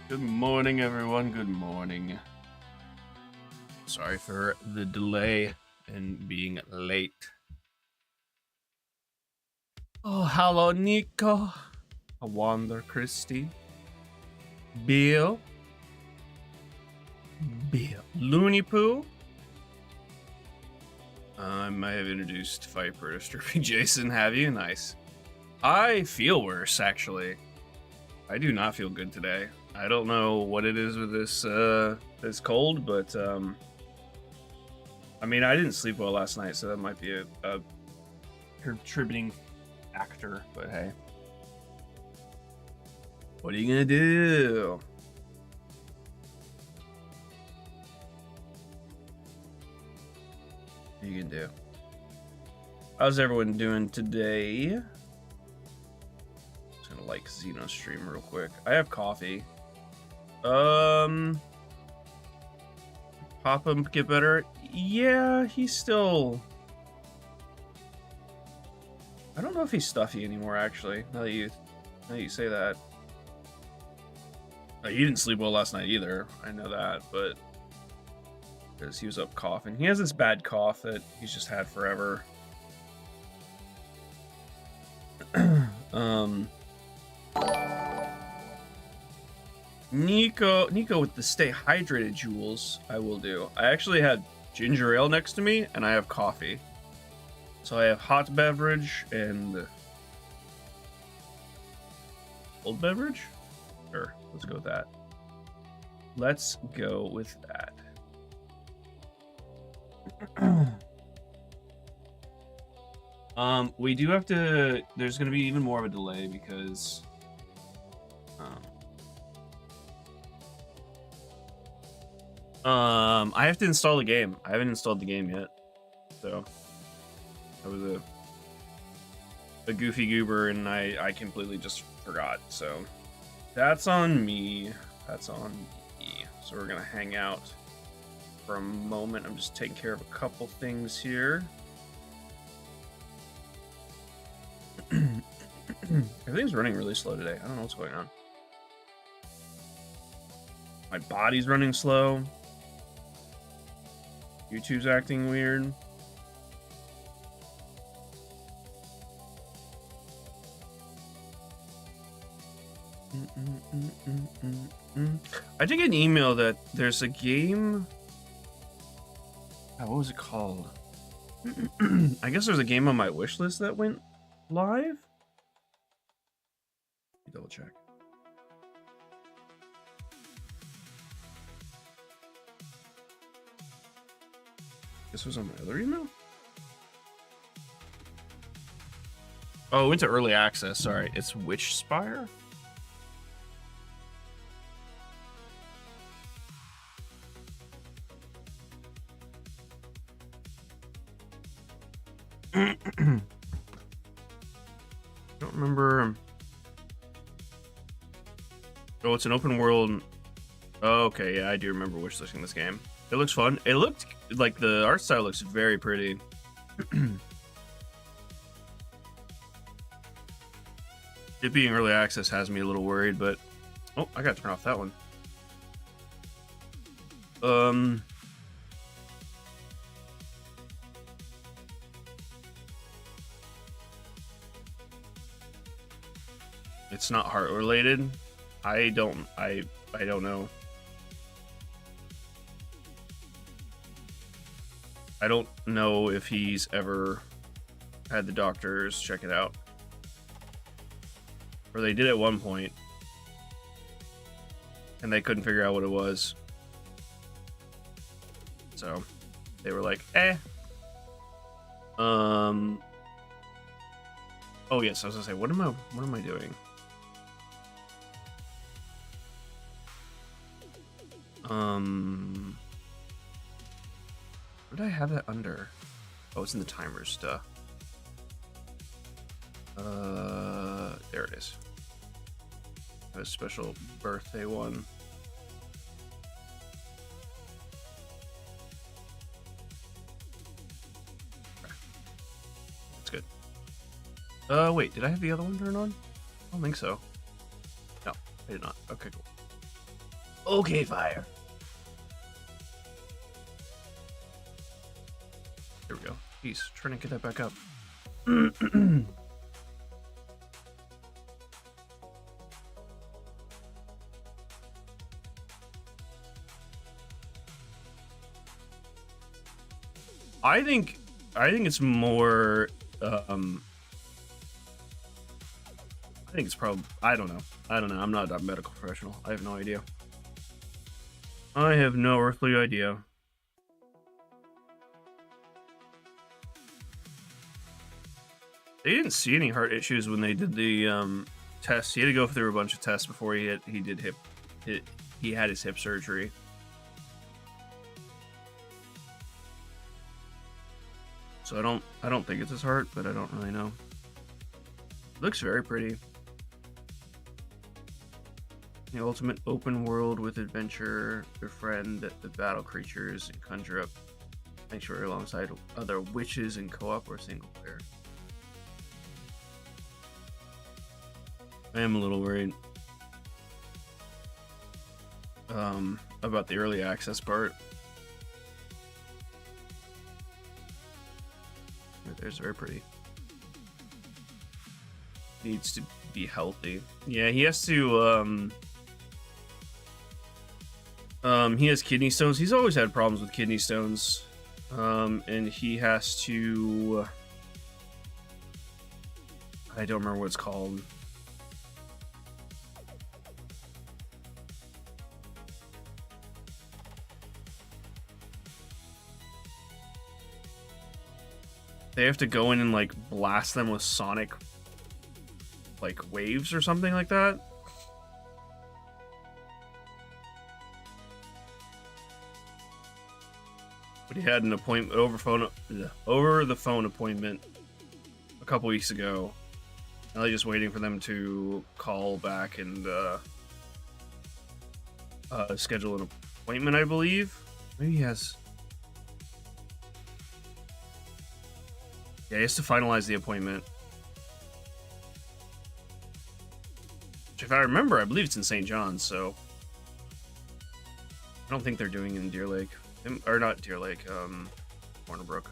Good morning, everyone. Good morning. Sorry for the delay and being late. Oh, hello, Nico. Wanda, Christy. Bill. Looney Poo. I might have introduced Viper to Stripping Jason, have you? Nice. I feel worse, actually. I do not feel good today. I don't know what it is with this cold, but I mean, I didn't sleep well last night, so that might be a contributing factor. But hey, what are you gonna do? What are you gonna do? How's everyone doing today? Just gonna like Xeno stream real quick. I have coffee. Papa get better? Yeah, he's still. I don't know if he's stuffy anymore. Actually, now that you say that, he didn't sleep well last night either. I know that, but because he was up coughing, he has this bad cough that he's just had forever. Nico with the stay hydrated jewels. I will do. I actually had ginger ale next to me, and I have coffee. So I have hot beverage and cold beverage. Sure, let's go with that. Let's go with that. We do have to. There's going to be even more of a delay because. I have to install the game. I haven't installed the game yet, so I was a goofy goober, and I completely just forgot. So that's on me. That's on me. So we're gonna hang out for a moment. I'm just taking care of a couple things here. Everything's running really slow today. I don't know what's going on. My body's running slow. YouTube's acting weird. I did get an email that there's a game. What was it called? I guess there's a game on my wish list that went live. Let me double check. This was on my other email? Oh, it went to early access. Sorry, it's Witch Spire. I don't remember. Oh, it's an open world. Oh, okay, yeah, I do remember wishlisting this game. It looks fun. It looked like the art style looks very pretty. It being early access has me a little worried, but oh, I gotta turn off that one. It's not heart related. I don't know. I don't know if he's ever had the doctors check it out. Or they did at one point, and they couldn't figure out what it was. So they were like, eh. Oh yes, I was gonna say, what am I doing? What did I have that under? Oh, it's in the timer stuff. There it is. A special birthday one. That's good. Wait, did I have the other one turned on? I don't think so. No, I did not. Okay, cool. Okay, fire. There we go. Jeez, trying to get that back up. I think it's more I think it's probably I don't know. I'm not a medical professional. I have no idea. I have no earthly idea. They didn't see any heart issues when they did the test. He had to go through a bunch of tests before he had his hip surgery. So I don't think it's his heart, but I don't really know. Looks very pretty. The ultimate open world with adventure, befriend the battle creatures, and conjure up sanctuary alongside other witches in co-op or single player. I am a little worried about the early access part. There's very pretty. Needs to be healthy. Yeah, he has to he has kidney stones. He's always had problems with kidney stones. And he has to I don't remember what it's called. They have to go in and like blast them with sonic like waves or something like that. But he had an appointment over the phone appointment a couple weeks ago. Now they're just waiting for them to call back and schedule an appointment, I believe. Maybe he has. Yeah, he has to finalize the appointment. Which, if I remember, I believe it's in St. John's, so I don't think they're doing it in Deer Lake. Or not Deer Lake, Warnerbrook.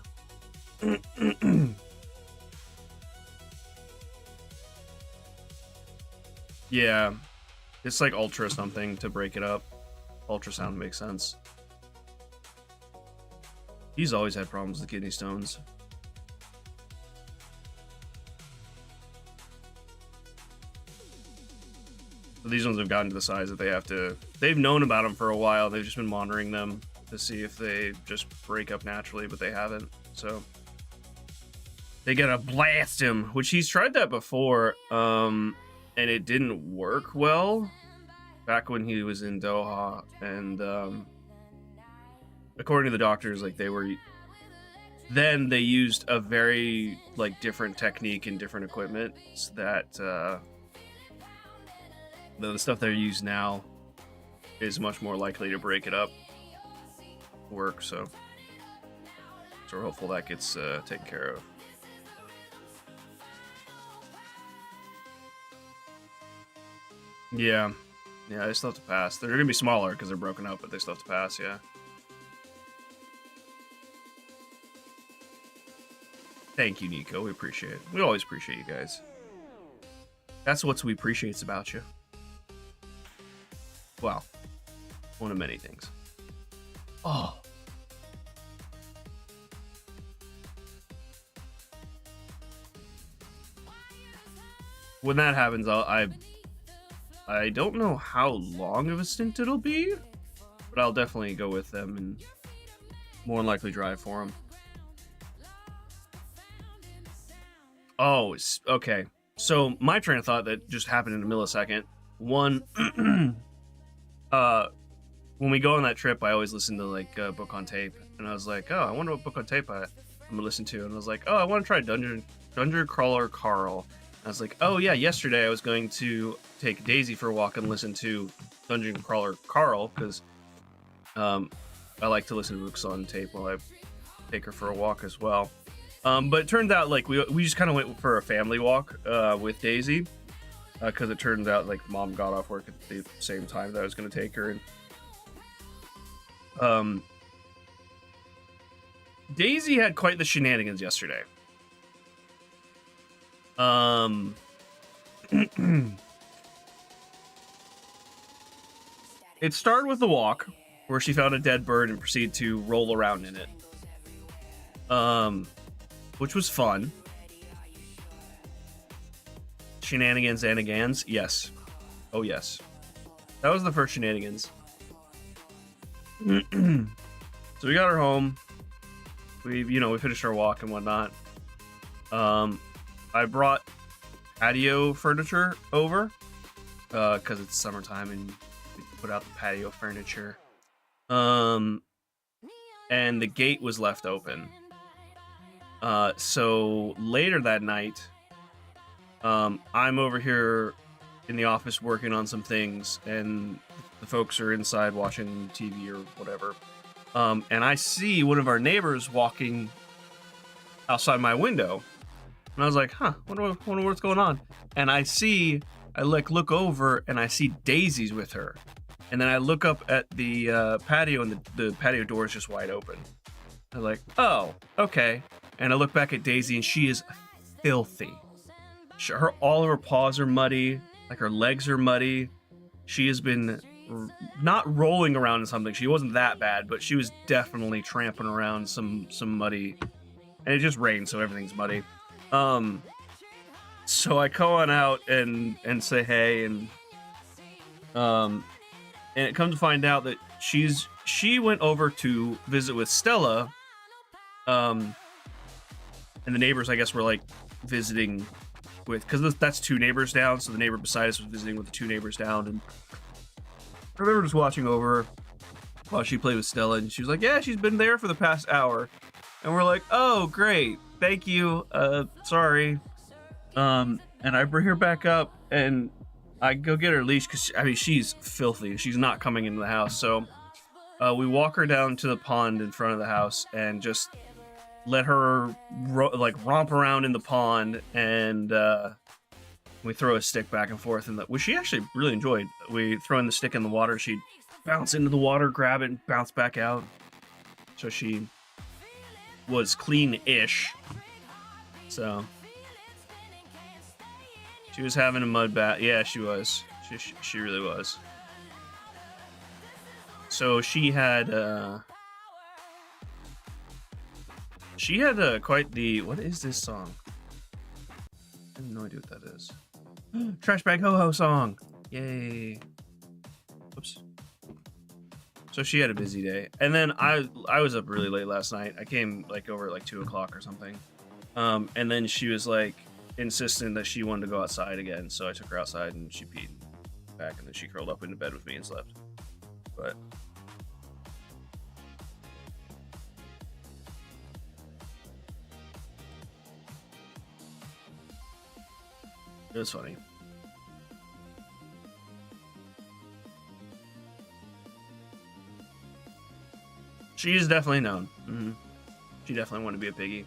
Yeah. It's like ultra something to break it up. Ultrasound makes sense. He's always had problems with kidney stones. These ones have gotten to the size that they have to. They've known about them for a while. They've just been monitoring them to see if they just break up naturally, but they haven't. So they gotta blast him, which he's tried that before, and it didn't work well back when he was in Doha. And according to the doctors, like they used a very like different technique and different equipment so that. The stuff they use now is much more likely to break it up. Work, so we're hopeful that gets taken care of. Yeah, they still have to pass. They're gonna be smaller because they're broken up, but they still have to pass. Yeah. Thank you, Nico. We appreciate it. We always appreciate you guys. That's what we appreciate about you. Well, one of many things. Oh. When that happens, I don't know how long of a stint it'll be, but I'll definitely go with them and more than likely drive for them. Oh, okay. So my train of thought that just happened in a millisecond. One, when we go on that trip, I always listen to like Book on Tape, and I was like, oh, I wonder what Book on Tape I'm gonna listen to, and I was like, oh, I want to try Dungeon Crawler Carl. And I was like, oh yeah, yesterday I was going to take Daisy for a walk and listen to Dungeon Crawler Carl because I like to listen to books on tape while I take her for a walk as well. But it turned out like we just kind of went for a family walk with Daisy because it turned out like mom got off work at the same time that I was going to take her, and Daisy had quite the shenanigans yesterday. It started with the walk, where she found a dead bird and proceeded to roll around in it. Which was fun. Shenanigans and agans, yes. Oh yes. That was the first shenanigans. So we got her home. We finished our walk and whatnot. I brought patio furniture over because it's summertime and we put out the patio furniture. And the gate was left open. So later that night, I'm over here in the office working on some things, and the folks are inside watching TV or whatever. And I see one of our neighbors walking outside my window. And I was like, wonder what's going on. And I look over and I see Daisy's with her. And then I look up at the patio, and the patio door is just wide open. I was like, oh, okay. And I look back at Daisy, and she is filthy. All of her paws are muddy, like her legs are muddy. She has been not rolling around in something. She wasn't that bad, but she was definitely tramping around some muddy. And it just rained, so everything's muddy. So I go on out and say hey, and it comes to find out that she went over to visit with Stella, and the neighbors, I guess, were like visiting with, because that's two neighbors down, so the neighbor beside us was visiting with the two neighbors down, and I remember just watching over while she played with Stella, and she was like, yeah, she's been there for the past hour, and we're like, oh, great, thank you, sorry, and I bring her back up, and I go get her leash, because, she's filthy, she's not coming into the house, so we walk her down to the pond in front of the house, and just let her romp around in the pond, and we throw a stick back and forth, which she actually really enjoyed. We throw in the stick in the water, she'd bounce into the water, grab it, and bounce back out. So she was clean-ish. So she was having a mud bath. Yeah, she was. She really was. So she had quite the... What is this song? I have no idea what that is. Trash Bag Ho-Ho song! Yay. Oops. So she had a busy day. And then I was up really late last night. I came over at 2 o'clock or something. And then she was insistent that she wanted to go outside again. So I took her outside and she peed back, and then she curled up into bed with me and slept. But... it was funny. She is definitely known. Mm-hmm. She definitely wanted to be a piggy.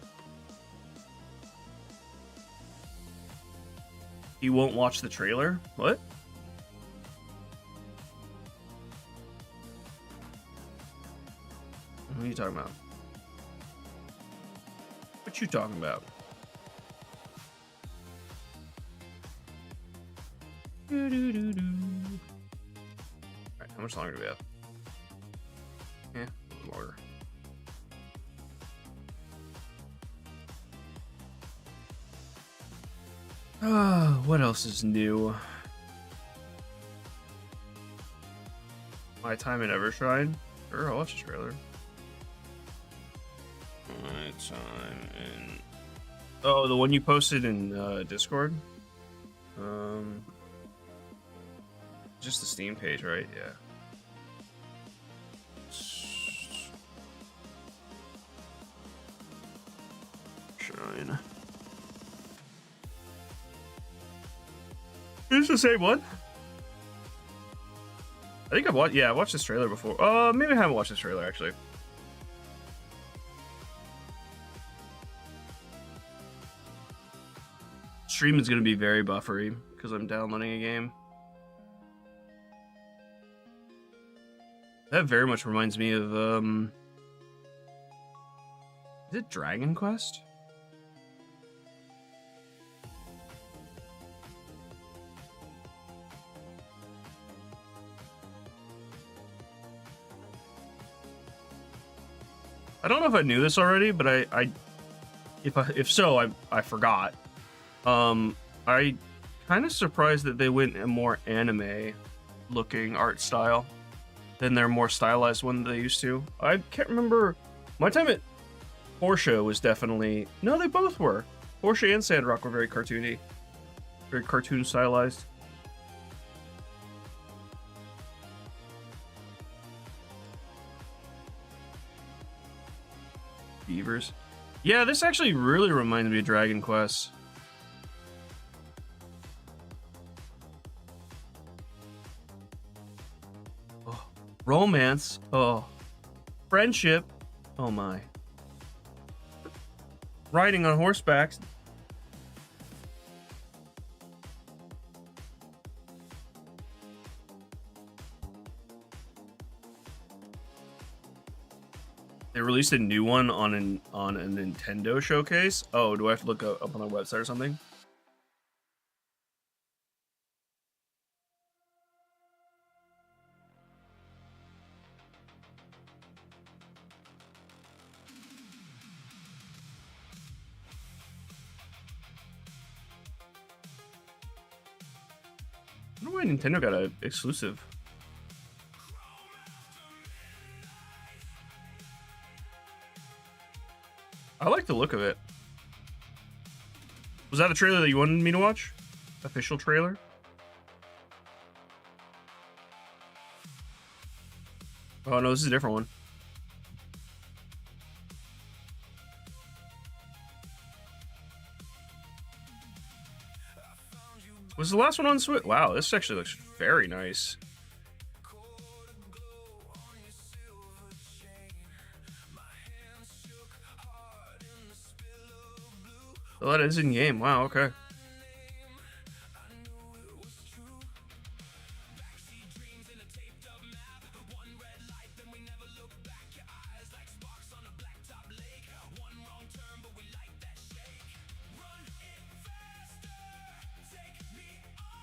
He won't watch the trailer? What? What are you talking about? What you talking about? Alright, how much longer do we have? Yeah, a little longer. What else is new? My Time in Evershrine? Sure, I'll watch the trailer. My Time in... Oh, the one you posted in Discord? Just the Steam page, right? Yeah. Shrine. Is this the same one? I think I watched this trailer before. Maybe I haven't watched this trailer actually. Stream is gonna be very buffery because I'm downloading a game. That very much reminds me of is it Dragon Quest? I don't know if I knew this already, but if so, I forgot. I kind of surprised that they went a more anime looking art style than their more stylized one they used to. I can't remember. My time at Porsche was definitely... No, they both were. Porsche and Sandrock were very cartoony. Very cartoon stylized. Beavers. Yeah, this actually really reminds me of Dragon Quest. Oh, romance. Oh. Friendship. Oh my. Riding on horsebacks. They released a new one on a Nintendo showcase. Oh, do I have to look up on a website or something? I don't know why Nintendo got an exclusive. I like the look of it. Was that the trailer that you wanted me to watch? Official trailer? Oh no, this is a different one. Was the last one on Switch? Wow, this actually looks very nice. Oh, that is in game. Wow, okay.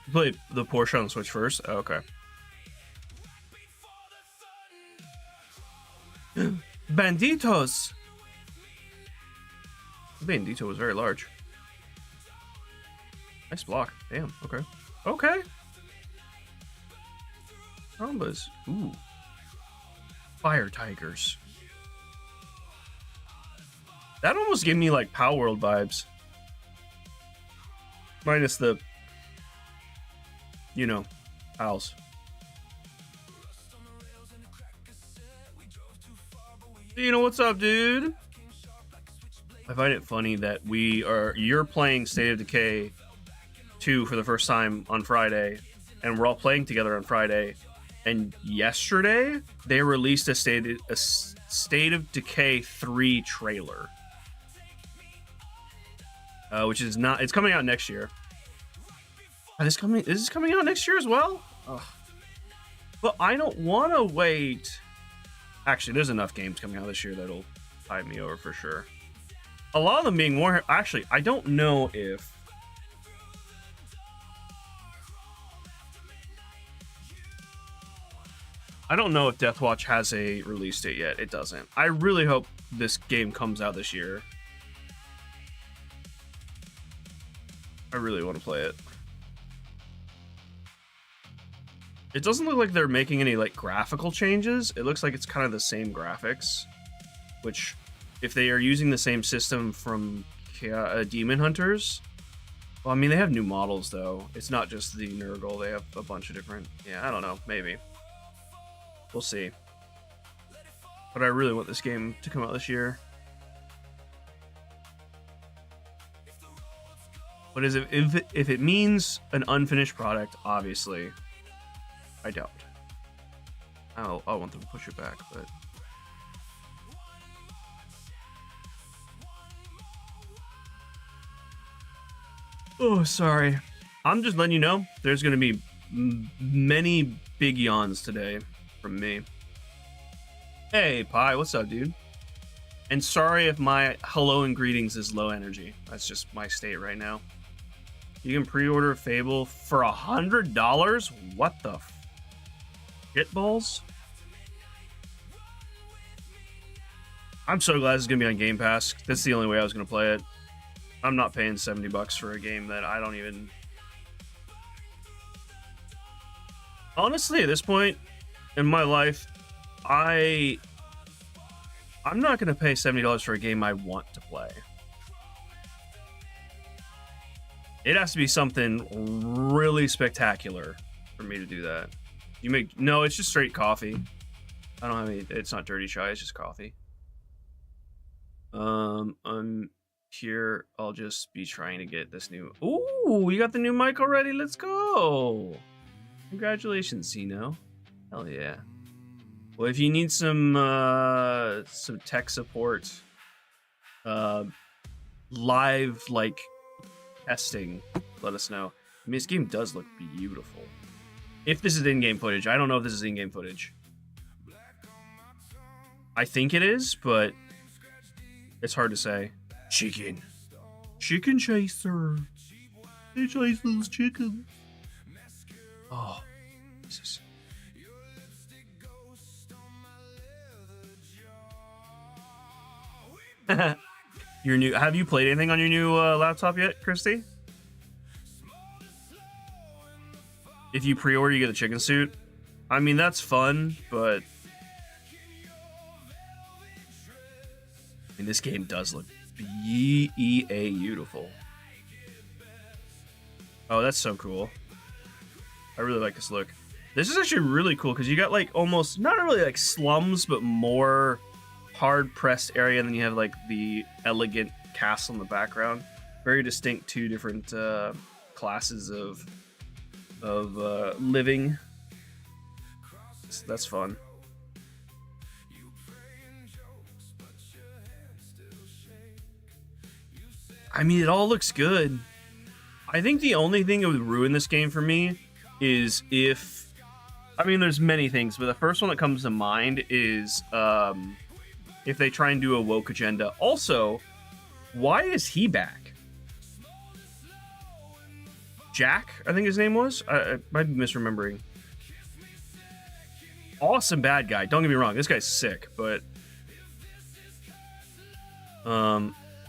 You played the Porsche on Switch first? Oh, okay. Banditos! Bandito was very large. Nice block. Damn, okay. Okay. Rombas. Ooh. Fire Tigers. That almost gave me like Power World vibes. Minus the, you know, owls. You know what's up, dude? I find it funny that you're playing State of Decay 2 for the first time on Friday, and we're all playing together on Friday. And yesterday they released a State of Decay 3 trailer, which is not. It's coming out next year. Is this coming out next year as well? Ugh. But I don't want to wait. Actually, there's enough games coming out this year that'll tide me over for sure. A lot of them being more... Actually, I don't know if... I don't know if Deathwatch has a release date yet. It doesn't. I really hope this game comes out this year. I really want to play it. It doesn't look like they're making any like graphical changes. It looks like it's kind of the same graphics, which if they are using the same system from Demon Hunters, well, I mean, they have new models though. It's not just the Nurgle. They have a bunch of different, yeah, I don't know, maybe. We'll see. But I really want this game to come out this year. But if it means an unfinished product, obviously, I don't. I want them to push it back, but... Oh, sorry. I'm just letting you know, there's going to be many big yawns today from me. Hey, Pi, what's up, dude? And sorry if my hello and greetings is low energy. That's just my state right now. You can pre-order Fable for $100? What the shitballs? I'm so glad it's gonna be on Game Pass. That's the only way I was gonna play it. I'm not paying $70 for a game that I don't even... Honestly, at this point in my life, I'm not gonna pay $70 for a game I want to play. It has to be something really spectacular for me to do that. No, it's just straight coffee. I don't have any. It's not dirty chai. It's just coffee. I'm here. I'll just be trying to get this new. Ooh, you got the new mic already. Let's go. Congratulations, Zeno. Hell yeah. Well, if you need some tech support, live like testing, let us know. I mean, this game does look beautiful. If this is in-game footage, I don't know if this is in-game footage. I think it is, but it's hard to say. Chicken chaser. They chase those chickens. Oh, Jesus. Your new. Have you played anything on your new laptop yet, Christy? If you pre-order, you get the chicken suit. I mean, that's fun, but I mean, this game does look beautiful. Oh, that's so cool. I really like this look. This is actually really cool because you got like almost not really like slums, but more hard-pressed area, and then you have like the elegant castle in the background. Very distinct, two different classes of living. That's fun. I mean, it all looks good. I think the only thing that would ruin this game for me is if... I mean, there's many things, but the first one that comes to mind is if they try and do a woke agenda. Also, why is he back? Jack, I think his name was? I might be misremembering. Awesome bad guy. Don't get me wrong, this guy's sick, but...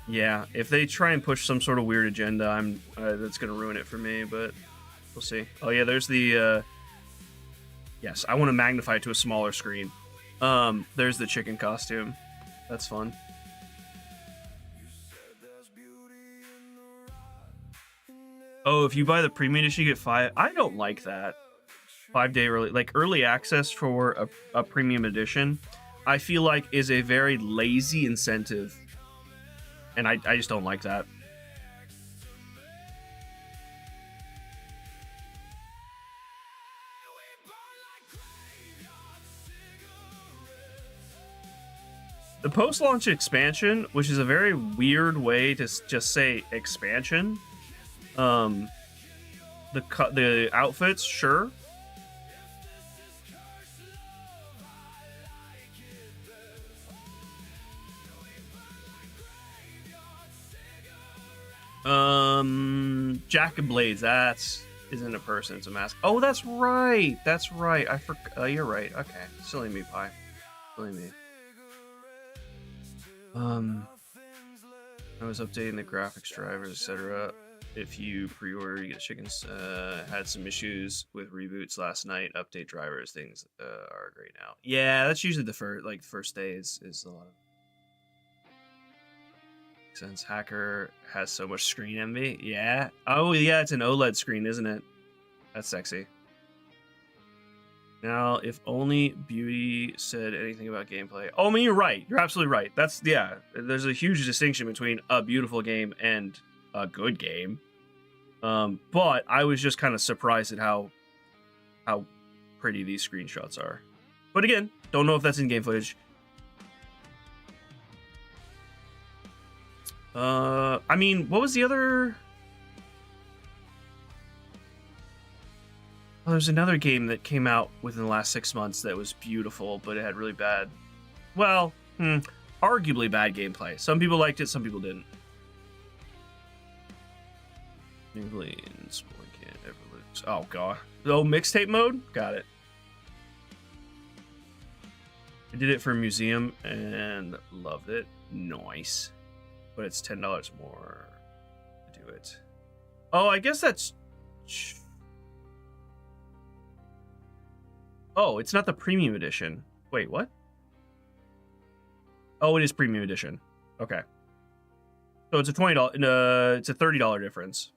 yeah, if they try and push some sort of weird agenda, that's gonna ruin it for me, but we'll see. Oh yeah, there's the, yes, I want to magnify it to a smaller screen. There's the chicken costume. That's fun. Oh, if you buy the premium edition, you get 5. I don't like that. 5-day early access for a premium edition, I feel like is a very lazy incentive. And I just don't like that. The post-launch expansion, which is a very weird way to just say expansion. The outfits, sure. Jack and Blades, that isn't a person, it's a mask. Oh, that's right. That's right. I forgot. You're right. Okay. Silly me, Pie. Silly me. I was updating the graphics drivers, etc. If you pre-order, you get chickens. Had some issues with reboots last night. Update drivers, things are great now. Yeah, that's usually the first day is a lot of sense. Hacker has so much screen envy. Yeah. Oh yeah, it's an OLED screen, isn't it? That's sexy. Now, if only Beauty said anything about gameplay. Oh, I mean, you're right. You're absolutely right. That's, yeah. There's a huge distinction between a beautiful game and a good game. But I was just kind of surprised at how pretty these screenshots are. But again, don't know if that's in-game footage. I mean, what was the other... Oh, there's another game that came out within the last 6 months that was beautiful, but it had really bad well, arguably bad gameplay. Some people liked it, some people didn't. Oh god. Oh, mixtape mode? Got it. I did it for a museum and loved it. Nice. But it's $10 more to do it. Oh, I guess that's... Oh, it's not the premium edition. Wait, what? Oh, it is premium edition. Okay. So it's a $20, it's a $30 difference.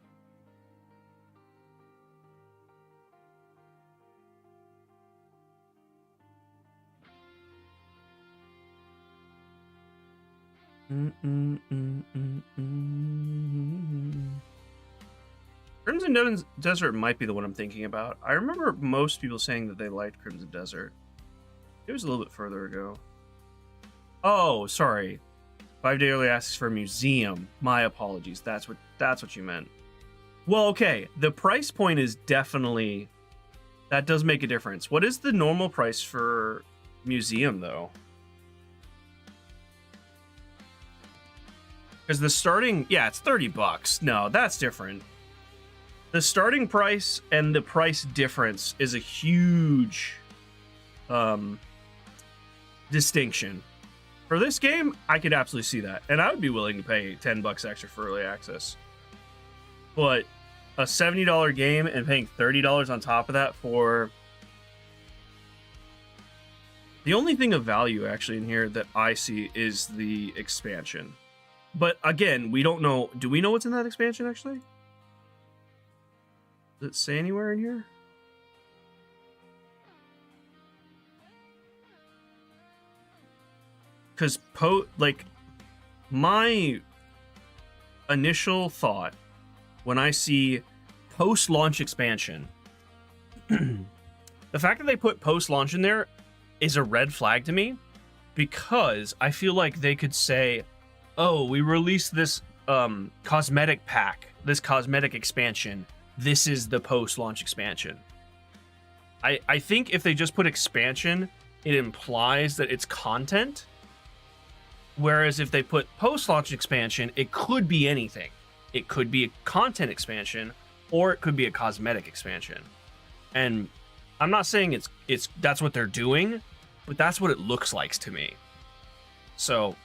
Crimson Desert might be the one I'm thinking about. I remember most people saying that they liked Crimson Desert. It was a little bit further ago. Oh, sorry. 5-day early access for a museum. My apologies. That's what you meant. Well, okay. The price point is definitely... That does make a difference. What is the normal price for museum, though? Because the starting... Yeah, it's $30. No, that's different. The starting price and the price difference is a huge distinction. For this game, I could absolutely see that. And I would be willing to pay $10 extra for early access. But a $70 game and paying $30 on top of that for... The only thing of value actually in here that I see is the expansion. But again, we don't know... Do we know what's in that expansion actually? Does it say anywhere in here? Because my initial thought when I see post-launch expansion, the fact that they put post-launch in there is a red flag to me, because I feel like they could say, oh, we released this cosmetic pack, this cosmetic expansion. This is the post-launch expansion. I think if they just put expansion, it implies that it's content. Whereas if they put post-launch expansion, it could be anything. It could be a content expansion, or it could be a cosmetic expansion. And I'm not saying it's that's what they're doing, but that's what it looks like to me. So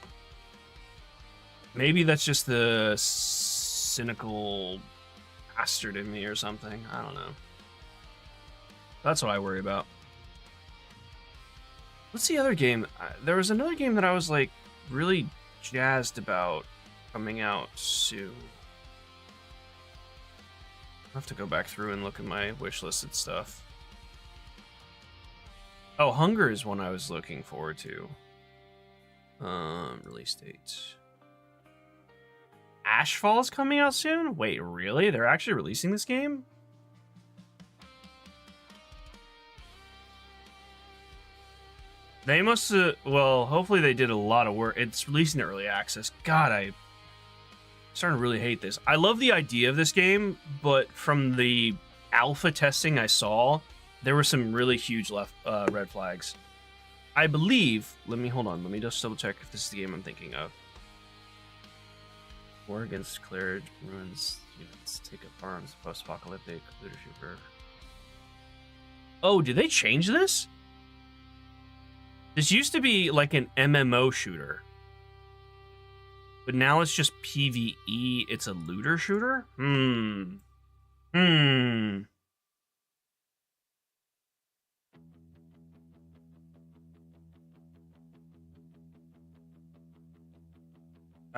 maybe that's just the cynical bastard in me or something. I don't know. That's what I worry about. What's the other game? There was another game that I was like really jazzed about coming out soon. I'll have to go back through and look at my wishlisted stuff. Oh, Hunger is one I was looking forward to. Release dates. Ashfall is coming out soon? Wait, really? They're actually releasing this game? They must have... Well, hopefully they did a lot of work. It's releasing early access. God, I'm starting to really hate this. I love the idea of this game, but from the alpha testing I saw, there were some really huge red flags. I believe... Hold on. Let me just double check if this is the game I'm thinking of. War against cleared ruins units. Take up arms. Post-apocalyptic leadership. Oh, did they change this? This used to be like an MMO shooter. But now it's just PvE. It's a looter shooter? I'm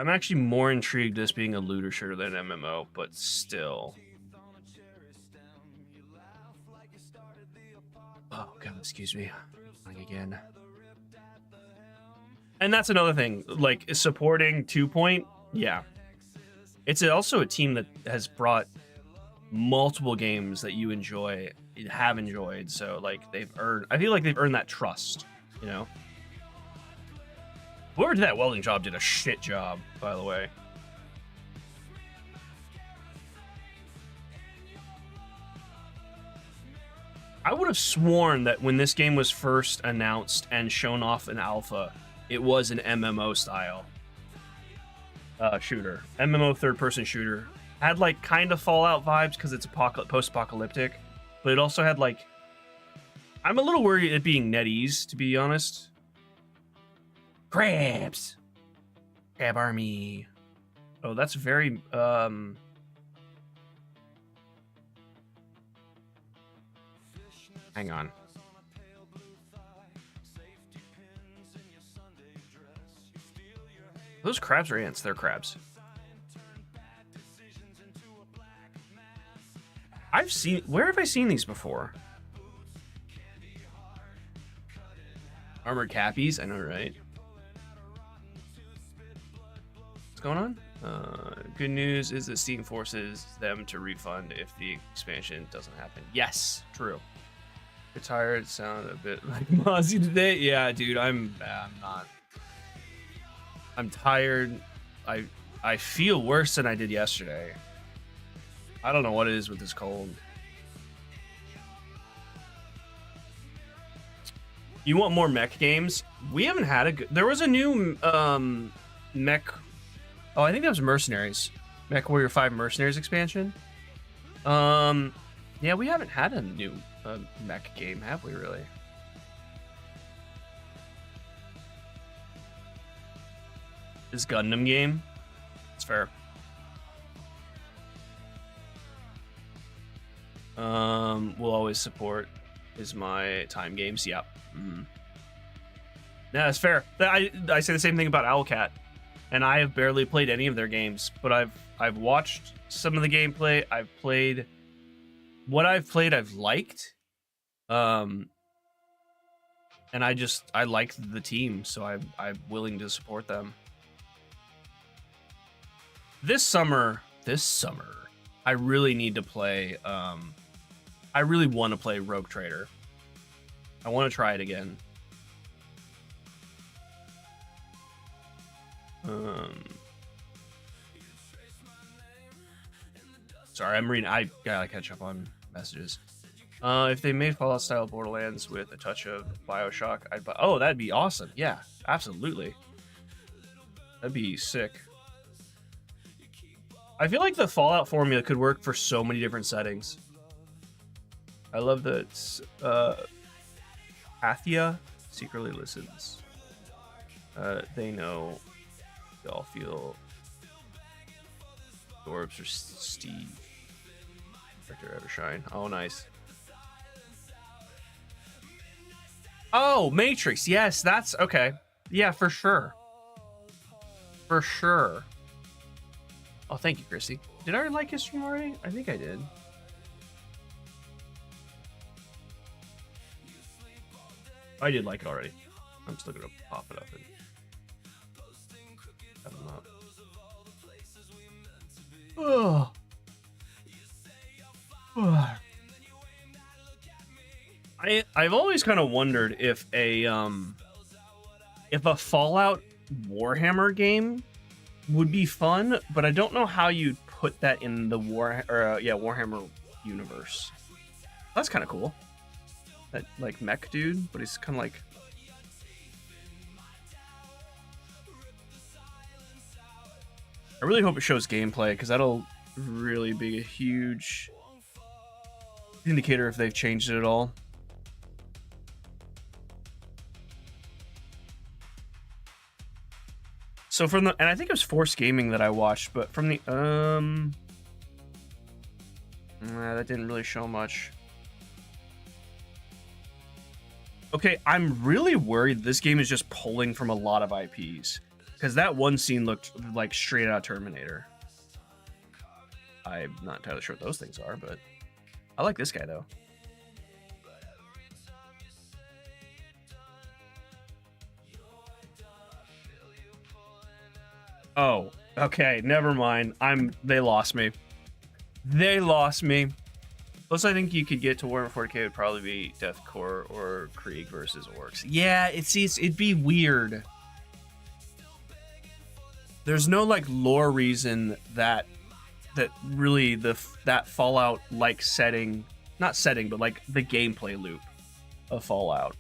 actually more intrigued as being a looter shooter than an MMO, but still. Oh, God, excuse me. Again. And that's another thing, like, supporting 2 Point, yeah. It's also a team that has brought multiple games that you have enjoyed, so, like, I feel like they've earned that trust, you know? Whoever did that welding job did a shit job, by the way. I would have sworn that when this game was first announced and shown off in alpha, it was an MMO style shooter. MMO third-person shooter. Had like kind of Fallout vibes because it's post-apocalyptic, but it also had like, I'm a little worried it being NetEase, to be honest. Crabs. Crab army. Oh, that's very hang on. Those crabs are ants. They're crabs. Where have I seen these before? Armored cappies, I know, right? What's going on? Good news is that Steam forces them to refund if the expansion doesn't happen. Yes, true. You're tired, sound a bit like Mozzie today. Yeah, dude, I'm not. I'm tired. I feel worse than I did yesterday. I don't know what it is with this cold. You want more mech games? We haven't had a good... There was a new mech... Oh, I think that was Mercenaries. Mech Warrior 5 Mercenaries expansion. Yeah, we haven't had a new mech game, have we, really? This Gundam game? It's fair. We'll always support is my time games. Yep. Mm-hmm. Yeah, that's fair. I say the same thing about Owlcat, and I have barely played any of their games, but I've watched some of the gameplay. I've played what I've played. I've liked, and I like the team, so I'm willing to support them. This summer, I really need to play. I really want to play Rogue Trader. I want to try it again. Sorry, I'm reading. I gotta catch up on messages. If they made Fallout style Borderlands with a touch of Bioshock, I'd buy. Oh, that'd be awesome. Yeah, absolutely. That'd be sick. I feel like the Fallout formula could work for so many different settings. I love that Athia secretly listens. They know they all feel Orbs or Steve. Character ever shine. Oh, nice. Oh, Matrix. Yes, that's okay. Yeah, for sure. For sure. Oh, thank you, Chrissy. Did I like his stream already? I think I did. I did like it already. I'm still gonna pop it up and have them up. Oh. I've always kind of wondered if a Fallout Warhammer game would be fun, but I don't know how you'd put that in the Warhammer universe. That's kind of cool. That like mech dude, but he's kind of like. I really hope it shows gameplay because that'll really be a huge indicator if they've changed it at all. So from the, and I think it was Force Gaming that I watched, but from the that didn't really show much. Okay, I'm really worried this game is just pulling from a lot of IPs. Because that one scene looked like straight out of Terminator. I'm not entirely sure what those things are, but I like this guy, though. Oh, okay, never mind. They lost me. They lost me. Plus, I think you could get to Warhammer 40k would probably be Deathcore or Krieg versus Orcs. Yeah, it'd be weird. There's no like lore reason that really that Fallout like setting, not setting, but like the gameplay loop of Fallout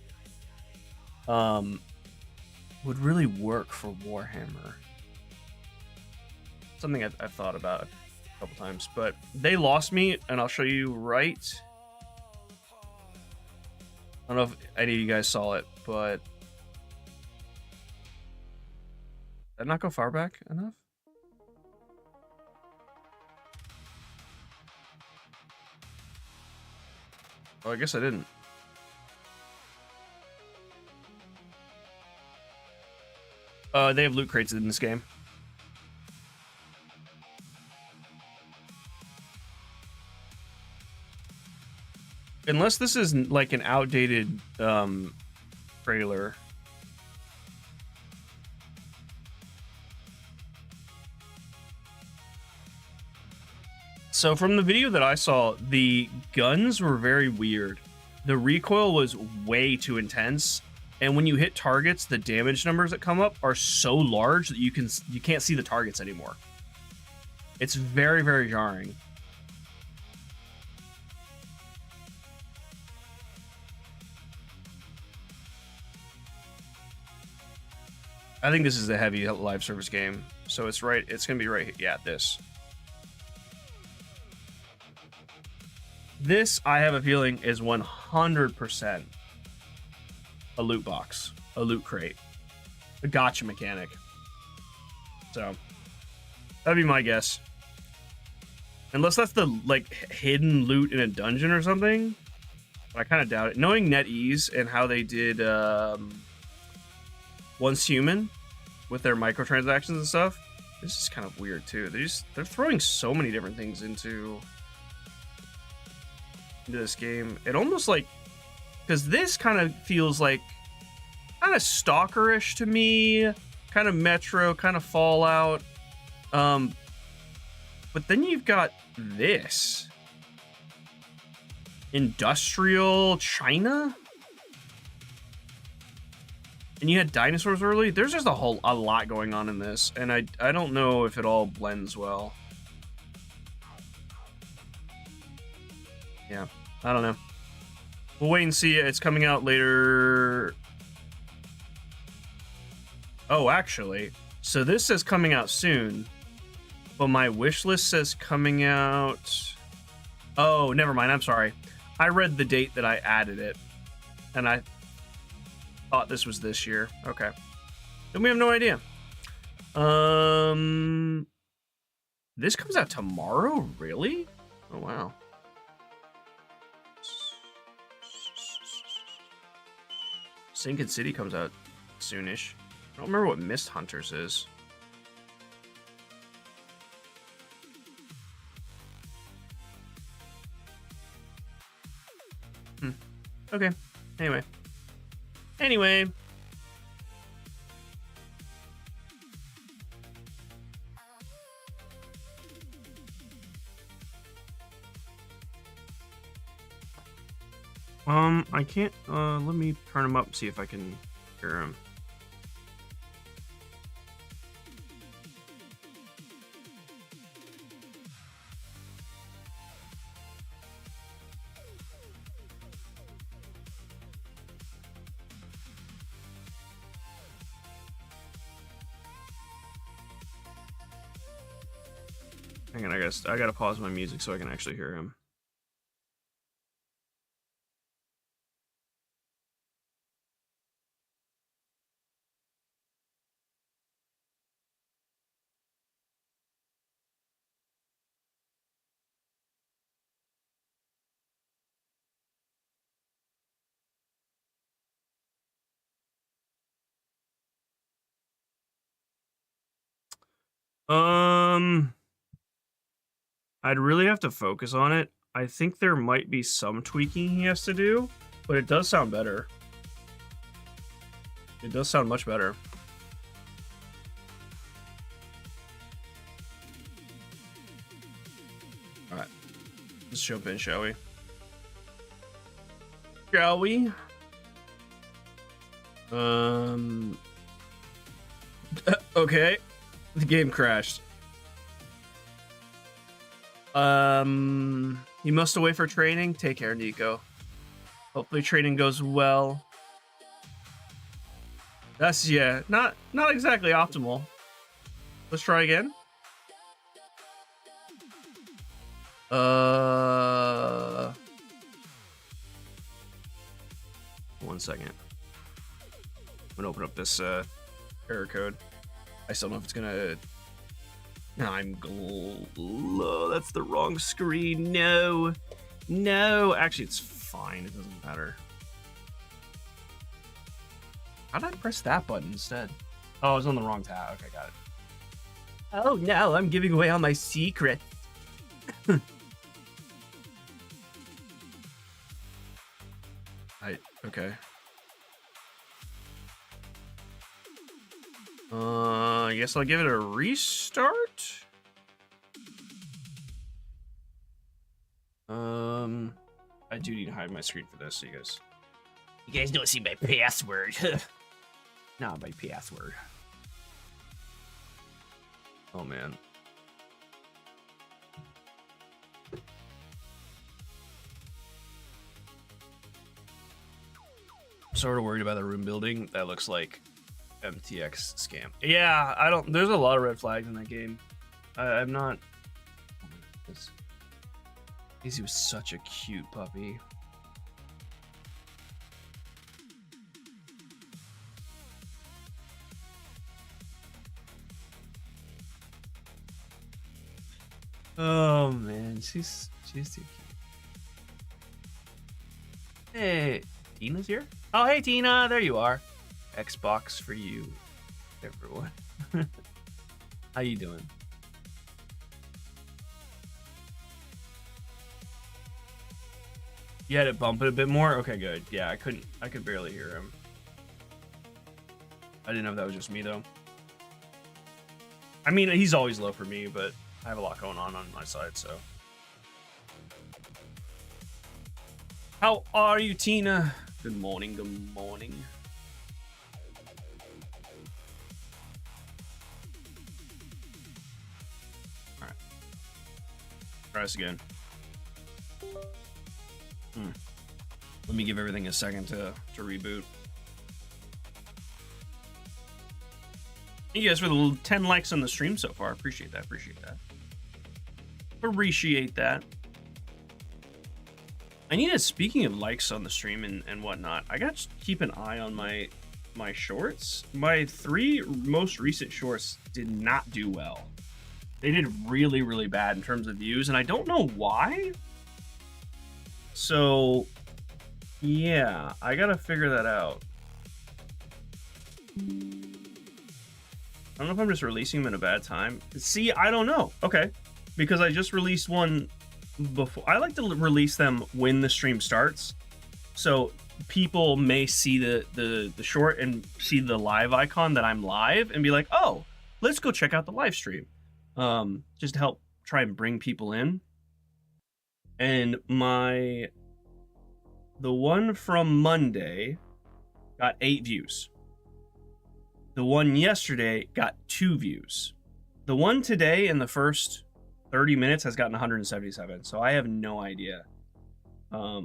would really work for Warhammer. Something I've thought about a couple times, but they lost me, and I'll show you right. I don't know if any of you guys saw it, but did I not go far back enough? Oh, I guess I didn't. They have loot crates in this game. Unless this is like an outdated trailer. So from the video that I saw, the guns were very weird. The recoil was way too intense, and when you hit targets, the damage numbers that come up are so large that you can't see the targets anymore. It's very, very jarring. I think this is a heavy live service game, so it's right. It's gonna be right. Yeah, this. This, I have a feeling, is 100% a loot box, a loot crate, a gotcha mechanic. So that'd be my guess. Unless that's the like hidden loot in a dungeon or something. I kind of doubt it. Knowing NetEase and how they did Once Human with their microtransactions and stuff, this is kind of weird too. They're throwing so many different things into this game. It almost like, because this kind of feels like kind of stalkerish to me, kind of Metro, kind of Fallout. But then you've got this industrial China, and you had dinosaurs early. There's just a lot going on in this, and I don't know if it all blends well. Yeah, I don't know. We'll wait and see. It's coming out later. Oh, actually, so this says coming out soon, but my wish list says coming out. Oh, never mind. I'm sorry. I read the date that I added it, and I thought this was this year. Okay, then we have no idea. This comes out tomorrow, really? Oh wow. Sinking City comes out soonish. I don't remember what Mist Hunters is. Okay. Anyway. I can't, let me turn him up and see if I can hear him. Hang on, I gotta pause my music so I can actually hear him. I'd really have to focus on it. I think there might be some tweaking he has to do, but it does sound better. It does sound much better. Alright. Let's jump in, shall we? Shall we? Okay. The game crashed. You must away for training? Take care, Nico. Hopefully training goes well. That's, yeah, not exactly optimal. Let's try again. One second. I'm gonna open up this error code. I still don't know if it's gonna. No, that's the wrong screen. No. Actually, it's fine. It doesn't matter. How did I press that button instead? Oh, I was on the wrong tab. Okay, got it. Oh no, I'm giving away all my secrets. Okay. I guess I'll give it a restart. I do need to hide my screen for this, so you guys don't see my password. Not my password. Oh man. I'm sort of worried about the room building. That looks like MTX scam. Yeah, I don't. There's a lot of red flags in that game. I'm not. He was such a cute puppy. Oh man, she's too cute. Hey, Tina's here. Oh hey Tina, there you are. Xbox for you, everyone. How you doing? You had it bump it a bit more? Okay, good. Yeah, I could barely hear him. I didn't know if that was just me though. I mean, he's always low for me, but I have a lot going on my side, so. How are you, Tina? Good morning, good morning. Alright. Try this again. Let me give everything a second to reboot. Thank you guys for the 10 likes on the stream so far. Appreciate that. Appreciate that. I need to, speaking of likes on the stream and whatnot, I got to keep an eye on my shorts. My 3 most recent shorts did not do well. They did really, really bad in terms of views, and I don't know why. So, yeah, I gotta figure that out. I don't know if I'm just releasing them at a bad time. See, I don't know. Okay, because I just released one before. I like to release them when the stream starts, so people may see the short and see the live icon that I'm live and be like, oh, let's go check out the live stream, just to help try and bring people in. And the one from Monday got 8 views. The one yesterday got 2 views. The one today in the first 30 minutes has gotten 177. So I have no idea. I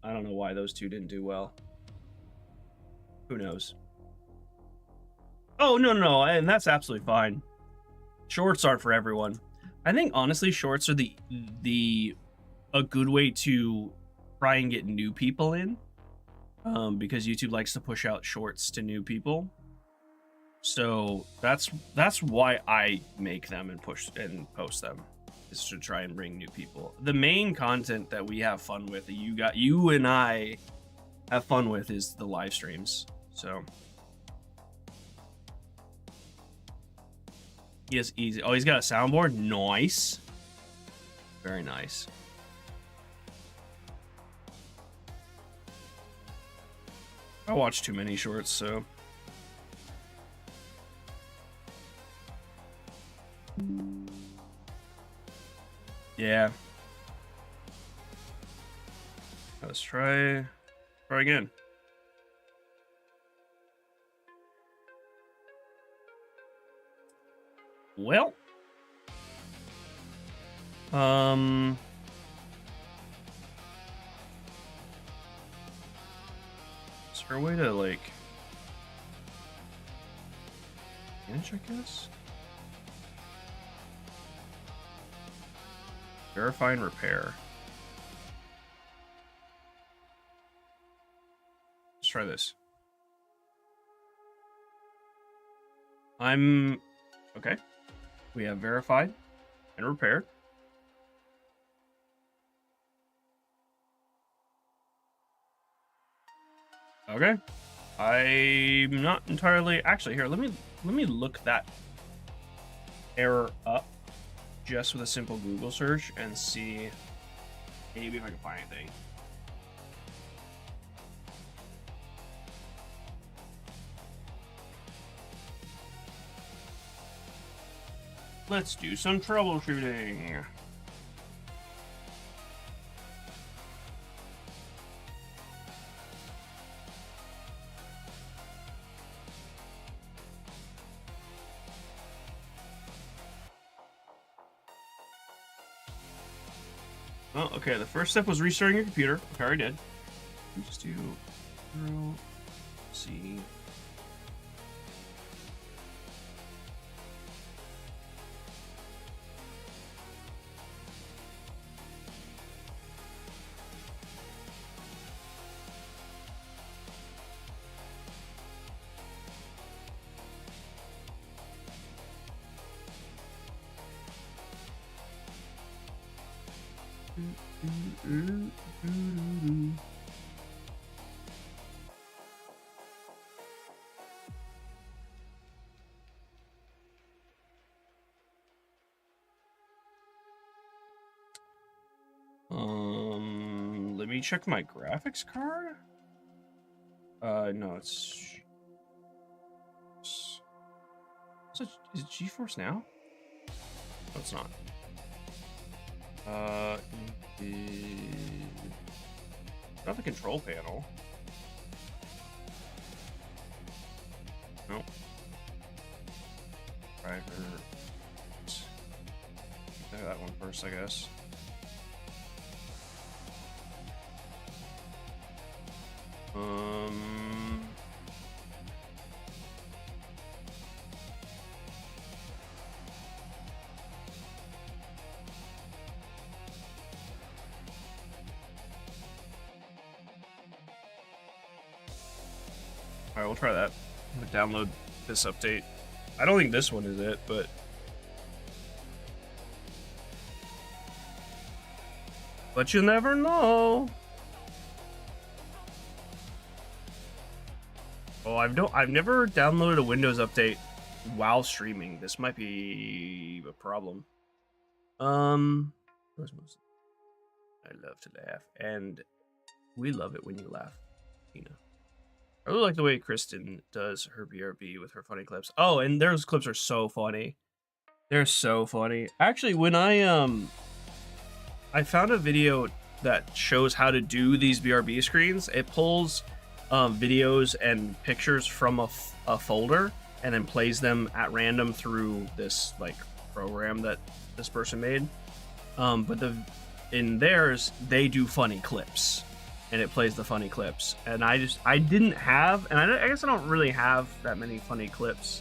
don't know why those 2 didn't do well. Who knows? Oh, no, and that's absolutely fine. Shorts aren't for everyone. I think honestly, shorts are a good way to try and get new people in, because YouTube likes to push out shorts to new people. So that's why I make them and post them, is to try and bring new people. The main content that we have fun with, that you and I have fun with, is the live streams. So he has easy. Oh, he's got a soundboard. Nice, very nice. I watch too many shorts, so. Yeah. Let's try again. Well. Is there a way to, like... Manage, I guess. Verify and repair. Let's try this. Okay. We have verified and repaired. Okay. I'm not entirely actually here. Let me look that error up just with a simple Google search and see maybe if I can find anything. Let's do some troubleshooting. Well, okay, the first step was restarting your computer. Okay, I already did. Just do Control C. Let me check my graphics card. No, is it GeForce Now? No, it's not. Not the control panel. Nope. Driver. That one first, I guess. Alright, we'll try that. I'm gonna download this update. I don't think this one is it, but... But you never know! Oh, I've never downloaded a Windows update while streaming. This might be a problem. Where's most? I love to laugh, and we love it when you laugh, Tina. I really like the way Kristen does her BRB with her funny clips. Oh, and those clips are so funny. They're so funny. Actually, when I found a video that shows how to do these BRB screens. It pulls videos and pictures from a folder and then plays them at random through this like program that this person made. But in theirs, they do funny clips. And it plays the funny clips, and I didn't have, and I guess I don't really have that many funny clips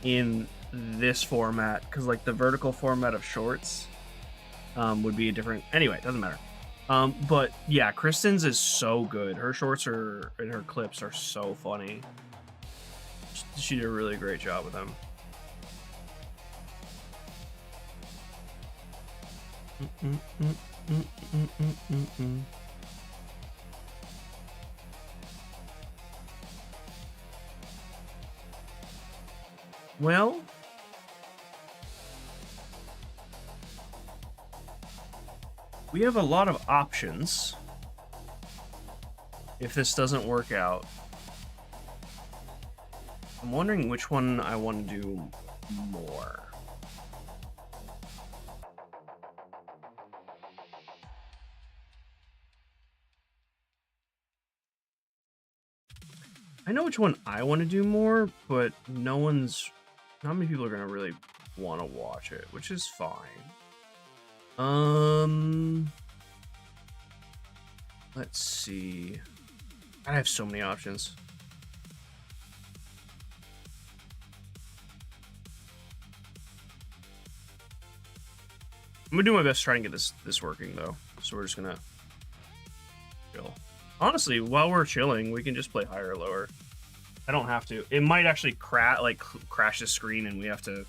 in this format, because like the vertical format of shorts would be a different. Anyway, it doesn't matter. But yeah, Kristen's is so good. Her shorts and her clips are so funny. She did a really great job with them. Well, we have a lot of options if this doesn't work out. I'm wondering which one I want to do more. I know which one I want to do more, but not many people are going to really want to watch it, which is fine. Let's see. I have so many options. I'm gonna do my best to try and get this working though. So we're just gonna chill. Honestly, while we're chilling, we can just play higher or lower. I don't have to. It might actually crash the screen, and we have to.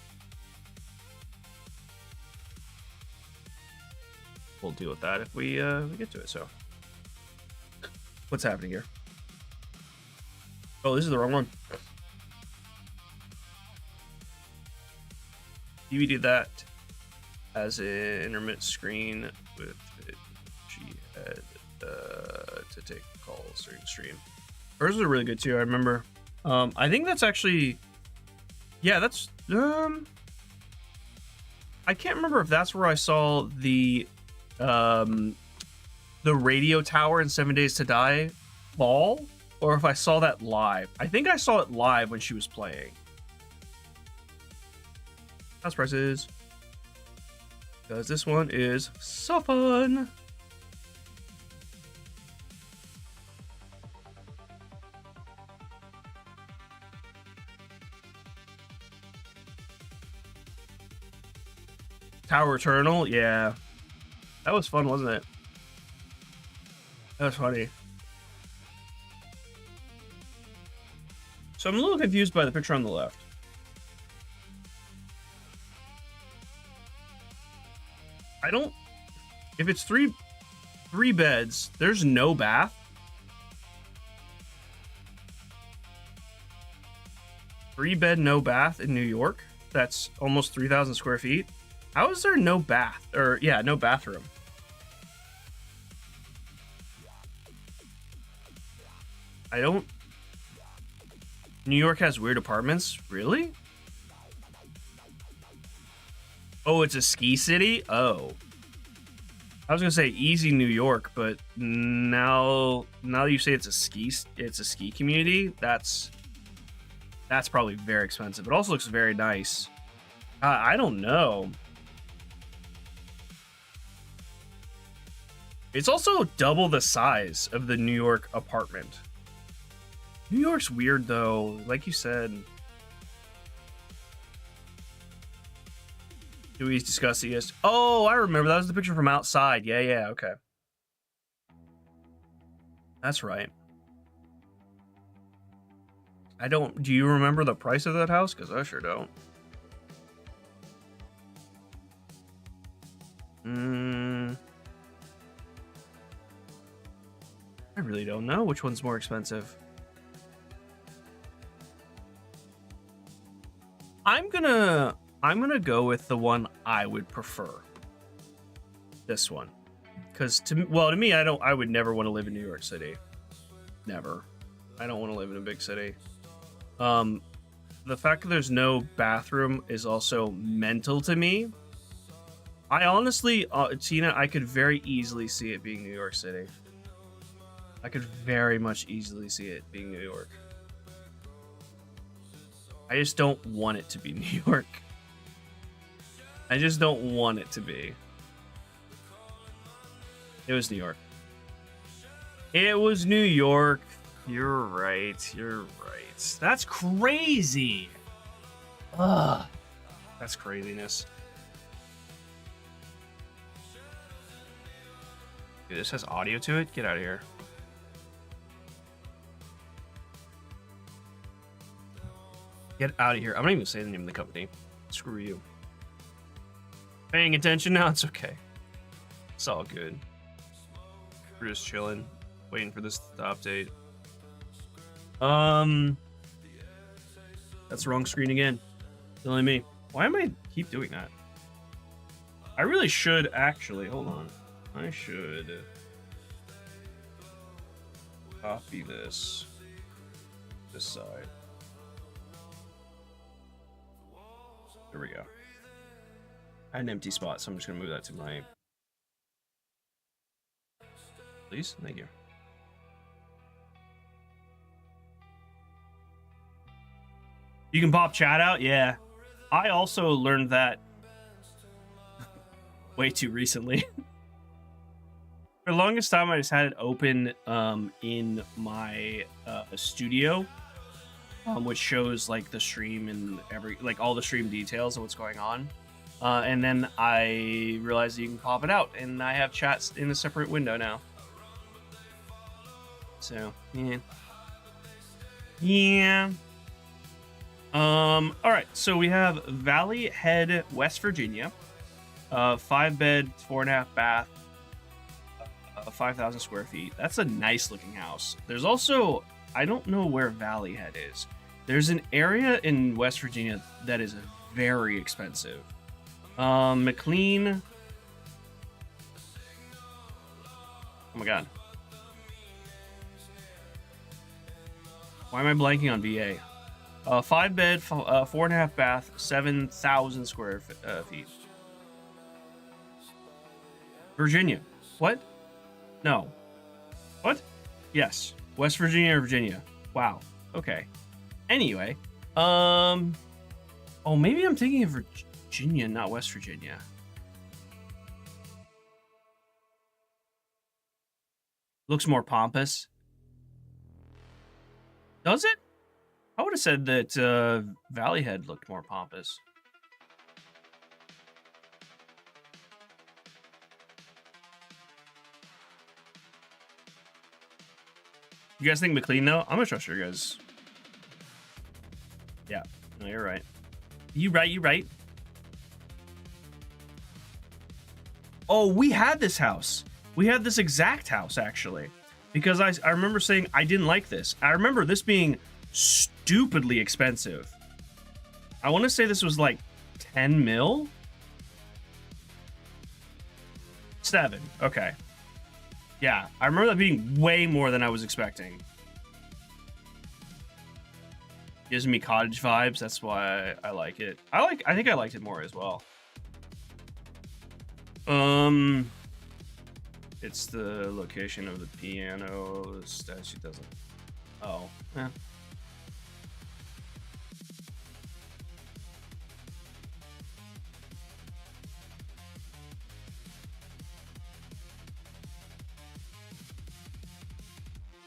We'll deal with that if we get to it. So, what's happening here? Oh, this is the wrong one. You did that as an intermittent screen with it. She had to take calls during stream. Hers was really good too. I remember. I think that's actually, yeah, that's I can't remember if that's where I saw the radio tower in 7 Days to Die fall, or if I saw that live. I think I saw it live when she was playing. House prices, because this one is so fun. Tower Eternal, yeah. That was fun, wasn't it? That was funny. So I'm a little confused by the picture on the left. I don't... If it's three beds, there's no bath. Three bed, no bath in New York. That's almost 3,000 square feet. How is there no bath? Or, yeah, no bathroom. I don't... New York has weird apartments? Really? Oh, it's a ski city? Oh. I was gonna say easy New York, but now you say it's a ski community, that's probably very expensive. It also looks very nice. I don't know. It's also double the size of the New York apartment. New York's weird though, like you said. Do we discuss the ES? Oh, I remember. That was the picture from outside. Yeah, okay. That's right. Do you remember the price of that house? Because I sure don't. I really don't know which one's more expensive. I'm gonna go with the one I would prefer. This one. Because to me, I would never want to live in New York City. Never. I don't want to live in a big city. The fact that there's no bathroom is also mental to me. I honestly, Tina, I could very easily see it being New York City. I could very much easily see it being New York. I just don't want it to be New York. I just don't want it to be. It was New York. It was New York. You're right. You're right. That's crazy. Ugh. That's craziness. Dude, this has audio to it? Get out of here. Get out of here. I'm not even saying the name of the company. Screw you. Paying attention now? It's okay. It's all good. We're just chilling. Waiting for this to update. That's the wrong screen again. Killing me. Why am I keep doing that? I really should actually. Hold on. I should copy this side. There we go. I had an empty spot, so I'm just gonna move that to my. Please, thank you. You can pop chat out, yeah. I also learned that way too recently. For the longest time, I just had it open in my studio, which shows like the stream and all the stream details of what's going on. And then I realized that you can pop it out, and I have chats in a separate window now. So, yeah. Yeah. All right, so we have Valley Head, West Virginia. 5-bed, 4.5 bath, 5,000 square feet. That's a nice looking house. There's also, I don't know where Valley Head is. There's an area in West Virginia that is very expensive. McLean. Oh my god. Why am I blanking on VA? 5-bed, 4.5 bath, 7,000 square feet. Virginia. What? No. What? Yes. West Virginia or Virginia. Wow. Okay. Anyway. Oh, maybe I'm thinking of Virginia, not West Virginia. Looks more pompous. Does it? I would have said that Valley Head looked more pompous. You guys think McLean, though? I'm gonna trust you guys. Yeah. No, you're right. You right. Oh, we had this house. We had this exact house, actually. Because I remember saying I didn't like this. I remember this being stupidly expensive. I want to say this was like 10 mil? 7. Okay. Yeah, I remember that being way more than I was expecting. Gives me cottage vibes. That's why I like it. I think I liked it more as well. It's the location of the piano. The statue doesn't. Oh, yeah.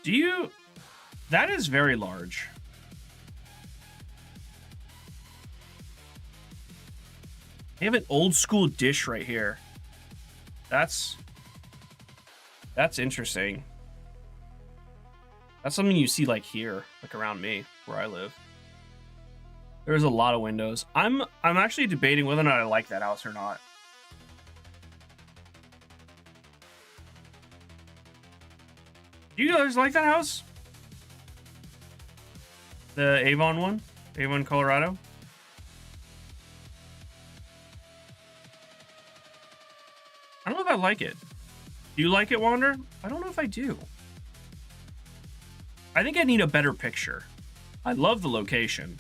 Do you? That is very large. They have an old school dish right here. That's interesting. That's something you see like here, like around me, where I live. There's a lot of windows. I'm actually debating whether or not I like that house or not. Do you guys like that house? The Avon one? Avon, Colorado? I don't know if I like it. Do you like it, Wander? I don't know if I do. I think I need a better picture. I love the location.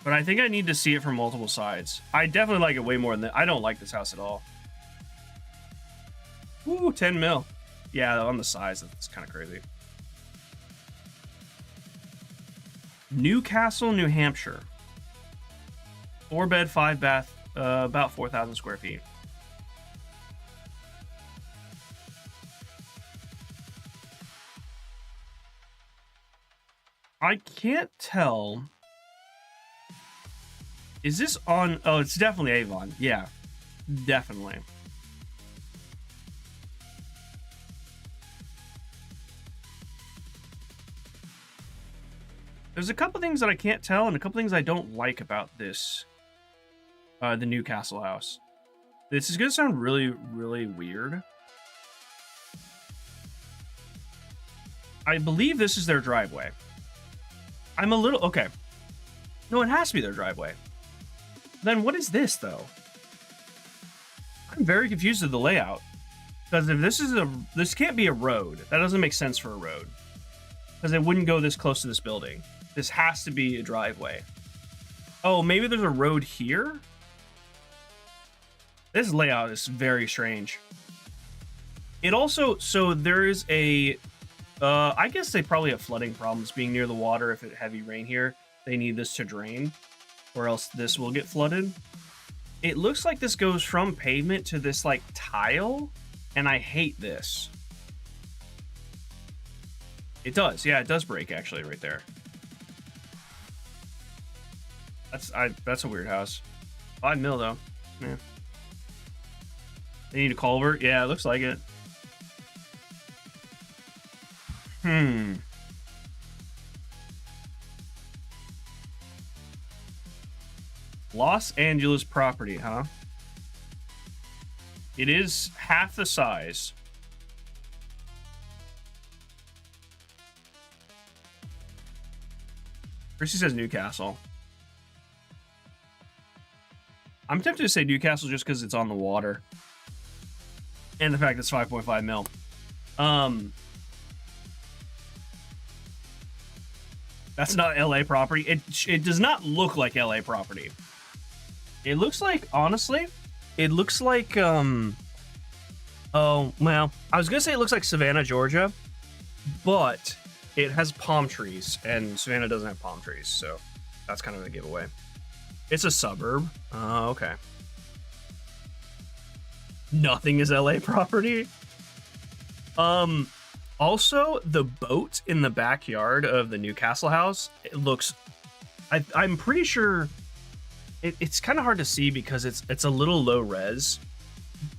But I think I need to see it from multiple sides. I definitely like it way more than that. I don't like this house at all. Ooh, 10 mil. Yeah, on the size, that's kind of crazy. Newcastle, New Hampshire. 4-bed, 5-bath, about 4,000 square feet. I can't tell. Is this on? Oh, it's definitely Avon. Yeah, definitely. There's a couple things that I can't tell and a couple things I don't like about this, the Newcastle house. This is going to sound really, really weird. I believe this is their driveway. I'm a little... Okay. No, it has to be their driveway. Then what is this, though? I'm very confused with the layout. Because if this is a... This can't be a road. That doesn't make sense for a road. Because it wouldn't go this close to this building. This has to be a driveway. Oh, maybe there's a road here? This layout is very strange. It also... So there is a... I guess they probably have flooding problems being near the water. If it heavy rain here, they need this to drain, or else this will get flooded. It looks like this goes from pavement to this like tile, and I hate this. It does, yeah, it does break actually right there. That's a weird house. 5 mil though. Yeah. They need a culvert. Yeah, it looks like it. Los Angeles property, huh? It is half the size. Chrissy says Newcastle. I'm tempted to say Newcastle just because it's on the water. And the fact it's 5.5 mil. That's not LA property. It does not look like LA property. It looks like, honestly, it looks like, oh, well, I was going to say it looks like Savannah, Georgia, but it has palm trees, and Savannah doesn't have palm trees, so that's kind of a giveaway. It's a suburb. Oh, okay. Nothing is LA property. Also, the boat in the backyard of the Newcastle house, it looks, I'm pretty sure it's kind of hard to see because it's a little low res,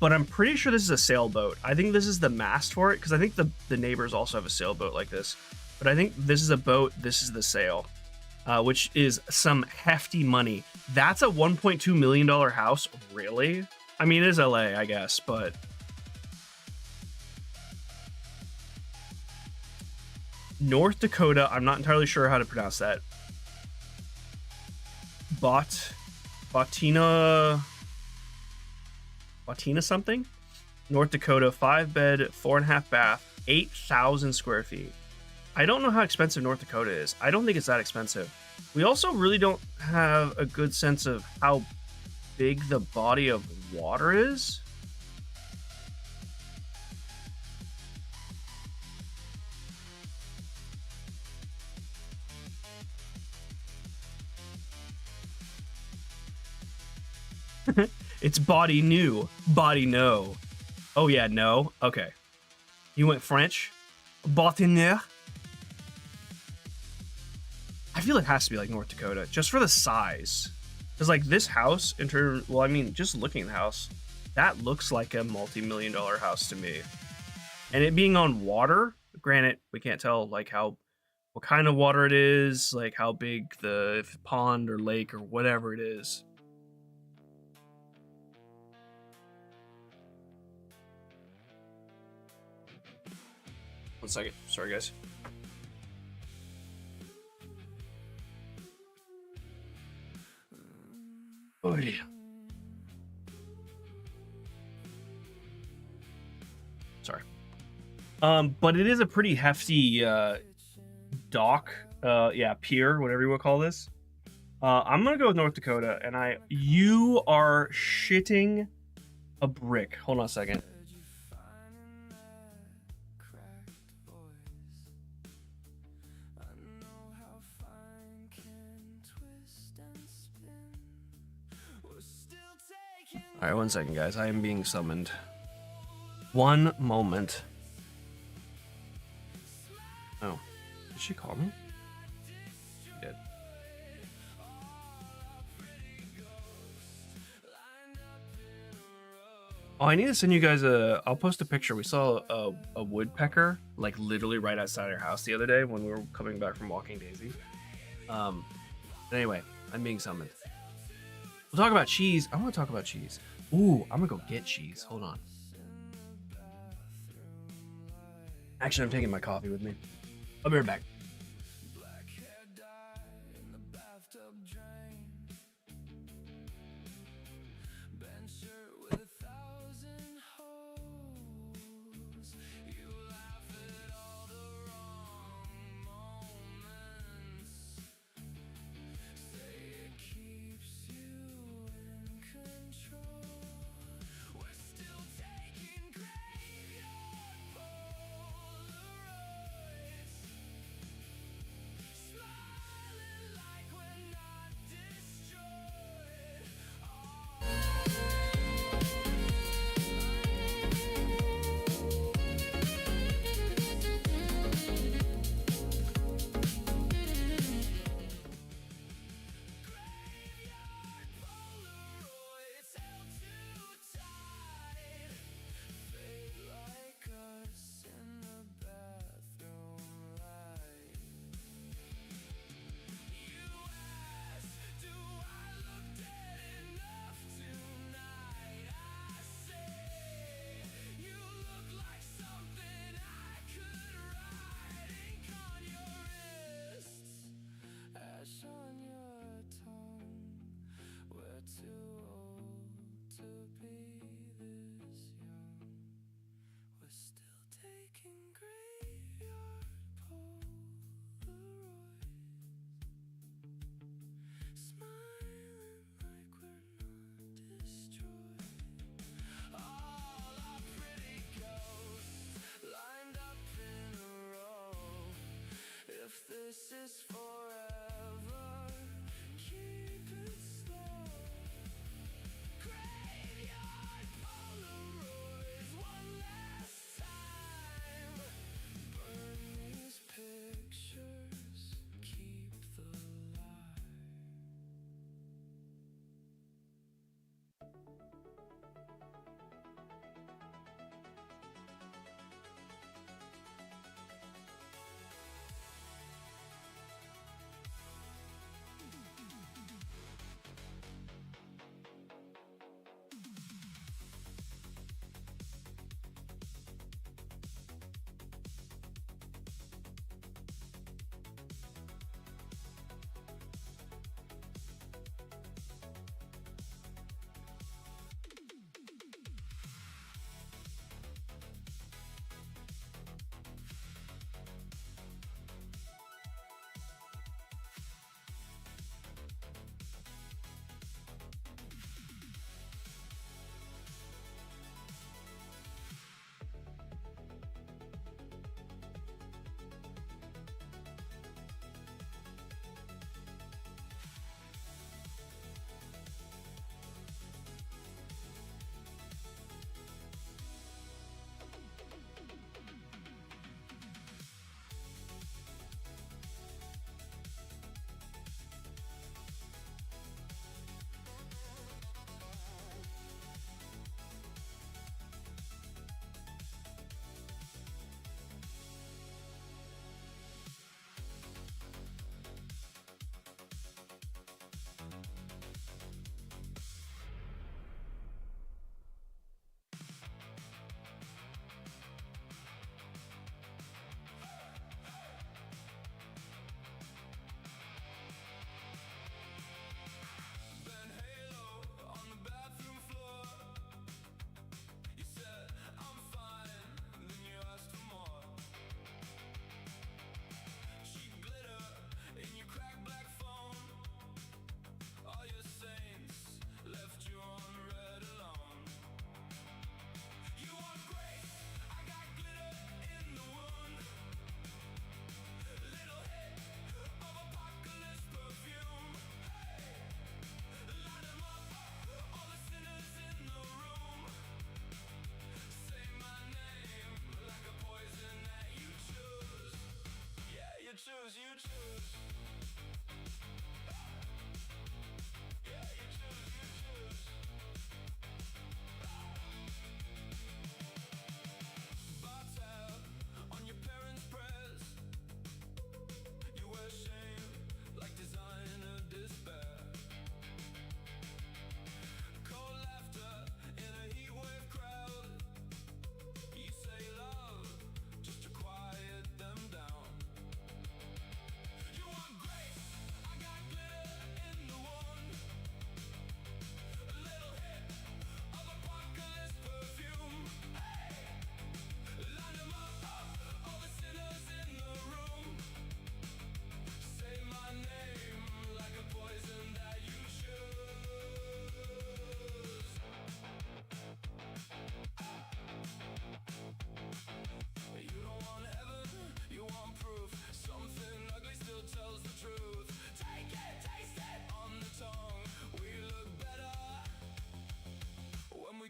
but I'm pretty sure this is a sailboat. I think this is the mast for it, because I think the neighbors also have a sailboat like this, but I think this is a boat, this is the sail, which is some hefty money. That's a $1.2 million house, really? I mean, it is LA, I guess, but North Dakota, I'm not entirely sure how to pronounce that. Batina something? North Dakota, 5-bed, 4.5 bath, 8,000 square feet. I don't know how expensive North Dakota is. I don't think it's that expensive. We also really don't have a good sense of how big the body of water is. It's body new, body no. Oh yeah, no. Okay. You went French? Bâtonneur? I feel it has to be like North Dakota, just for the size. Because like this house, in terms, well, I mean, just looking at the house, that looks like a multi-million-dollar house to me. And it being on water, granted, we can't tell like what kind of water it is, like how big the pond or lake or whatever it is. One second. Sorry, guys. Oh, yeah. Sorry. But it is a pretty hefty dock. Yeah, pier, whatever you want to call this. I'm gonna go with North Dakota, and you are shitting a brick. Hold on a second. All right, 1 second, guys. I am being summoned. One moment. Oh, did she call me? She did. Oh, I need to send you guys I'll post a picture. We saw a woodpecker, like literally right outside our house the other day when we were coming back from walking Daisy. But anyway, I'm being summoned. We'll talk about cheese. I want to talk about cheese. Ooh, I'm gonna go get cheese. Hold on. Actually, I'm taking my coffee with me. I'll be right back.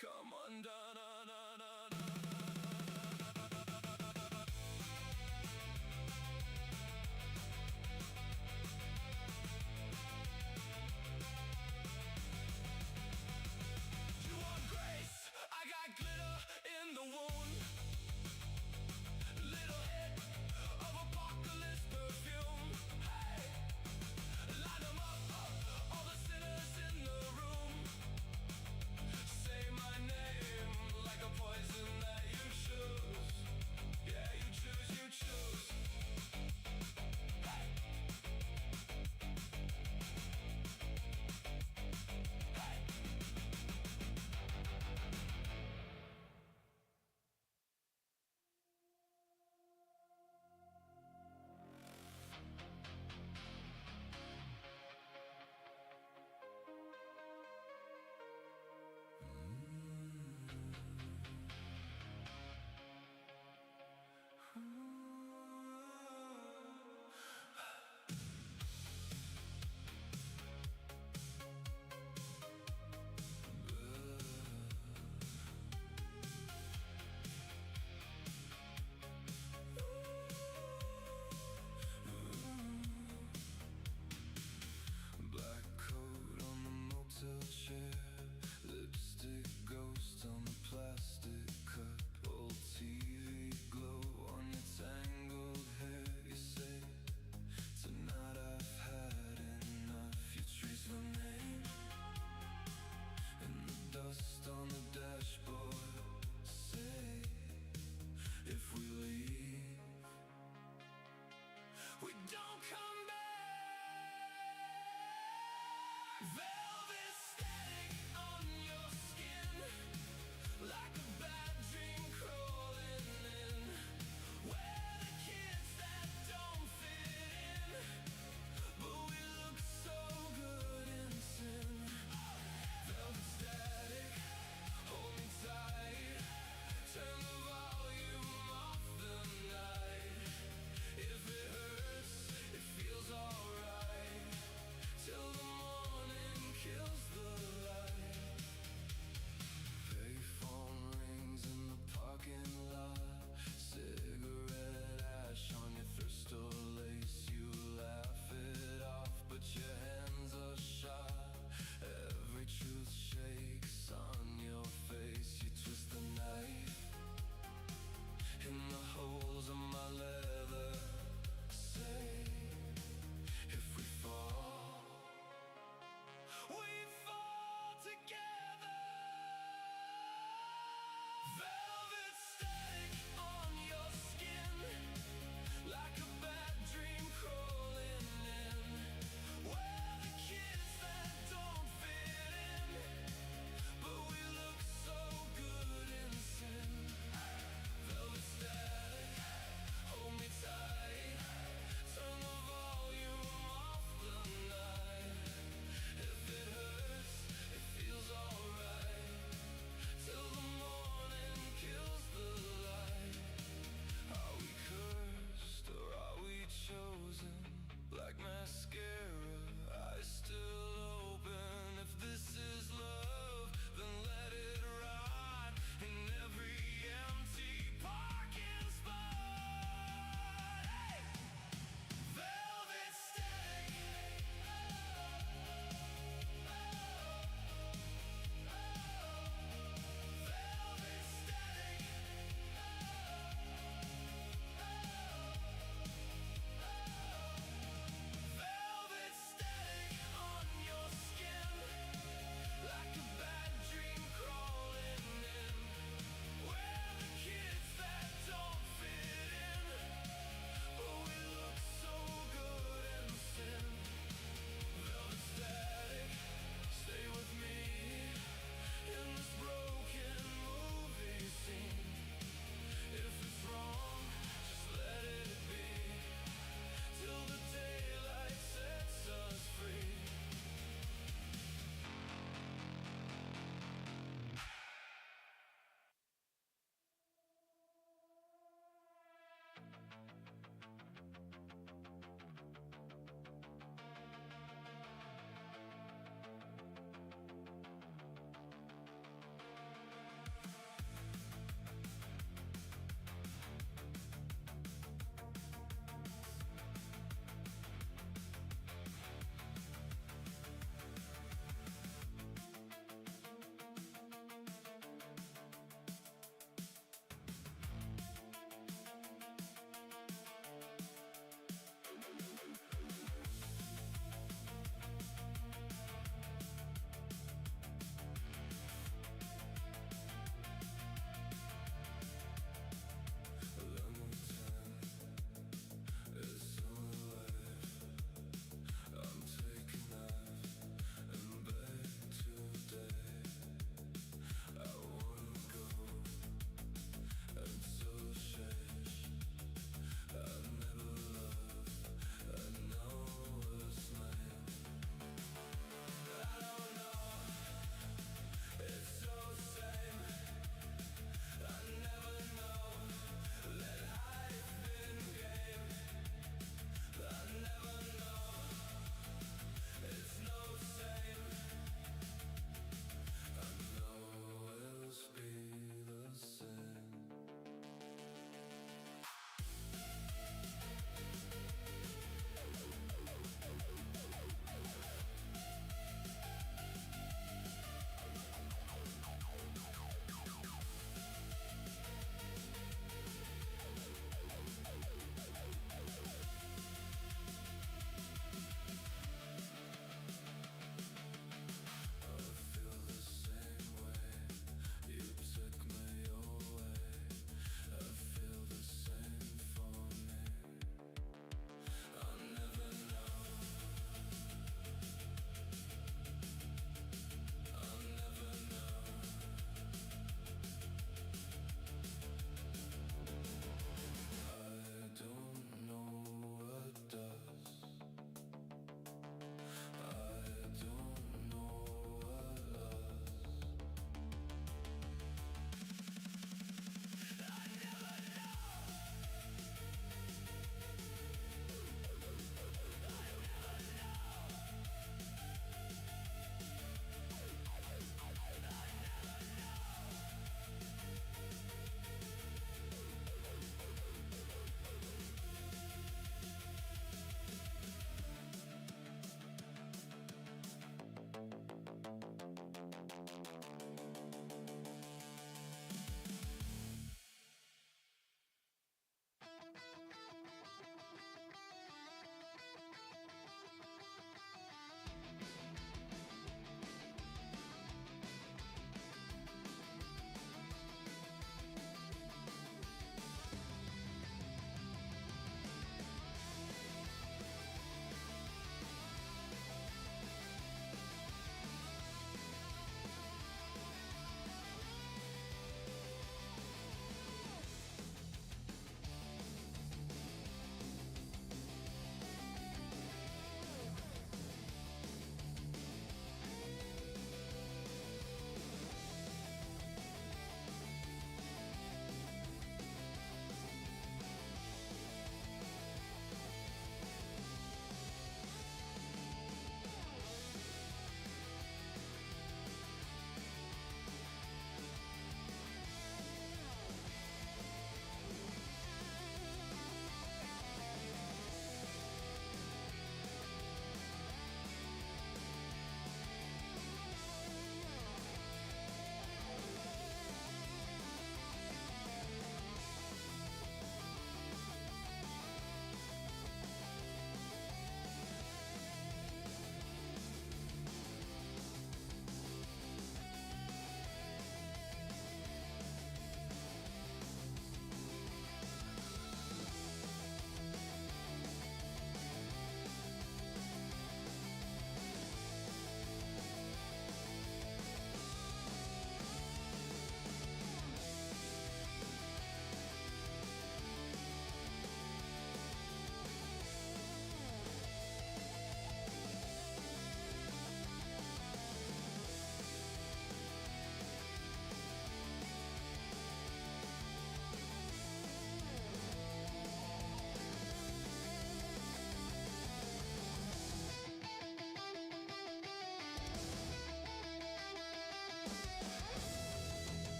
come undone. You want grace? I got glitter in the wound. Little hit of apocalypse perfume. Hey, line 'em up, all the sinners in the room. Say my name.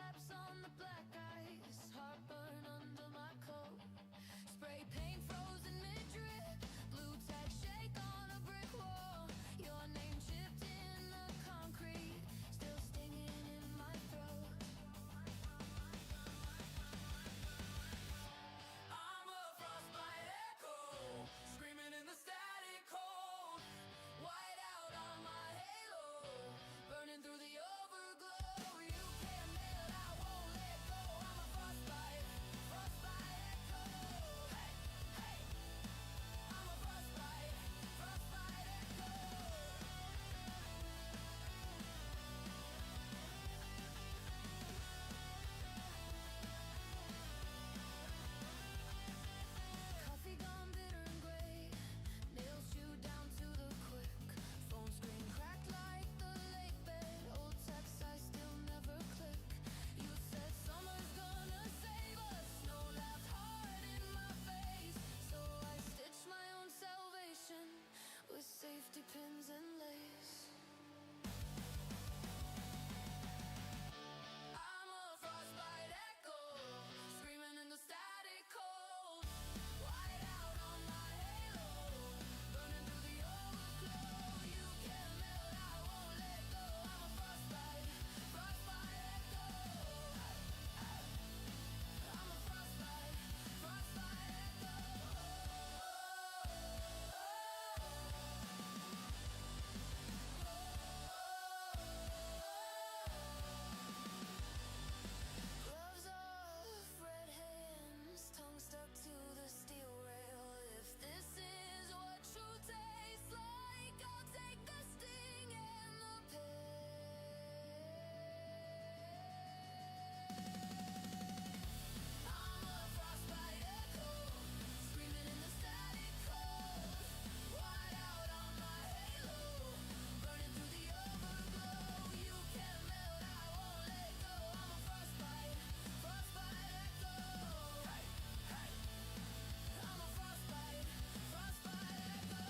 laps on the black ice, heartburn under my coat. Spray paint frozen mid-drip, blue tack shake on a brick wall. Your name chipped in the concrete, still stinging in my throat. I'm a frostbite echo, screaming in the static cold. White out on my halo, burning through the overglow. You can't melt, I won't let go. I'm a frostbite, frostbite echo. Hey, hey, I'm a frostbite, frostbite echo. Coffee gone bitter and gray, nails chewed down to the quick. Phone screen cracked like the lake bed, old texts I still never click. You said summer's gonna save us, snow laughed hard in my face. So I stitched my own salvation with safety pins and lace. I'm a frostbite echo, screaming in the static cold. White out on my halo, burning through the overflow. You can't melt, I won't let go. I'm a frostbite, frostbite echo. I'm a frostbite, frostbite echo. Gloves off, red hands, tongue stuck to the steel rail. If this is what true tastes like, I'll take the sting and the pain. I'm a frostbite echo, screaming in the static cold. White out on my halo, burning through the overglow. You can't melt, I won't let go. I'm a frostbite, frostbite echo. Hey, hey, I'm a frostbite, frostbite echo.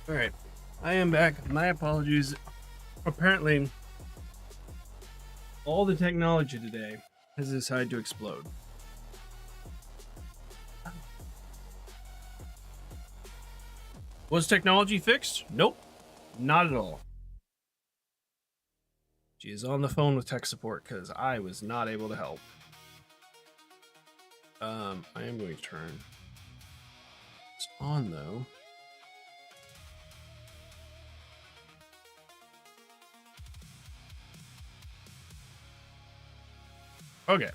All right, I am back. My apologies. Apparently, all the technology today has decided to explode. Was technology fixed? Nope, not at all. She is on the phone with tech support because I was not able to help. I am going to turn. It's on though. Okay.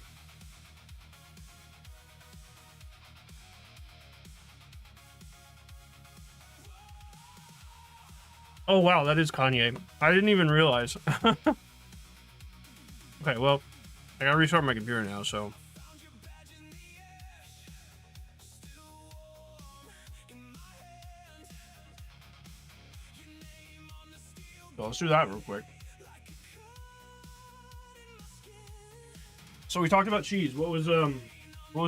Oh wow, that is Kanye. I didn't even realize. Okay, well, I gotta restart my computer now, so. So let's do that real quick. So we talked about cheese. What was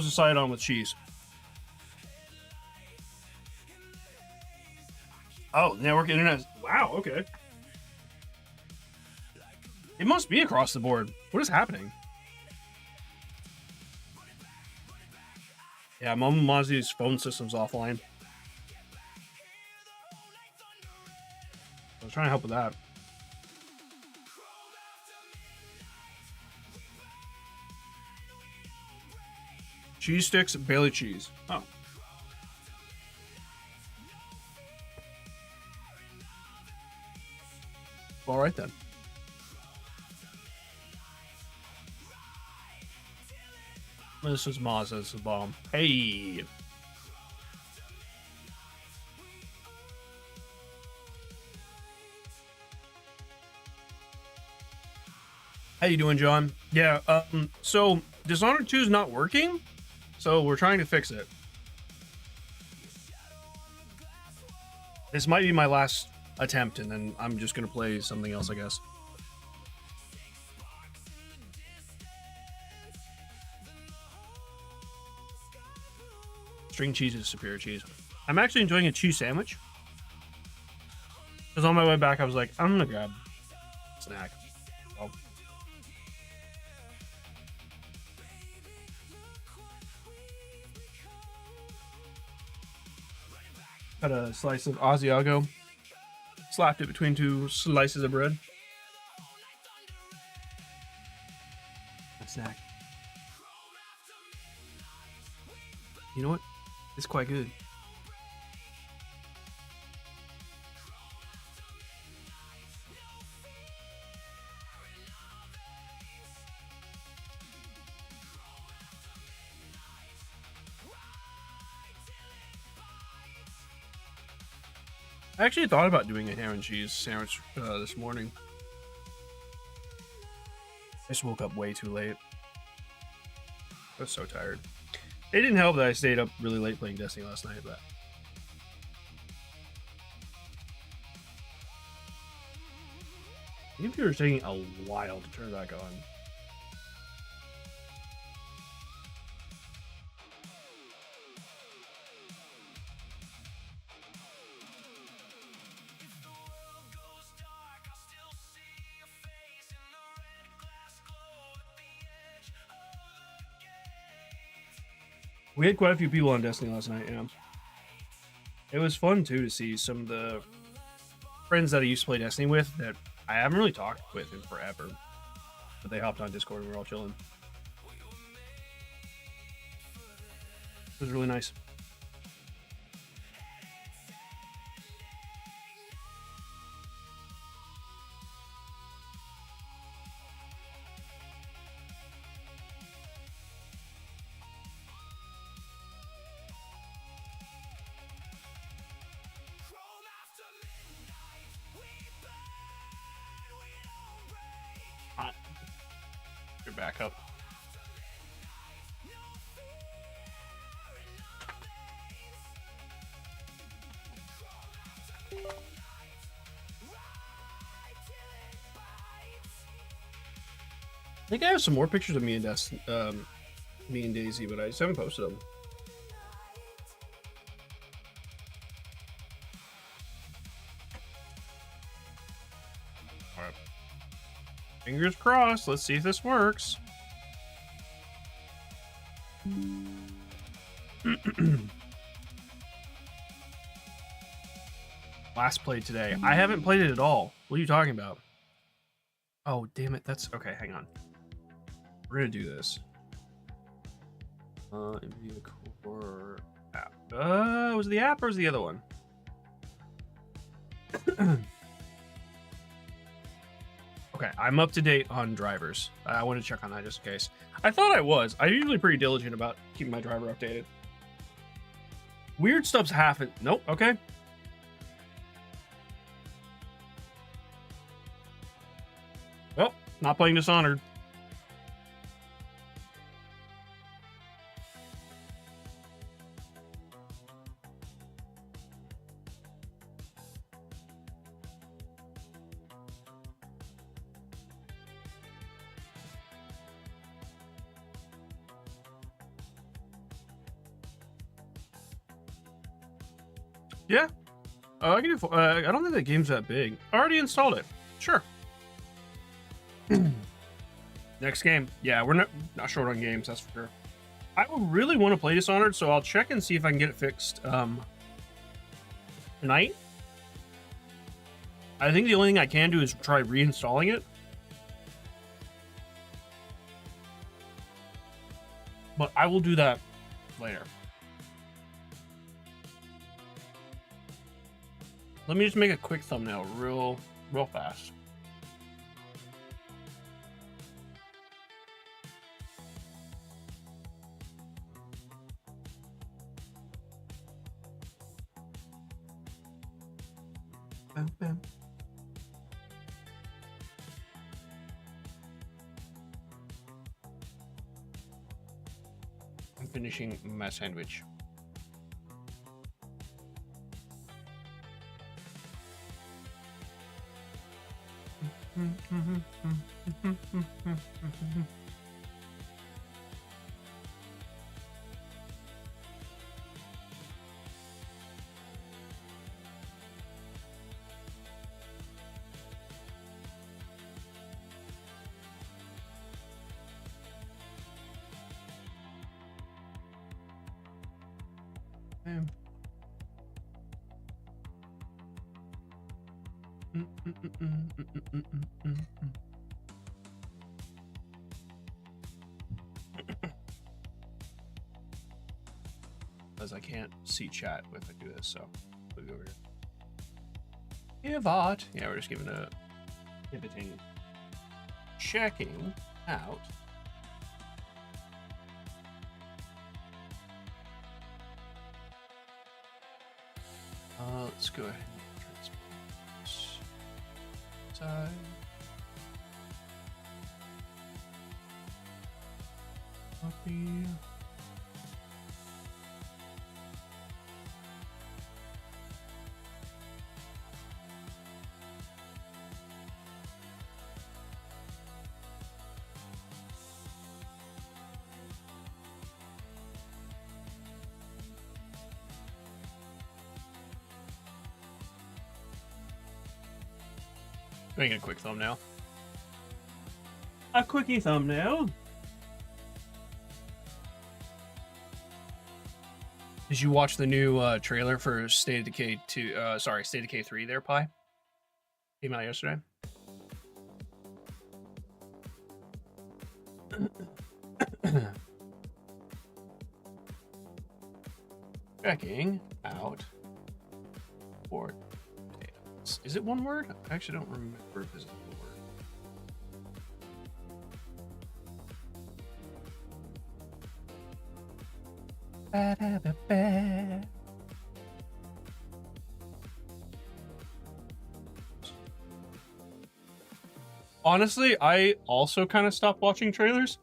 decided on with cheese? Oh, network internet. Wow, okay. It must be across the board. What is happening? Yeah, Mama Mozzie's phone system's offline. I was trying to help with that. Cheese sticks, Bailey cheese. Oh. All right then. This is Maz's bomb. Hey. How you doing, John? Yeah, so Dishonored 2 is not working, so we're trying to fix it. This might be my last attempt, and then I'm just gonna play something else, I guess. String cheese is superior cheese. I'm actually enjoying a cheese sandwich. Because on my way back, I was like, I'm gonna grab a snack. Oh. Had a slice of Asiago. Slapped it between two slices of bread. A snack. You know what? It's quite good. I actually thought about doing a ham and cheese sandwich this morning. I just woke up way too late. I was so tired. It didn't help that I stayed up really late playing Destiny last night, but the computer's taking a while to turn back on. We had quite a few people on Destiny last night, yeah. It was fun, too, to see some of the friends that I used to play Destiny with that I haven't really talked with in forever. But they hopped on Discord and we were all chilling. It was really nice. You're back up. I think I have some more pictures of me and me and Daisy, but I just haven't posted them. All right. Fingers crossed. Let's see if this works. Last play today. I haven't played it at all. What are you talking about? Oh, damn it. That's okay. Hang on. We're gonna do this. NVIDIA Core app. Was it the app or was it the other one? Okay, I'm up to date on drivers. I want to check on that just in case. I thought I was. I'm usually pretty diligent about keeping my driver updated. Weird stuff's happened. Nope. Okay. Well, not playing Dishonored. Yeah. I can do. I don't think that game's that big. I already installed it. Sure. Next game. Yeah, we're not short on games, that's for sure. I would really want to play Dishonored, so I'll check and see if I can get it fixed tonight. I think the only thing I can do is try reinstalling it. But I will do that later. Let me just make a quick thumbnail real fast. Bam, bam. I'm finishing my sandwich. Because I can't see chat if I do this, so we'll go over here. Pivot. Yeah, we're just giving a pivoting, checking out. Let's go ahead and transport side. Copy. Making a quick thumbnail. A quickie thumbnail. Did you watch the new trailer for State of Decay 2? State of Decay 3 there, Pi? Came out yesterday. Checking out Foretales. Is it one word? I actually don't remember if it's one word. Honestly, I also kind of stopped watching trailers.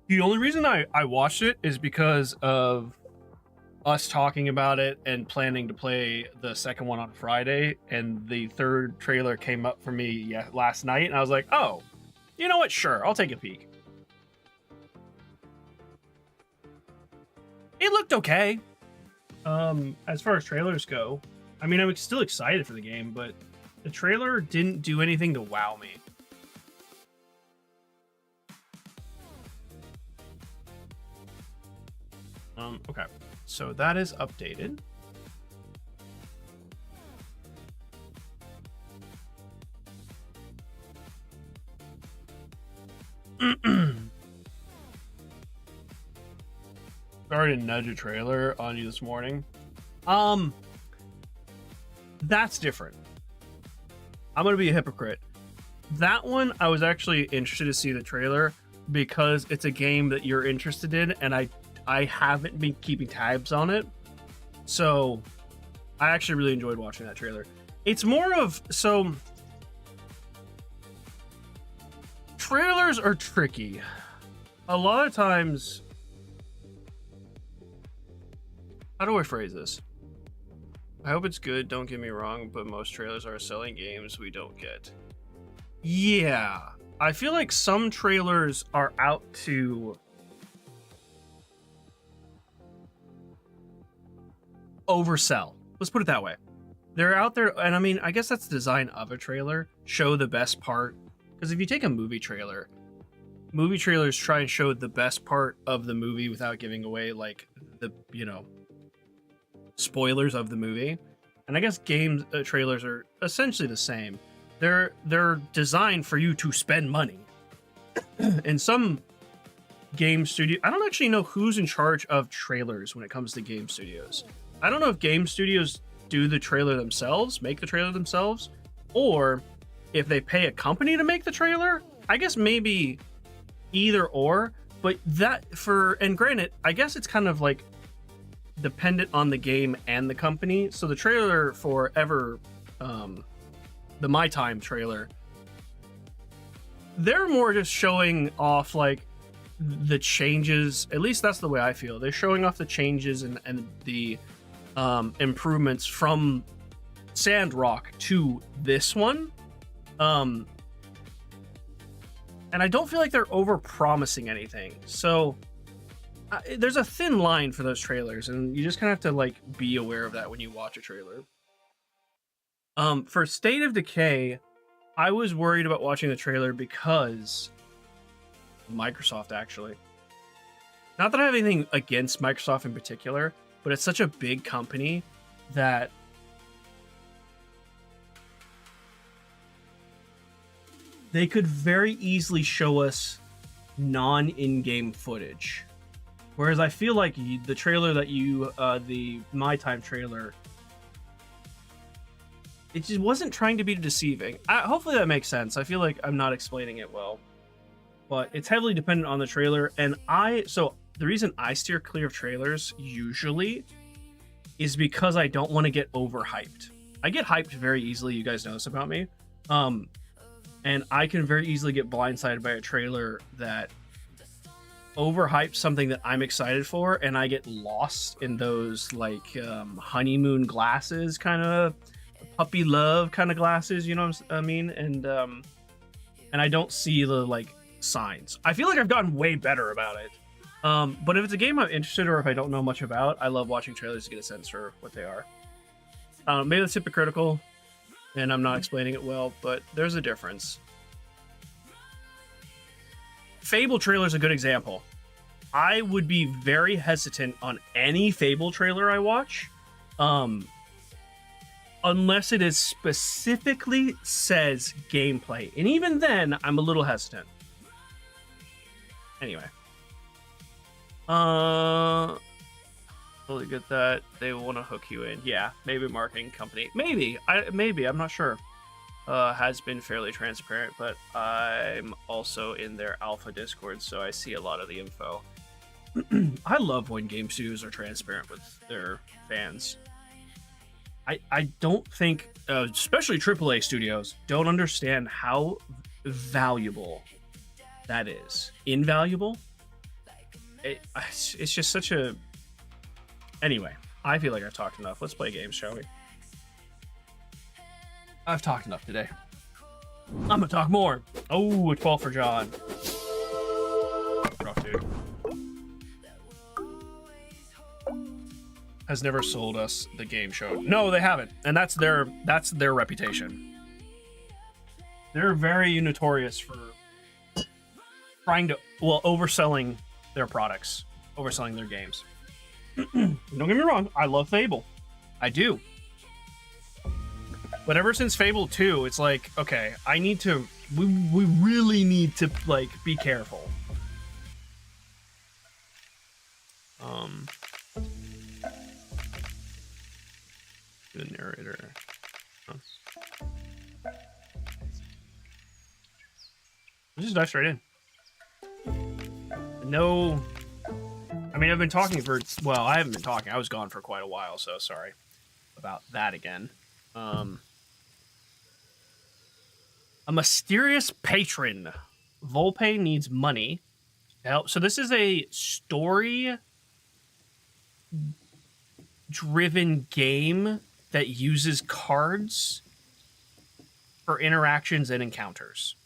The only reason I watched it is because of us talking about it and planning to play the second one on Friday, and the third trailer came up for me last night, and I was like, oh, you know what? Sure, I'll take a peek. It looked okay. As far as trailers go, I mean, I'm still excited for the game, but the trailer didn't do anything to wow me. Okay, so that is updated. Sorry to nudge a trailer on you this morning. That's different. I'm gonna be a hypocrite. That one, I was actually interested to see the trailer because it's a game that you're interested in, and I haven't been keeping tabs on it, so I actually really enjoyed watching that trailer. It's more of, so trailers are tricky. A lot of times, how do I phrase this? I hope it's good, don't get me wrong, but most trailers are selling games we don't get. Yeah, I feel like some trailers are out to oversell. Let's put it that way. They're out there, and I mean, I guess that's the design of a trailer. Show the best part. Because if you take a movie trailers try and show the best part of the movie without giving away, like, the, spoilers of the movie. And I guess game trailers are essentially the same. They're designed for you to spend money. In some game studio, I don't actually know who's in charge of trailers when it comes to game studios. I don't know if game studios do the trailer themselves, make the trailer themselves, or if they pay a company to make the trailer. I guess maybe either or, but and granted, I guess it's kind of like dependent on the game and the company. So the trailer for the My Time trailer, they're more just showing off like the changes. At least that's the way I feel. They're showing off the changes and the improvements from Sandrock to this one. And I don't feel like they're over promising anything. So there's a thin line for those trailers, and you just kind of have to like be aware of that when you watch a trailer. For State of Decay, I was worried about watching the trailer because Microsoft, actually. Not that I have anything against Microsoft in particular, but it's such a big company that they could very easily show us non-in-game footage. Whereas I feel like the trailer that the My Time trailer, it just wasn't trying to be deceiving. Hopefully that makes sense. I feel like I'm not explaining it well. But it's heavily dependent on the trailer. And so the reason I steer clear of trailers usually is because I don't want to get overhyped. I get hyped very easily, you guys know this about me. And I can very easily get blindsided by a trailer that overhypes something that I'm excited for, and I get lost in those like honeymoon glasses, kind of puppy love kind of glasses, you know what I mean? And I don't see the like signs. I feel like I've gotten way better about it. But if it's a game I'm interested or if I don't know much about, I love watching trailers to get a sense for what they are. Maybe that's hypocritical and I'm not explaining it well, but there's a difference. Fable trailer is a good example. I would be very hesitant on any Fable trailer I watch, unless it is specifically says gameplay. And even then, I'm a little hesitant. Anyway. Totally get that. They want to hook you in. Yeah, maybe a marketing company. Maybe. I'm not sure. Has been fairly transparent, but I'm also in their alpha Discord, so I see a lot of the info. I love when game studios are transparent with their fans. I don't think, especially AAA studios, don't understand how valuable that is. Invaluable? It's just such a... Anyway, I feel like I've talked enough. Let's play games, shall we? I've talked enough today. I'm gonna talk more. Oh, a 12 for John. Rough, dude. Has never sold us the game show. No, they haven't, and that's their reputation. They're very notorious for trying to overselling their products, overselling their games. Don't get me wrong, I love Fable. I do. But ever since Fable 2, it's like, okay, I need to... We really need to, like, be careful. The narrator. Huh. Let's just dive straight in. No... I mean, I've been talking for... Well, I haven't been talking. I was gone for quite a while, so sorry about that again. A mysterious patron. Volpe needs money to help. So this is a story-driven game that uses cards for interactions and encounters.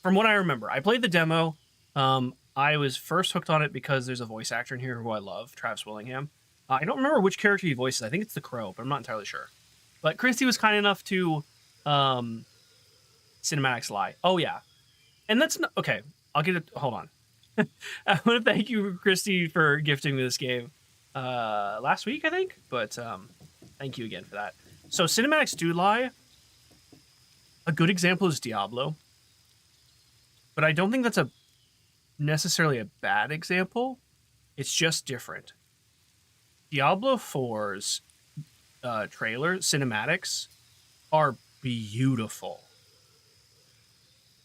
From what I remember, I played the demo. I was first hooked on it because there's a voice actor in here who I love, Travis Willingham. I don't remember which character he voices. I think it's the Crow, but I'm not entirely sure. But Christy was kind enough to cinematics lie. Oh, yeah. And that's not... Okay, I'll get it... Hold on. I want to thank you, Christy, for gifting me this game last week, I think. But thank you again for that. So cinematics do lie. A good example is Diablo. But I don't think that's necessarily a bad example. It's just different. Diablo 4's trailer cinematics are beautiful.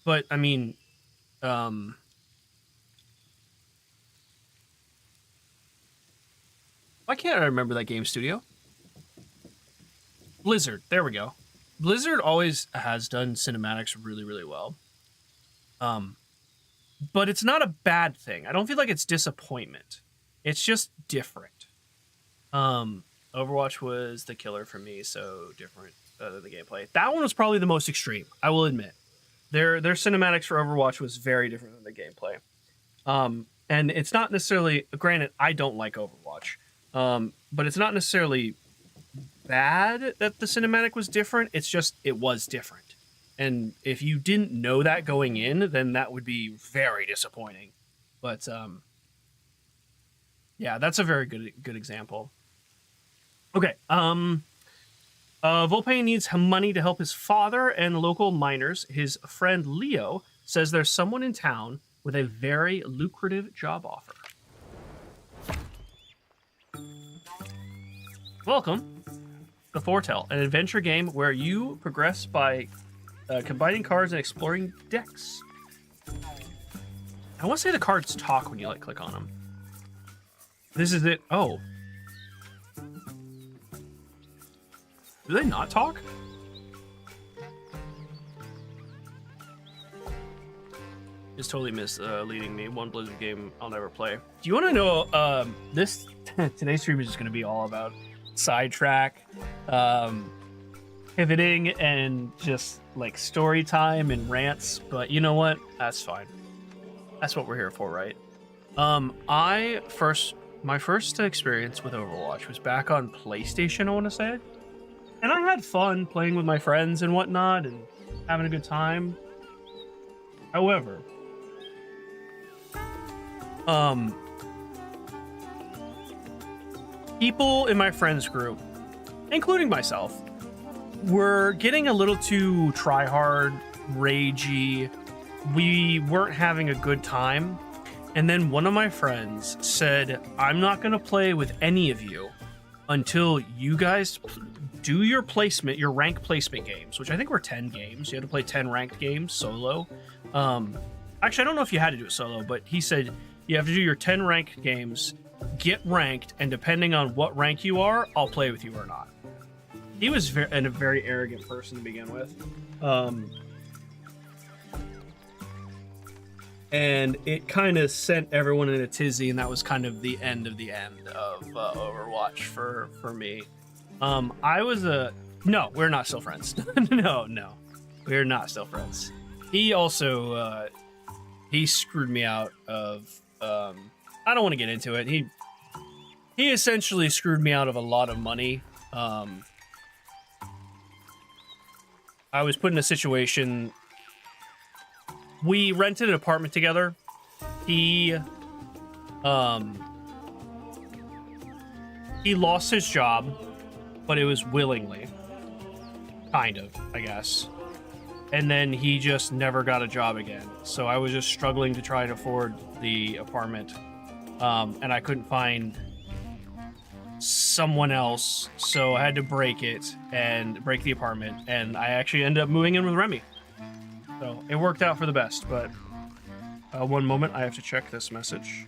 But I mean, why can't I remember that game studio? Blizzard. There we go. Blizzard always has done cinematics really, really well. But it's not a bad thing. I don't feel like it's disappointment. It's just different. Overwatch was the killer for me, so different than the gameplay. That one was probably the most extreme, I will admit. Their cinematics for Overwatch was very different than the gameplay. And it's not necessarily... Granted, I don't like Overwatch. But it's not necessarily bad that the cinematic was different. It's just, it was different. And if you didn't know that going in, then that would be very disappointing. But yeah, that's a very good example. Okay. Volpe needs money to help his father and local miners. His friend Leo says there's someone in town with a very lucrative job offer. Welcome to Foretales, an adventure game where you progress by combining cards and exploring decks. I want to say the cards talk when you like click on them. This is it. Oh. Do they not talk? Just totally misleading me. One Blizzard game I'll never play. Do you want to know? This today's stream is just going to be all about sidetrack, pivoting, and just like story time and rants. But you know what? That's fine. That's what we're here for, right? My first experience with Overwatch was back on PlayStation, I want to say. And I had fun playing with my friends and whatnot and having a good time. However, people in my friends group, including myself, were getting a little too try-hard, ragey. We weren't having a good time. And then one of my friends said, I'm not going to play with any of you until you guys do your placement, your rank placement games, which I think were 10 games. You had to play 10 ranked games solo. Actually, I don't know if you had to do it solo, but he said you have to do your 10 ranked games, get ranked, and depending on what rank you are, I'll play with you or not. He was a very arrogant person to begin with. And it kind of sent everyone in a tizzy, and that was kind of the end of Overwatch for me. No, we're not still friends. No, we're not still friends. He also, he screwed me out of, I don't want to get into it. He essentially screwed me out of a lot of money. I was put in a situation. We rented an apartment together. He he lost his job, but it was willingly. Kind of, I guess. And then he just never got a job again. So I was just struggling to try to afford the apartment. And I couldn't find someone else. So I had to break it and break the apartment. And I actually ended up moving in with Remy. So it worked out for the best. But one moment, I have to check this message.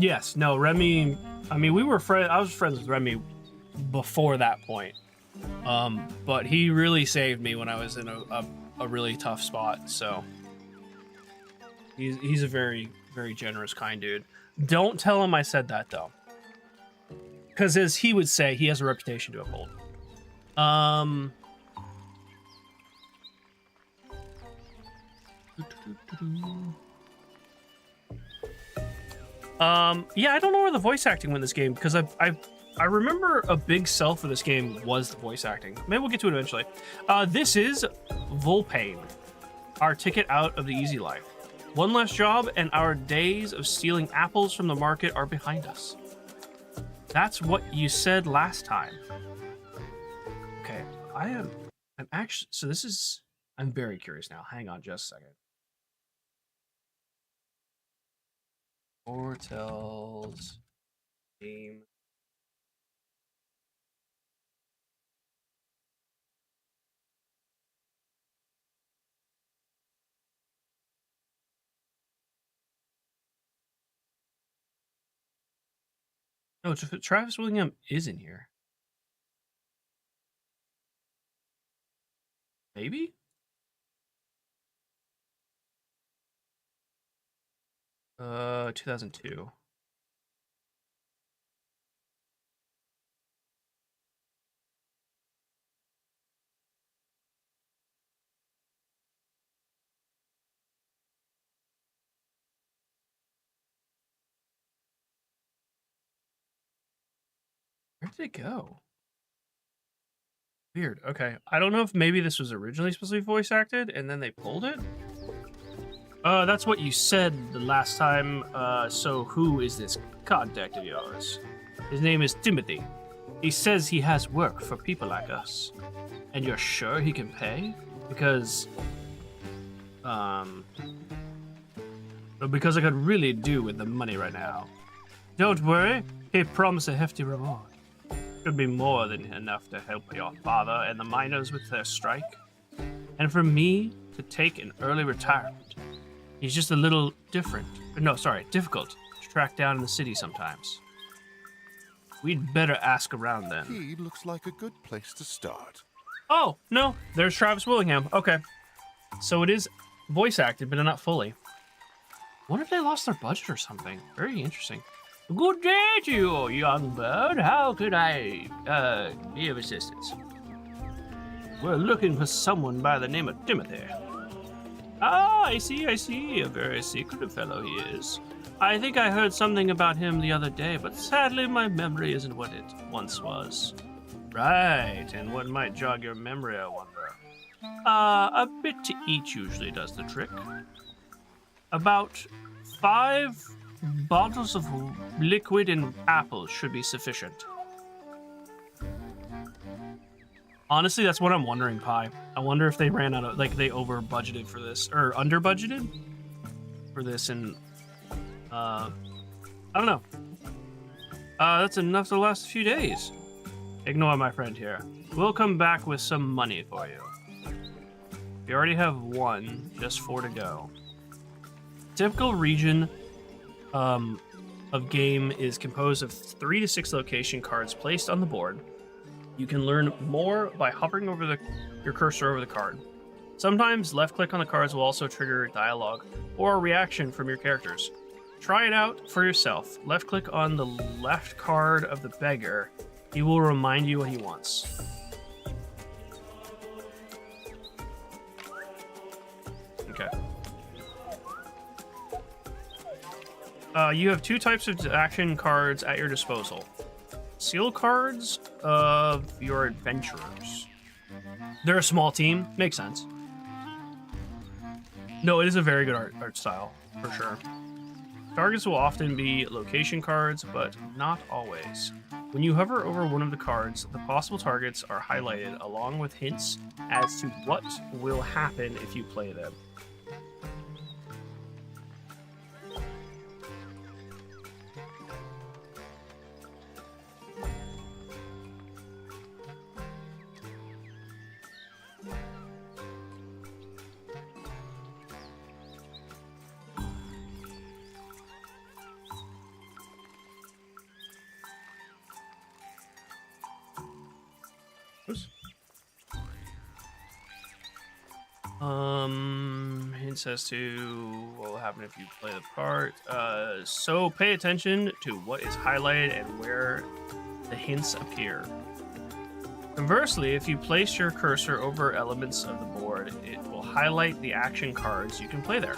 Yes, no, Remy, I mean, we were friends, I was friends with Remy before that point. But he really saved me when I was in a really tough spot, so. He's a very, very generous, kind dude. Don't tell him I said that, though. Because as he would say, he has a reputation to uphold. Yeah, I don't know where the voice acting went in this game because I remember a big sell for this game was the voice acting. Maybe we'll get to it eventually. This is Volpain, our ticket out of the easy life. One last job, and our days of stealing apples from the market are behind us. That's what you said last time. Okay, I'm actually, so this is, I'm very curious now. Hang on just a second. Foretales game. No, Travis Willingham is in here. Maybe? Uh, 2002. Where did it go? Weird. Okay. I don't know if maybe this was originally supposed to be voice acted and then they pulled it. That's what you said the last time. So who is this contact of yours? His name is Timothy. He says he has work for people like us. And you're sure he can pay? Because I could really do with the money right now. Don't worry, he promised a hefty reward. Could be more than enough to help your father and the miners with their strike. And for me to take an early retirement. He's just a little different. No, sorry, difficult to track down in the city sometimes. We'd better ask around then. He looks like a good place to start. Oh, no, there's Travis Willingham. Okay. So it is voice acted, but not fully. Wonder if they lost their budget or something. Very interesting. Good day to you, young bird. How could I, be of assistance? We're looking for someone by the name of Timothy. Ah, I see. A very secretive fellow he is. I think I heard something about him the other day, but sadly my memory isn't what it once was. Right, and what might jog your memory, I wonder? A bit to eat usually does the trick. About 5 bottles of liquid and apples should be sufficient. Honestly, that's what I'm wondering, Pi. I wonder if they ran out of, like, they over budgeted for this, or under budgeted for this, and I don't know. That's enough to last a few days. Ignore my friend here. We'll come back with some money for you. We already have 1, just 4 to go. Typical region of game is composed of 3 to 6 location cards placed on the board. You can learn more by hovering over your cursor over the card. Sometimes left click on the cards will also trigger dialogue or a reaction from your characters. Try it out for yourself. Left click on the left card of the beggar. He will remind you what he wants. Okay. You have 2 types of action cards at your disposal. seal cards of your adventurers. They're a small team. Makes sense. No, it is a very good art style, for sure. Targets will often be location cards, but not always. When you hover over one of the cards, the possible targets are highlighted along with hints as to what will happen if you play them. Hints as to what will happen if you play the part. So pay attention to what is highlighted and where the hints appear. Conversely, if you place your cursor over elements of the board, it will highlight the action cards you can play there.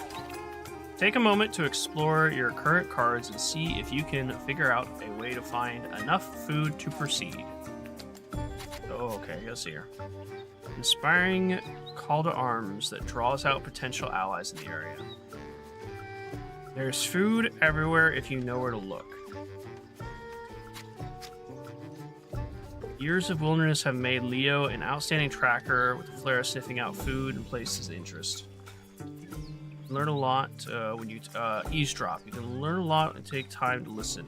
Take a moment to explore your current cards and see if you can figure out a way to find enough food to proceed. Oh, okay, let's see here. Inspiring call to arms that draws out potential allies in the area. There's food everywhere if you know where to look. Years of wilderness have made Leo an outstanding tracker with a flair of sniffing out food and places of interest. You can learn a lot when you eavesdrop. You can learn a lot and take time to listen.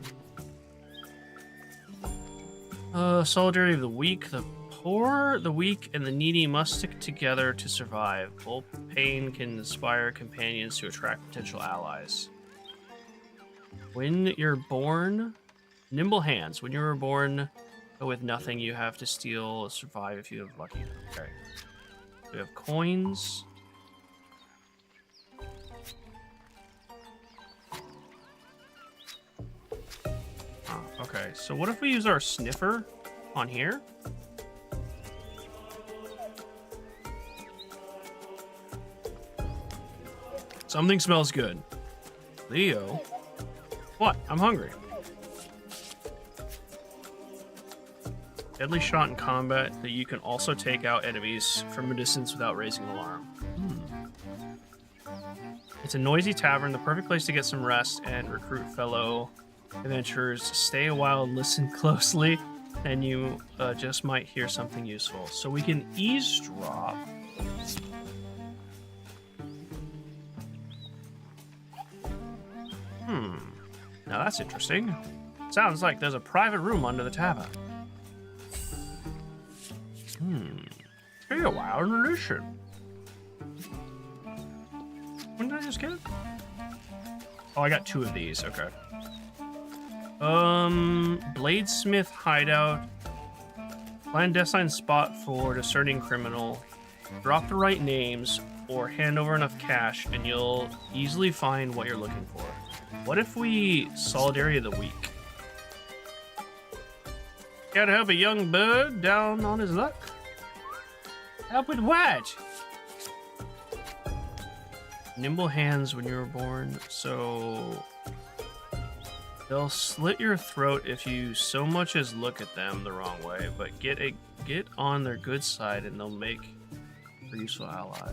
Solidarity of the weak. The poor, the weak, and the needy must stick together to survive. Bold pain can inspire companions to attract potential allies. When you're born, nimble hands. When you were born with nothing, you have to steal, survive if you have lucky. Okay. We have coins. Oh, okay, so what if we use our sniffer on here? Something smells good. Leo? What? I'm hungry. Deadly shot in combat that you can also take out enemies from a distance without raising an alarm. It's a noisy tavern, the perfect place to get some rest and recruit fellow adventurers. Stay a while and listen closely, and you just might hear something useful. So we can eavesdrop. Now that's interesting. Sounds like there's a private room under the tavern. Hey, a wild tradition. When did I just get it? Oh, I got 2 of these. Okay. Bladesmith hideout. Clandestine spot for discerning criminal. Drop the right names or hand over enough cash and you'll easily find what you're looking for. What if we Solidarity of the Weak? Gotta help a young bird down on his luck. Help with what? Nimble hands when you were born, so they'll slit your throat if you so much as look at them the wrong way, but get on their good side and they'll make a useful ally.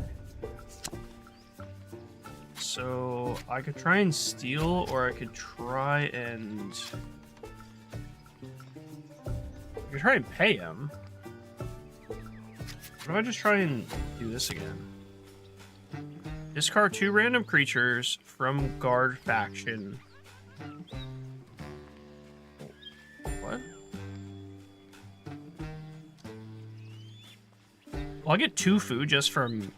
So I could try and steal, or I could try and pay him. What if I just try and do this again? Discard 2 random creatures from guard faction. What? Well, I get 2 food just from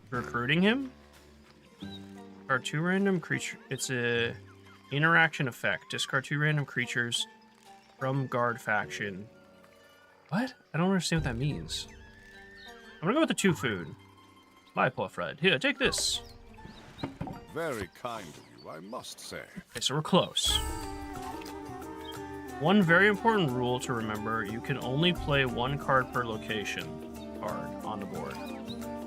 recruiting him. Discard 2 random creature. It's a interaction effect. Discard 2 random creatures from guard faction. What? I don't understand what that means. I'm gonna go with the 2 food. My poor Fred. Here, take this. Very kind of you, I must say. Okay, so we're close. One very important rule to remember: you can only play 1 card per location card on the board.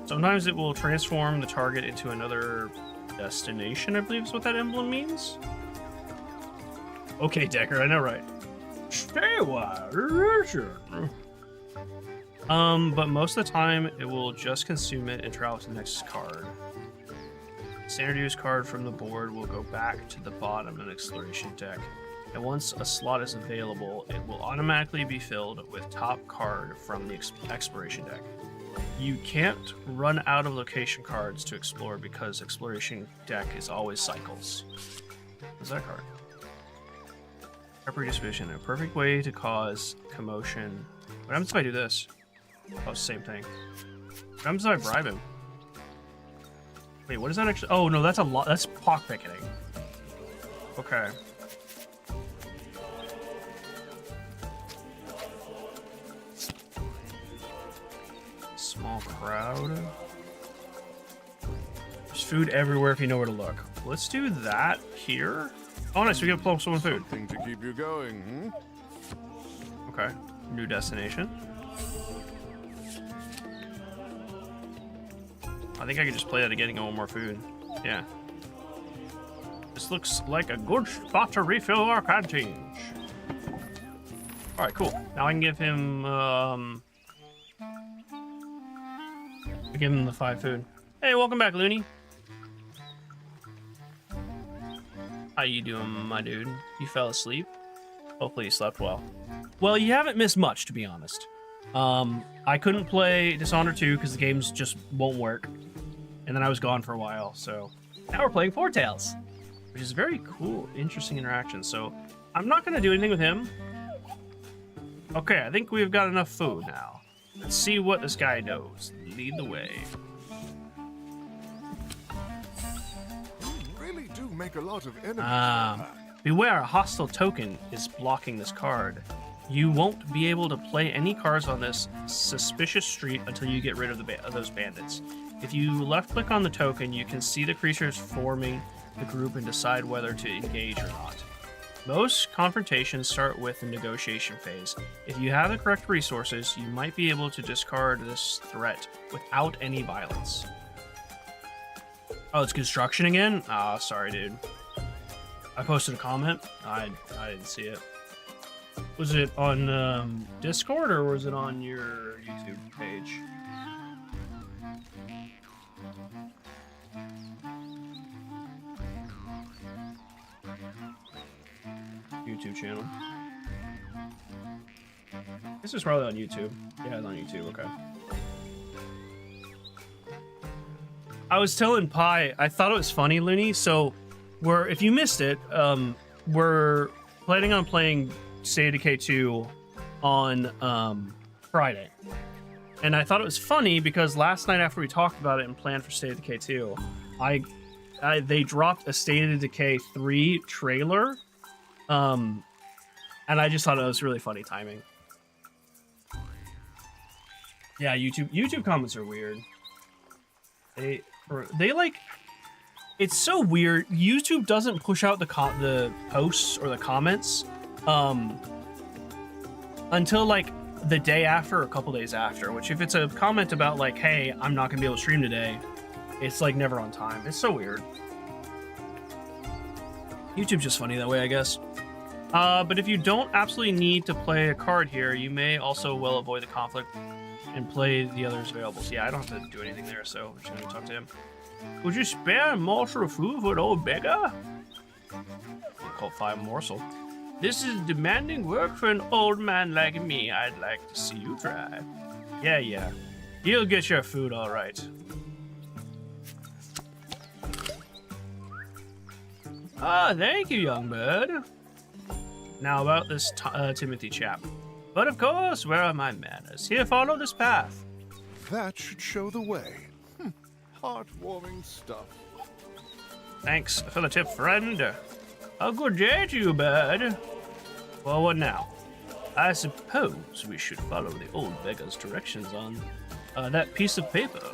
Sometimes it will transform the target into another destination, I believe is what that emblem means. Okay, Decker, I know, right? Stay a while. But most of the time, it will just consume it and travel to the next card. Standard use card from the board will go back to the bottom of an exploration deck. And once a slot is available, it will automatically be filled with top card from the exploration deck. You can't run out of location cards to explore because exploration deck is always cycles. What's that card? Proper distribution, a perfect way to cause commotion. What happens if I do this? Oh, same thing. What happens if I bribe him? Wait, what is that actually? Oh no, that's a lot. That's pock picketing. Okay. Small crowd. There's food everywhere if you know where to look. Let's do that here. Oh, nice. We get plus someone food. Something to keep you going, hmm? Okay. New destination. I think I could just play that again and get one more food. Yeah. This looks like a good spot to refill our canteen. Alright, cool. Now I can give him, give him the 5 food. Hey, welcome back, Looney. How you doing, my dude? You fell asleep? Hopefully you slept well. Well, you haven't missed much, to be honest. I couldn't play Dishonored 2 because the games just won't work. And then I was gone for a while, so... Now we're playing Foretales, which is very cool, interesting interaction. So, I'm not going to do anything with him. Okay, I think we've got enough food now. Let's see what this guy knows. Lead the way. Really do make a lot of enemies. Beware, a hostile token is blocking this card. You won't be able to play any cards on this suspicious street until you get rid of those bandits. If you left-click on the token, you can see the creatures forming the group and decide whether to engage or not. Most confrontations start with the negotiation phase. If you have the correct resources, you might be able to discard this threat without any violence. Oh, it's construction again? Ah, sorry, dude. I posted a comment. I didn't see it. Was it on Discord or was it on your YouTube page? YouTube channel. This is probably on YouTube. Yeah, it's on YouTube. Okay. I was telling Pi, I thought it was funny, Looney. So, if you missed it, we're planning on playing State of Decay 2 on Friday. And I thought it was funny because last night after we talked about it and planned for State of Decay 2, they dropped a State of Decay 3 trailer. And I just thought it was really funny timing. Yeah, YouTube comments are weird. They like, it's so weird. YouTube doesn't push out the posts or the comments until like the day after or a couple days after, which if it's a comment about like, hey, I'm not gonna be able to stream today, it's like never on time. It's so weird. YouTube's just funny that way, I guess. But if you don't absolutely need to play a card here, you may also well avoid the conflict and play the others available. So yeah, I don't have to do anything there, so I'm just gonna talk to him. Would you spare a morsel of food for an old beggar? Called 5 morsel. This is demanding work for an old man like me. I'd like to see you try. Yeah. You'll get your food all right. Ah, thank you, young bird. Now about this Timothy chap. But of course, where are my manners? Here, follow this path. That should show the way. Heartwarming stuff. Thanks for the tip, friend. A good day to you, bird. Well, what now? I suppose we should follow the old beggar's directions on that piece of paper.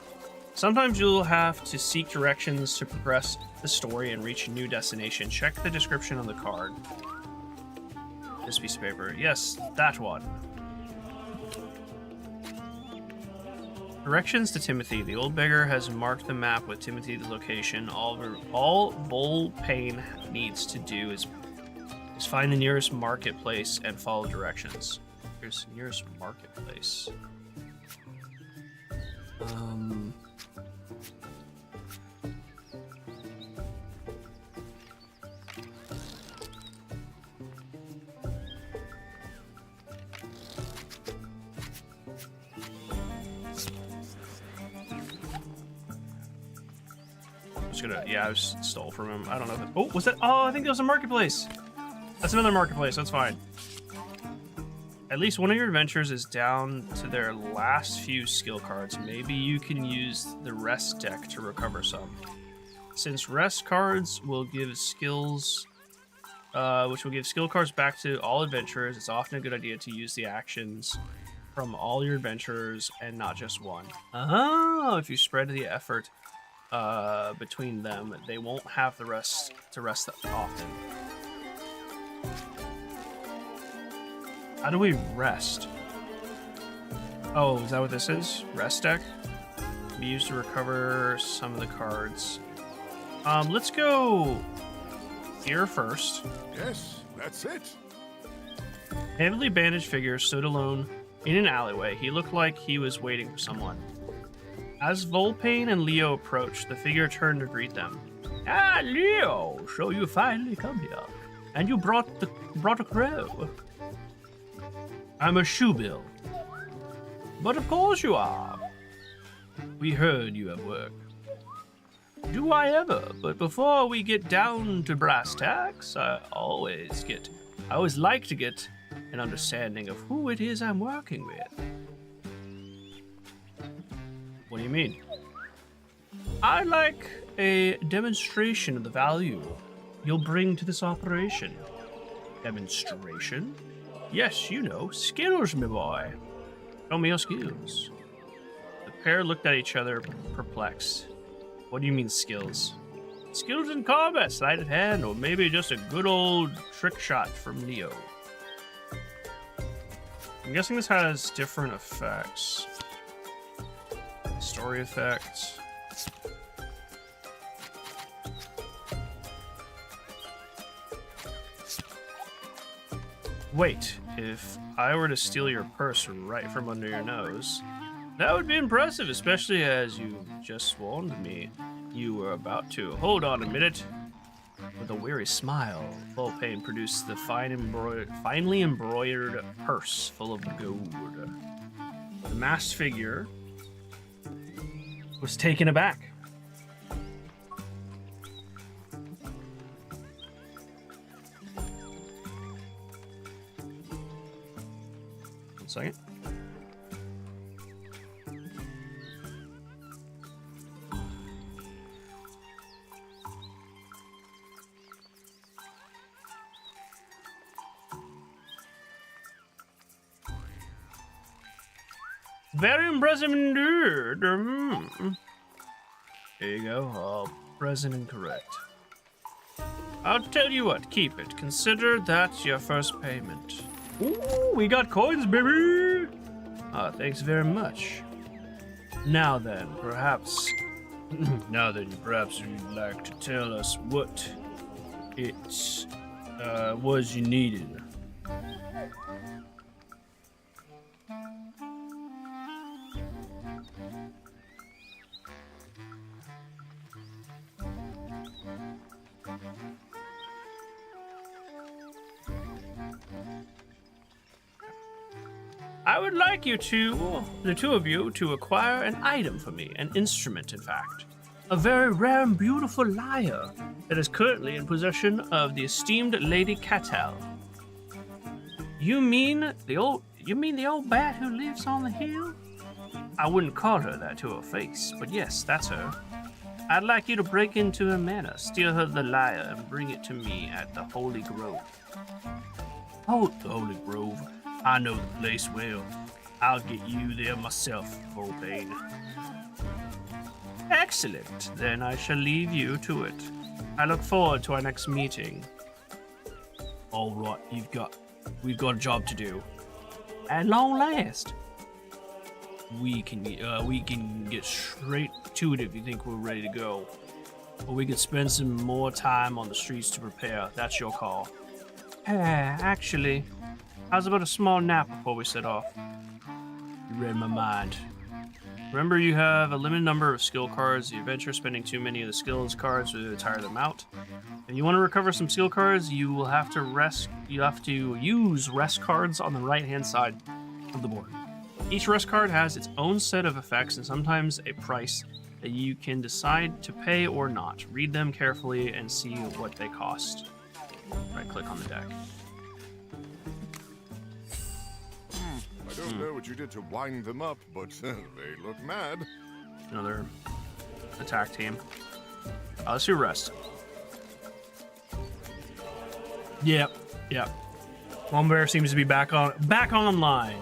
Sometimes you'll have to seek directions to progress the story and reach a new destination. Check the description on the card. This piece of paper. Yes, that one. Directions to Timothy. The old beggar has marked the map with Timothy's location. All Volpain needs to do is is find the nearest marketplace and follow directions. Here's the nearest marketplace. Yeah, I was stole from him. I don't know. Oh, was that? Oh, I think that was a marketplace. That's another marketplace. That's fine. At least one of your adventures is down to their last few skill cards. Maybe you can use the rest deck to recover some. Since rest cards will give skills, which will give skill cards back to all adventurers, it's often a good idea to use the actions from all your adventurers and not just one. Oh, if you spread the effort between them, they won't have the rest to rest that often. How do we rest? Oh, is that what this is? Rest deck? Be used to recover some of the cards. Let's go here first. Yes, that's it. Heavily bandaged figure stood alone in an alleyway. He looked like he was waiting for someone. As Volpain and Leo approached, the figure turned to greet them. Ah, Leo! So you finally come here. And you brought a crow. I'm a shoebill. But of course you are. We heard you have work. Do I ever? But before we get down to brass tacks, I always like to get an understanding of who it is I'm working with. What do you mean? I'd like a demonstration of the value you'll bring to this operation. Demonstration? Yes, you know, skills, my boy. Show me your skills. The pair looked at each other, perplexed. What do you mean, skills? Skills in combat, sleight of hand, or maybe just a good old trick shot from Leo. I'm guessing this has different effects. Story effects. Wait, if I were to steal your purse right from under your nose, that would be impressive, especially as you just warned me you were about to. Hold on a minute. With a weary smile, Volpain produced the finely embroidered purse full of gold. The masked figure was taken aback. One second. Very impressive indeed. There you go, all present and correct. I'll tell you what, keep it. Consider that your first payment. Ooh, we got coins, baby! Thanks very much. Now then, perhaps you'd like to tell us what it was you needed. I would like you to, the two of you, to acquire an item for me, an instrument, in fact. A very rare and beautiful lyre that is currently in possession of the esteemed Lady Catal. You mean the old bat who lives on the hill? I wouldn't call her that to her face, but yes, that's her. I'd like you to break into her manor, steal her the lyre, and bring it to me at the Holy Grove. Oh, the Holy Grove. I know the place well. I'll get you there myself, Volpain. Excellent. Then I shall leave you to it. I look forward to our next meeting. All right, we've got a job to do. At long last. We can get straight to it if you think we're ready to go. Or we could spend some more time on the streets to prepare. That's your call. Actually, how's about a small nap before we set off? You read my mind. Remember, you have a limited number of skill cards. You venture spending too many of the skills cards to tire them out. If you want to recover some skill cards, you will have to rest. You have to use rest cards on the right-hand side of the board. Each rest card has its own set of effects and sometimes a price that you can decide to pay or not. Read them carefully and see what they cost. Right-click on the deck. I don't know what you did to wind them up, but they look mad. Another attack team. Let's do rest. Yep. Mom Bear seems to be back online.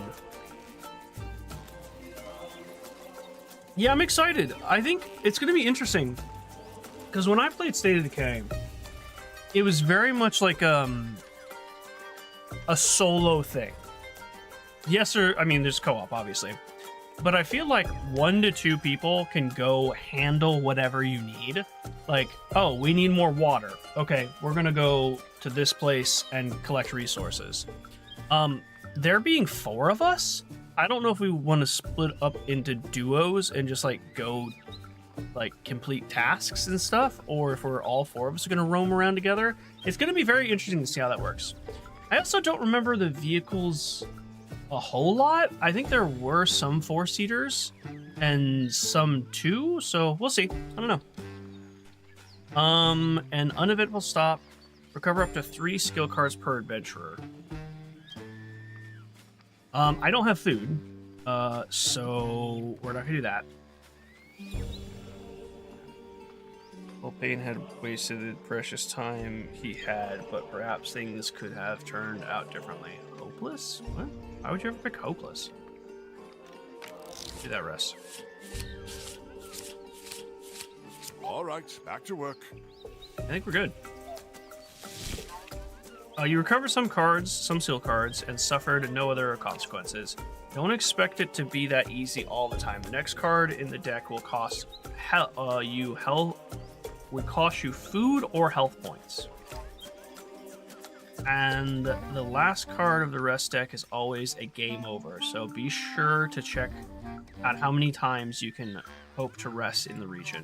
Yeah, I'm excited. I think it's going to be interesting because when I played State of Decay, it was very much like a solo thing. Yes, I mean, there's co-op, obviously. But I feel like 1 to 2 people can go handle whatever you need. Like, oh, we need more water. Okay, we're going to go to this place and collect resources. There being 4 of us, I don't know if we want to split up into duos and just, like, go, like, complete tasks and stuff, or if we're all 4 of us are going to roam around together. It's going to be very interesting to see how that works. I also don't remember the vehicles a whole lot. I think there were some 4-seaters and some 2, so we'll see. I don't know. An uneventful stop. Recover up to 3 skill cards per adventurer. I don't have food, so we're not gonna do that. Volpain had wasted the precious time he had, but perhaps things could have turned out differently. Hopeless? What? Why would you ever pick hopeless? Do that rest. All right, back to work. I think we're good. You recover some cards, some seal cards, and suffered no other consequences. Don't expect it to be that easy all the time. The next card in the deck will cost you food or health points. And the last card of the rest deck is always a game over, so be sure to check out how many times you can hope to rest in the region.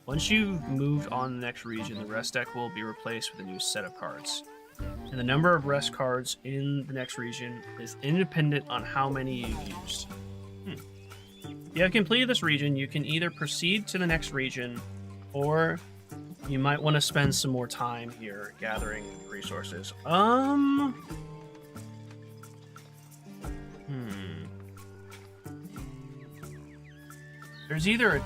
Once you've moved on to the next region, the rest deck will be replaced with a new set of cards. And the number of rest cards in the next region is independent on how many you've used. If you have completed this region, you can either proceed to the next region, or you might want to spend some more time here gathering resources. There's either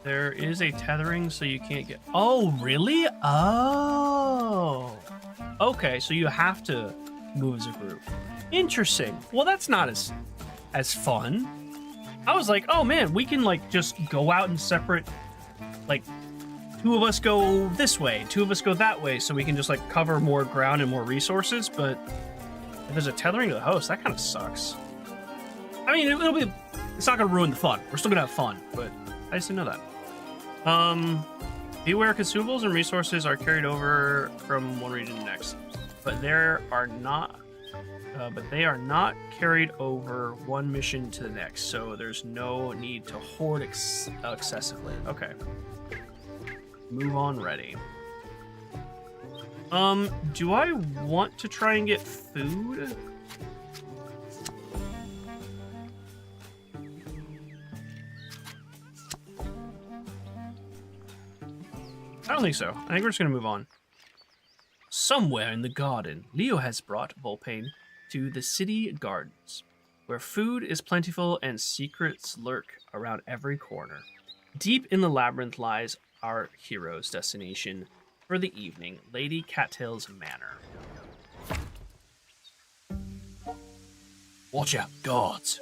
there is a tethering, so you can't get... Oh, really? Oh. Okay, so you have to move as a group. Interesting. Well, that's not as fun. I was like, oh man, we can like just go out in separate, like 2 of us go this way, 2 of us go that way, so we can just like cover more ground and more resources. But if there's a tethering to the host, that kind of sucks. I mean, it's not gonna ruin the fun. We're still gonna have fun, but I just didn't know that. Beware, consumables and resources are carried over from one region to the next, but they are not carried over one mission to the next, so there's no need to hoard excessively. Okay. Move on, ready. Do I want to try and get food? I don't think so. I think we're just going to move on. Somewhere in the garden, Leo has brought Volpain to the city gardens, where food is plentiful and secrets lurk around every corner. Deep in the labyrinth lies our hero's destination for the evening, Lady Cattail's Manor. Watch out, guards.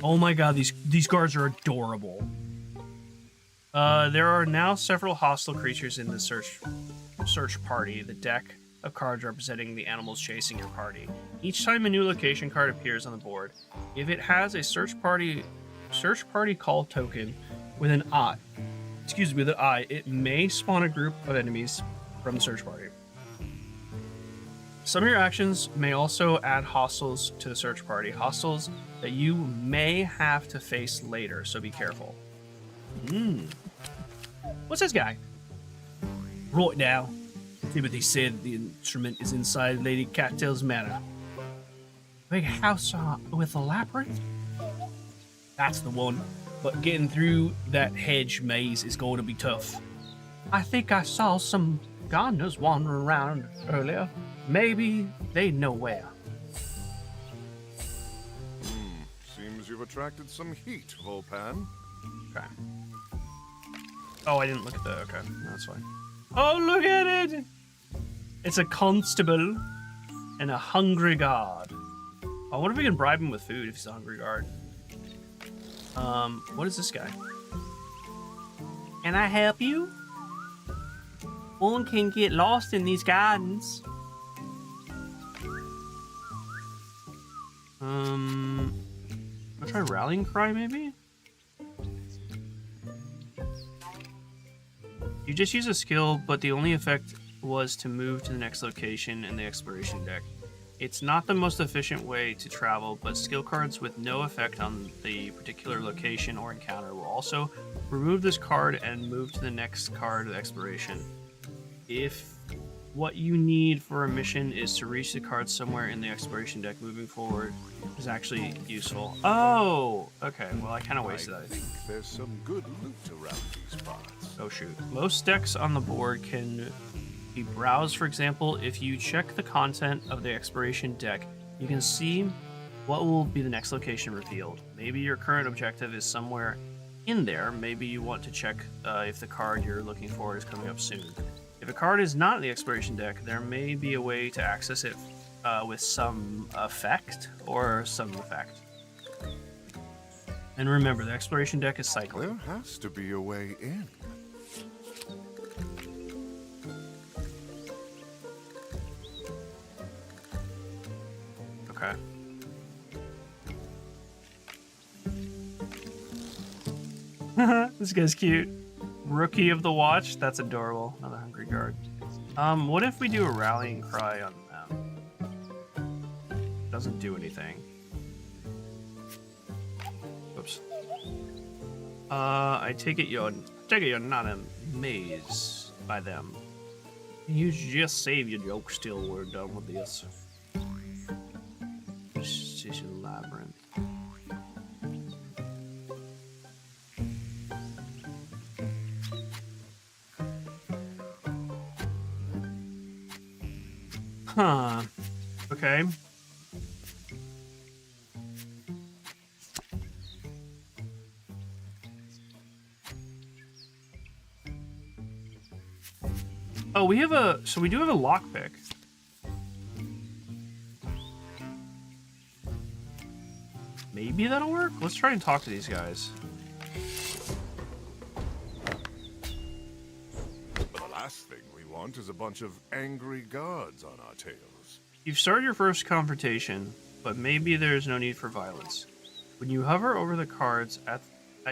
Oh my god, these guards are adorable. There are now several hostile creatures in the search party, the deck of cards representing the animals chasing your party. Each time a new location card appears on the board, if it has a search party call token with an eye, it may spawn a group of enemies from the search party. Some of your actions may also add hostiles to the search party, hostiles that you may have to face later, so be careful. What's this guy? Right now, Timothy said the instrument is inside Lady Cattail's manor. Big house with a labyrinth? That's the one, but getting through that hedge maze is going to be tough. I think I saw some gardeners wandering around earlier. Maybe they know where. Seems you've attracted some heat, Volpan. Okay. Oh, I didn't look at the... Okay, no, that's fine. Oh, look at it! It's a constable and a hungry guard. Oh, what if we can bribe him with food if he's a hungry guard? What is this guy? Can I help you? One can get lost in these gardens. I'll try rallying cry maybe? You just use a skill, but the only effect was to move to the next location in the exploration deck. It's not the most efficient way to travel, but skill cards with no effect on the particular location or encounter will also remove this card and move to the next card of exploration. If what you need for a mission is to reach the card somewhere in the exploration deck moving forward is actually useful. Oh, okay. Well, I kind of wasted that, I think. There's some good loot around these parts. Oh, shoot. Most decks on the board can be browsed. For example, if you check the content of the exploration deck, you can see what will be the next location revealed. Maybe your current objective is somewhere in there. Maybe you want to check if the card you're looking for is coming up soon. If a card is not in the exploration deck, there may be a way to access it with some effect or some effect. And remember, the exploration deck is cycling. There has to be a way in. Okay. This guy's cute. Rookie of the watch. That's adorable. Another hungry guard. What if we do a rallying cry on them? Doesn't do anything. Oops. I take it you're not amazed by them. You just save your jokes till we're done with this. Precision labyrinth. Huh. Okay. Oh, we do have a lockpick. Maybe that'll work? Let's try and talk to these guys. But the last thing we want is a bunch of angry guards on our tails. You've started your first confrontation, but maybe there's no need for violence. When you hover over the cards at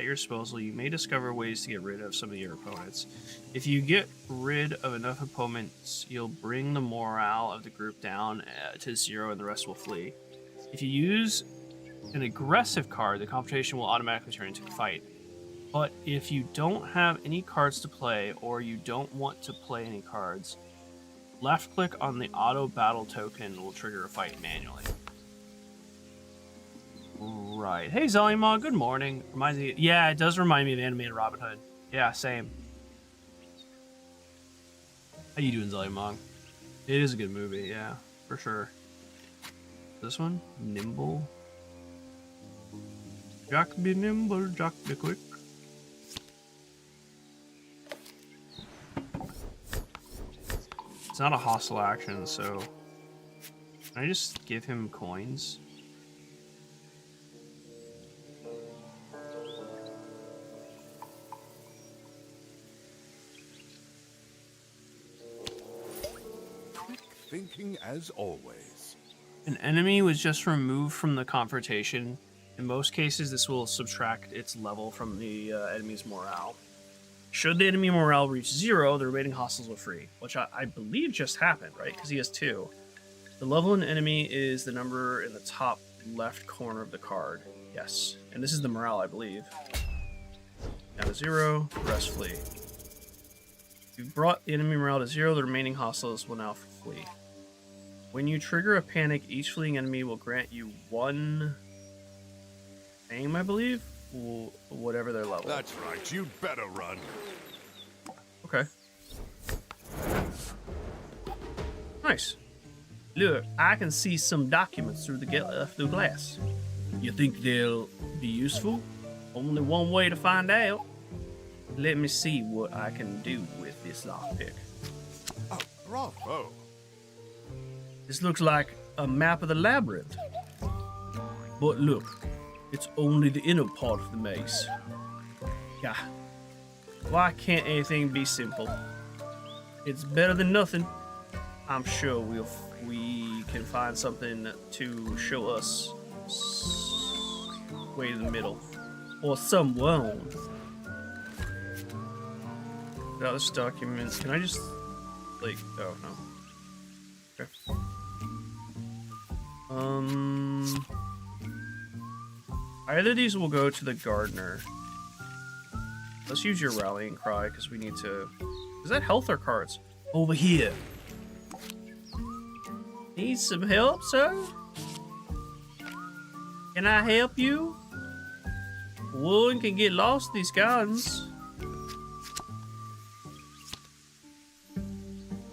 your disposal, you may discover ways to get rid of some of your opponents. If you get rid of enough opponents, you'll bring the morale of the group down to 0 and the rest will flee. If you use an aggressive card, the confrontation will automatically turn into a fight. But if you don't have any cards to play, or you don't want to play any cards, left click on the auto battle token will trigger a fight manually. Right. Hey Zolima, good morning. Reminds me, yeah, it does remind me of animated Robin Hood. Yeah, same. How you doing, Zolima? It is a good movie, yeah, for sure. This one? Nimble. Jack be nimble, Jack be quick. It's not a hostile action, so can I just give him coins? Quick thinking as always. An enemy was just removed from the confrontation. In most cases, this will subtract its level from the enemy's morale. Should the enemy morale reach 0, the remaining hostiles will free, which I believe just happened, right? Because he has 2. The level of an enemy is the number in the top left corner of the card. Yes. And this is the morale, I believe. Down to 0, rest flee. If you've brought the enemy morale to 0, the remaining hostiles will now flee. When you trigger a panic, each fleeing enemy will grant you 1 aim, I believe? Whatever their level. That's right. You'd better run. Okay. Nice. Look, I can see some documents through the glass. You think they'll be useful? Only one way to find out. Let me see what I can do with this lockpick. Oh, bravo. This looks like a map of the labyrinth. But look, it's only the inner part of the maze. Yeah. Why can't anything be simple? It's better than nothing. I'm sure we can find something to show us way to the middle. Or someone. Without this document, can I just, like, oh no. Okay. Either of these will go to the gardener. Let's use your rallying cry, because we need to... Is that health or cards? Over here. Need some help, sir? Can I help you? One can get lost in these gardens.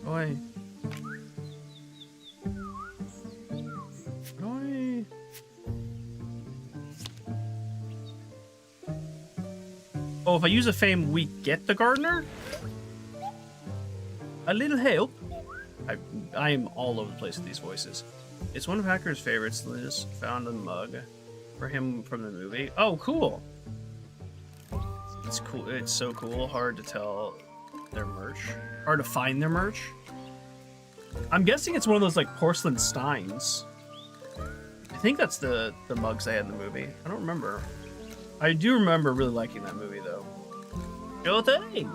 Oi. Oi. Oh, if I use a fame, we get the gardener? A little help. I am all over the place with these voices. It's one of Hacker's favorites. Liz found a mug for him from the movie. Oh, cool. It's cool. It's so cool. Hard to tell their merch. Hard to find their merch. I'm guessing it's one of those like porcelain steins. I think that's the mugs they had in the movie. I don't remember. I do remember really liking that movie though. Sure thing.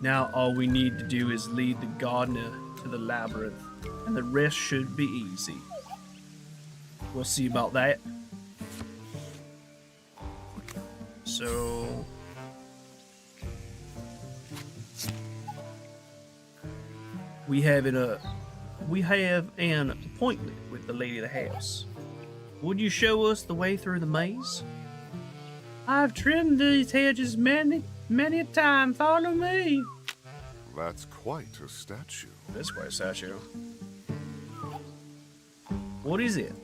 Now all we need to do is lead the gardener to the labyrinth, and the rest should be easy. We'll see about that. So... We have an appointment with the lady of the house. Would you show us the way through the maze? I've trimmed these hedges many a time. Follow me. That's quite a statue. It is quite a statue. What is it?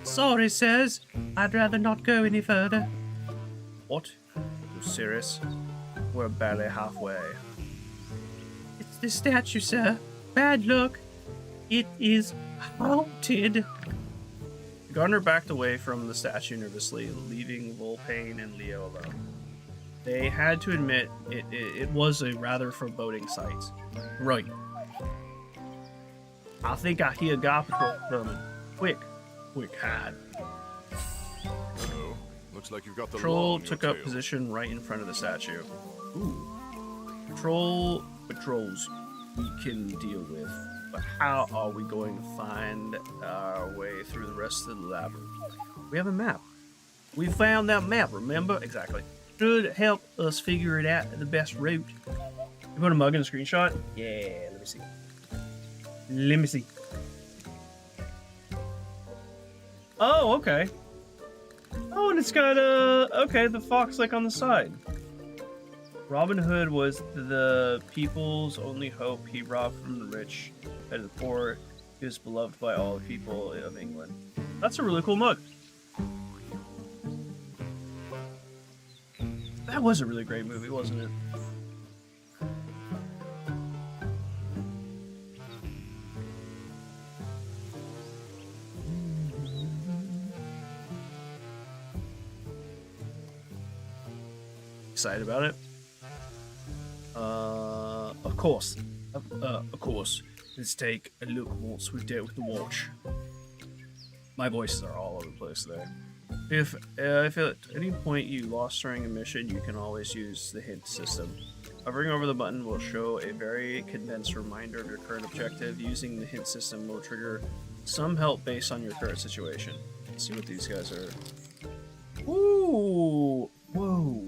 Sorry, sirs. I'd rather not go any further. What? You serious? We're barely halfway. It's the statue, sir. Bad luck. It is haunted. The gardener backed away from the statue nervously, leaving Volpain and Leo alone. They had to admit it was a rather foreboding sight. Right. I think I hear guard patrol coming. Quick, hide. Uh-oh. Looks like you've got the Patrol law on your took up tail. position right in front of the statue. Ooh. Patrols we can deal with. But how are we going to find our way through the rest of the labyrinth? We have a map. We found that map, remember? Exactly. Should help us figure it out the best route. You put a mug in a screenshot? Yeah, let me see. Let me see. Oh, okay. Oh, and it's got okay, the fox like on the side. Robin Hood was the people's only hope. He robbed from the rich, fed the poor. He was beloved by all the people of England. That's a really cool mug. That was a really great movie, wasn't it? Excited about it? Of course. Of course. Let's take a look once we've dealt with the watch. My voices are all over the place today. If at any point you lost during a mission, you can always use the hint system. Hovering over the button will show a very condensed reminder of your current objective. Using the hint system will trigger some help based on your current situation. Let's see what these guys are. Ooh! Whoa!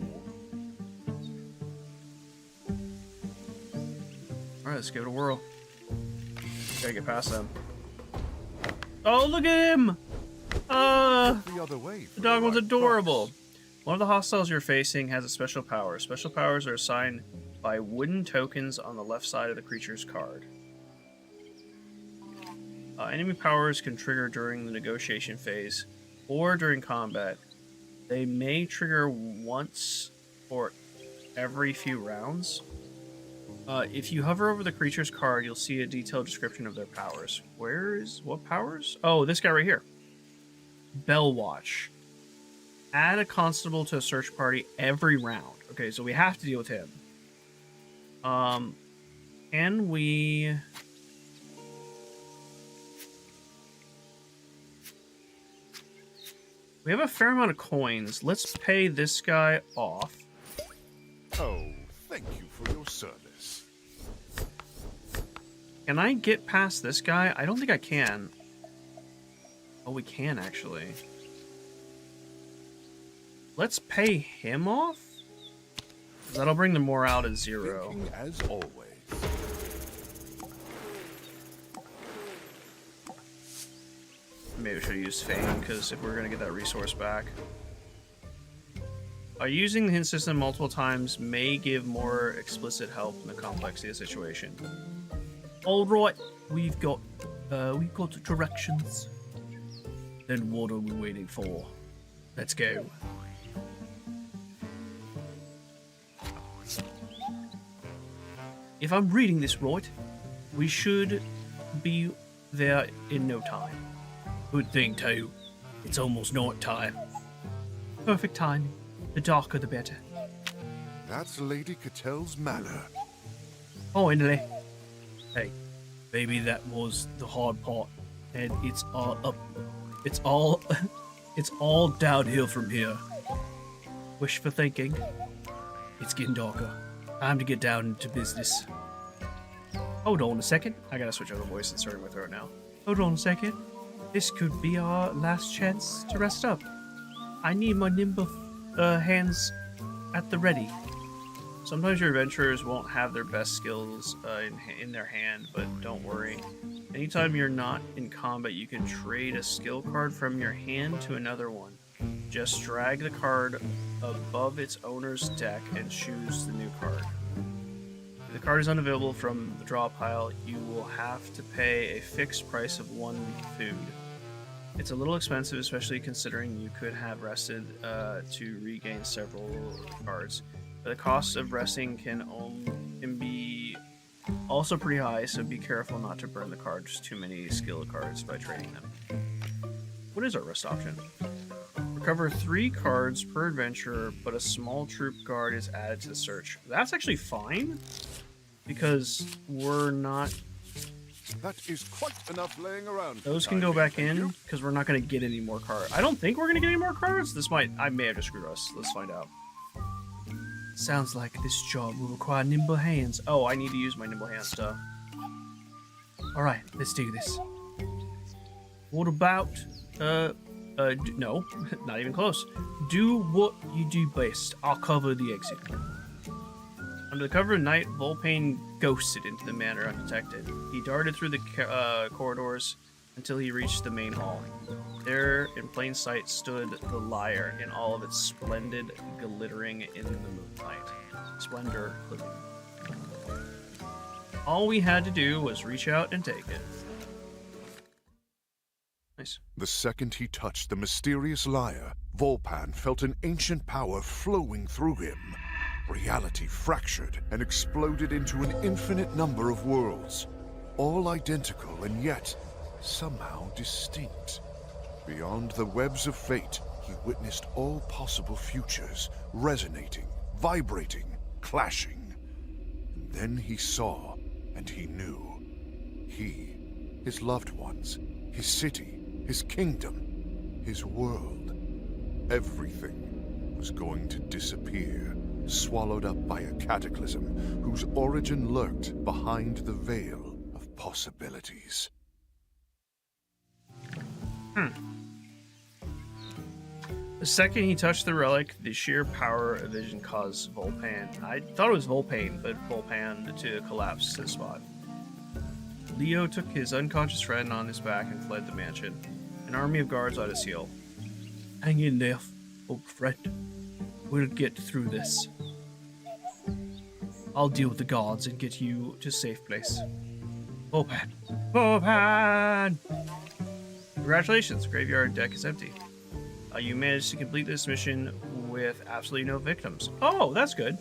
Alright, let's give it a whirl. Gotta get past them. Oh, look at him! The other way. The dog was adorable. One of the hostiles you're facing has a special power. Special powers are assigned by wooden tokens on the left side of the creature's card. Enemy powers can trigger during the negotiation phase or during combat. They may trigger once or every few rounds. If you hover over the creature's card, you'll see a detailed description of their powers. What powers? Oh, this guy right here. Bell Watch. Add a constable to a search party every round. Okay, so we have to deal with him. And we have a fair amount of coins. Let's pay this guy off. Oh, thank you for your service. Can I get past this guy? I don't think I can. Oh, we can actually. Let's pay him off. That'll bring the morale to 0. Thinking as always. Maybe we should use Fame, because if we're going to get that resource back. Using the hint system multiple times may give more explicit help in the complexity of the situation. Alright, we've got directions. Then what are we waiting for? Let's go. If I'm reading this right, we should be there in no time. Good thing too. It's almost night time. Perfect timing. The darker the better. That's Lady Catel's manor. Finally. Hey, maybe that was the hard part, and it's all up. It's all downhill from here. Wishful thinking. It's getting darker. Time to get down to business. Hold on a second. I gotta switch over voice and start my throat now. Hold on a second. This could be our last chance to rest up. I need my nimble hands at the ready. Sometimes your adventurers won't have their best skills in their hand, but don't worry. Anytime you're not in combat, you can trade a skill card from your hand to another one. Just drag the card above its owner's deck and choose the new card. If the card is unavailable from the draw pile, you will have to pay a fixed price of 1 food. It's a little expensive, especially considering you could have rested to regain several cards. But the cost of resting can be also pretty high, so be careful not to burn the cards too many skill cards by trading them. What is our rest option? Recover 3 cards per adventurer, but a small troop guard is added to the search. That's actually fine, because we're not... That is quite enough laying around. Those can go back in, because we're not going to get any more cards. I don't think we're going to get any more cards. I may have just screwed us. Let's find out. Sounds like this job will require nimble hands. Oh, I need to use my nimble hand stuff. Alright, let's do this. What about... no, not even close. Do what you do best. I'll cover the exit. Under the cover of night, Volpane ghosted into the manor undetected. He darted through the corridors until he reached the main hall. There, in plain sight, stood the lyre in all of its splendid glittering in the moonlight. Splendor living. All we had to do was reach out and take it. Nice. The second he touched the mysterious lyre, Volpan felt an ancient power flowing through him. Reality fractured and exploded into an infinite number of worlds, all identical and yet somehow distinct. Beyond the webs of fate, he witnessed all possible futures, resonating, vibrating, clashing. And then he saw, and he knew. He, his loved ones, his city, his kingdom, his world, everything was going to disappear swallowed up by a cataclysm whose origin lurked behind the veil of possibilities. The second he touched the relic, the sheer power of vision caused Volpan. I thought it was Volpain, but Volpan to collapse his spot. Leo took his unconscious friend on his back and fled the mansion, an army of guards on his heel. Hang in there, old friend. We'll get through this. I'll deal with the guards and get you to a safe place. Volpan! Volpan! Congratulations, graveyard deck is empty. You managed to complete this mission with absolutely no victims. Oh, that's good.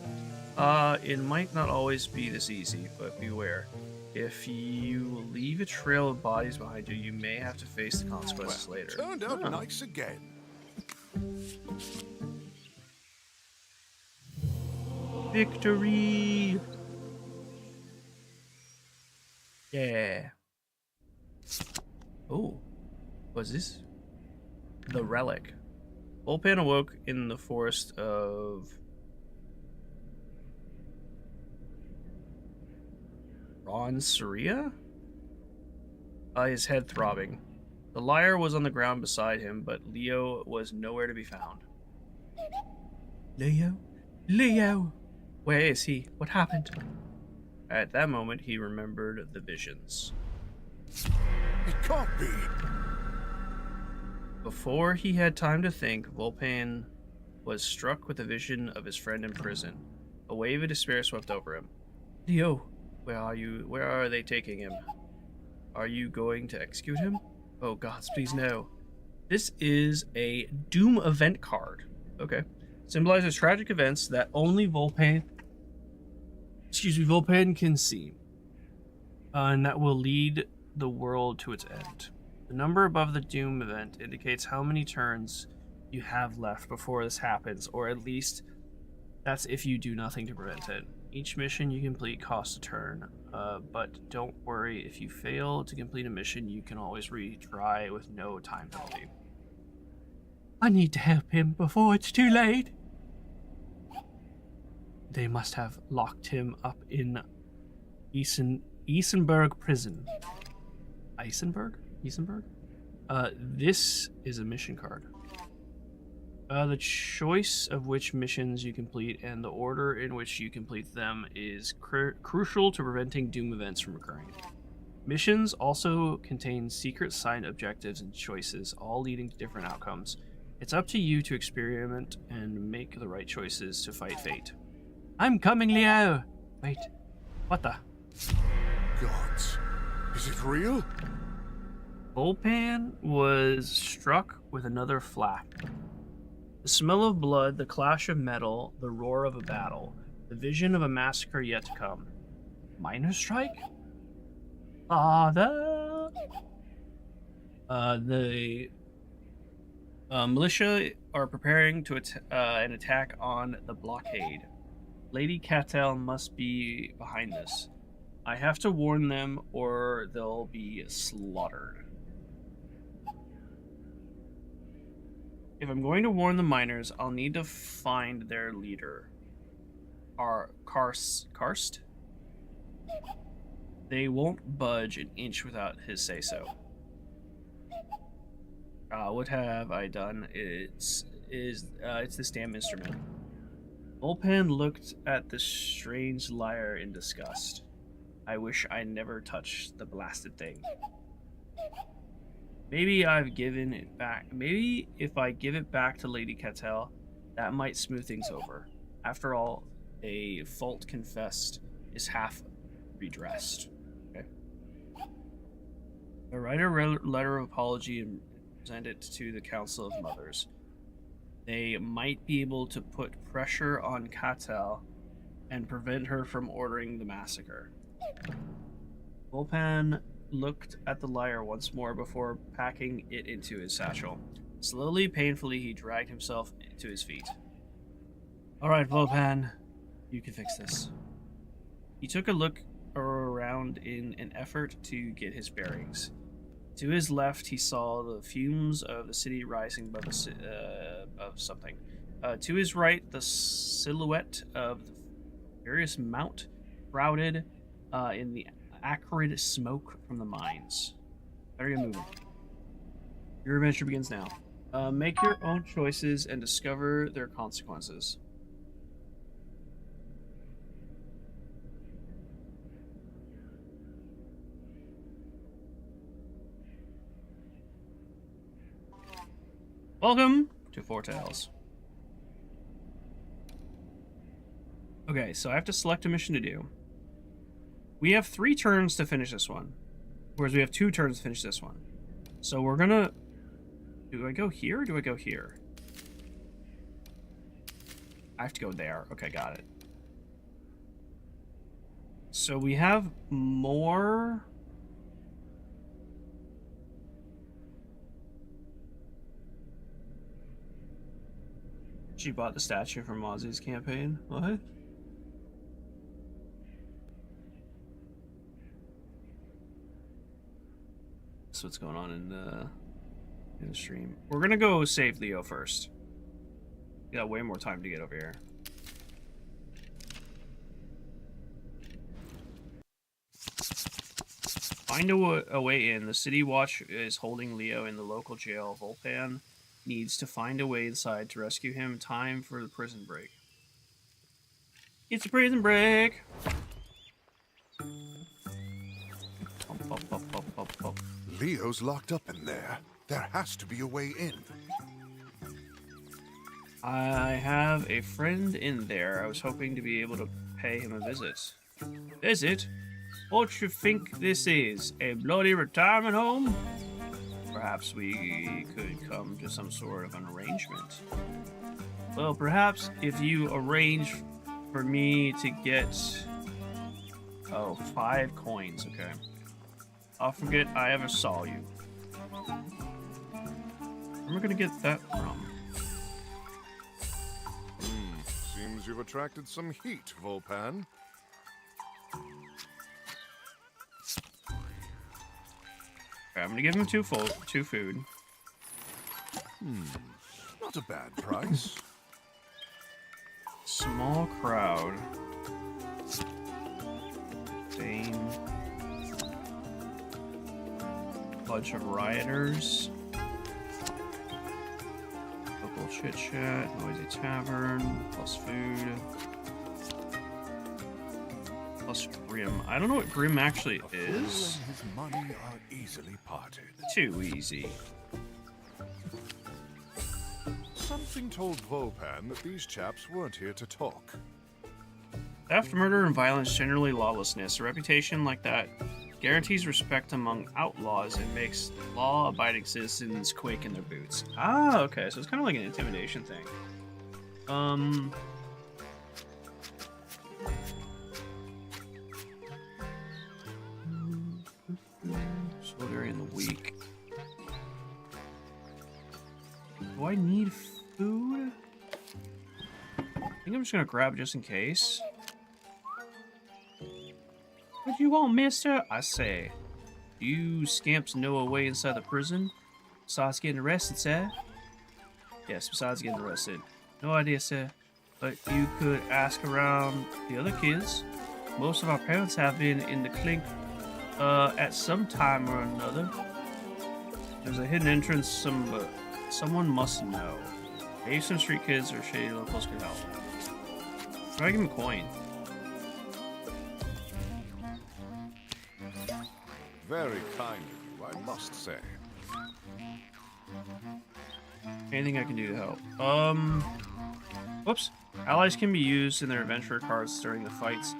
It might not always be this easy, but beware. If you leave a trail of bodies behind you, you may have to face the consequences later. Turned out nice again. Victory! Yeah. Oh, what's this? The relic. Volpan awoke in the forest of Ron Saria? His head throbbing. The lyre was on the ground beside him, but Leo was nowhere to be found. Leo? Leo! Where is he? What happened? At that moment, he remembered the visions. It can't be. Before he had time to think, Volpan was struck with a vision of his friend in prison. A wave of despair swept over him. Leo, where are you? Where are they taking him? Are you going to execute him? Oh gods, please no. This is a Doom event card. Okay. Symbolizes tragic events that only Volpan can see. And that will lead the world to its end. The number above the Doom event indicates how many turns you have left before this happens, or at least that's if you do nothing to prevent it. Each mission you complete costs a turn, but don't worry, if you fail to complete a mission, you can always retry with no time penalty. I need to help him before it's too late. They must have locked him up in Eisenberg prison. Eisenberg? This is a mission card. The choice of which missions you complete and the order in which you complete them is crucial to preventing Doom events from occurring. Missions also contain secret side objectives and choices, all leading to different outcomes. It's up to you to experiment and make the right choices to fight fate. I'm coming, Leo! Wait, what the? Gods, is it real? Volpan was struck with another flak. The smell of blood, the clash of metal, the roar of a battle, the vision of a massacre yet to come. Minor strike? Father! The militia are preparing to an attack on the blockade. Lady Cattell must be behind this. I have to warn them or they'll be slaughtered. If I'm going to warn the miners, I'll need to find their leader. Karst? They won't budge an inch without his say-so. What have I done? It's this damn instrument. Volpan looked at the strange lyre in disgust. I wish I never touched the blasted thing. Maybe I've given it back. Maybe if I give it back to Lady Cattell, that might smooth things over. After all, a fault confessed is half redressed. Okay. I write a letter of apology and present it to the Council of Mothers. They might be able to put pressure on Cattell and prevent her from ordering the massacre. Volpan looked at the lyre once more before packing it into his satchel. Slowly, painfully, he dragged himself to his feet. Alright, Volpan, you can fix this. He took a look around in an effort to get his bearings. To his left, he saw the fumes of the city rising above of something. To his right, the silhouette of the various mount shrouded in the acrid smoke from the mines. Better get moving. Your adventure begins now. Make your own choices and discover their consequences. Welcome to Foretales. Okay, so I have to select a mission to do. We have 3 turns to finish this one, whereas we have 2 turns to finish this one. So we're gonna... Do I go here or do I go here? I have to go there. Okay, got it. So we have more... She bought the statue from Mozzie's campaign. What? That's what's going on in the stream. We're gonna go save Leo first. We got way more time to get over here. Find a way in. The City Watch is holding Leo in the local jail. Volpan needs to find a way inside to rescue him. Time for the prison break. It's a prison break! Leo's locked up in there. There has to be a way in. I have a friend in there. I was hoping to be able to pay him a visit. Visit? What you think this is? A bloody retirement home? Perhaps we could come to some sort of an arrangement. Well, perhaps if you arrange for me to get... Oh, 5 coins, okay. I'll forget I ever saw you. Where am I gonna get that from? Seems you've attracted some heat, Volpan. Okay, I'm gonna give him 2 food. Not a bad price. Small crowd. Same. Bunch of rioters. Local chit chat. Noisy tavern. Plus food. Plus Grim. I don't know what Grim actually is. His money are easily parted. Too easy. Something told Volpan that these chaps weren't here to talk. Theft, murder, and violence, generally lawlessness. A reputation like that guarantees respect among outlaws and makes law-abiding citizens quake in their boots. Ah, okay, so it's kind of like an intimidation thing. So during the week. Do I need food? I think I'm just gonna grab it just in case. What do you want, mister? I say. Do you scamps know a way inside the prison? Besides getting arrested, sir? Yes, besides getting arrested. No idea, sir. But you could ask around the other kids. Most of our parents have been in the clink at some time or another. There's a hidden entrance someone must know. Maybe some street kids or shady locals could help. Try to give him a coin. Very kind of you, I must say. Anything I can do to help? Whoops. Allies can be used in their adventurer cards during the fights.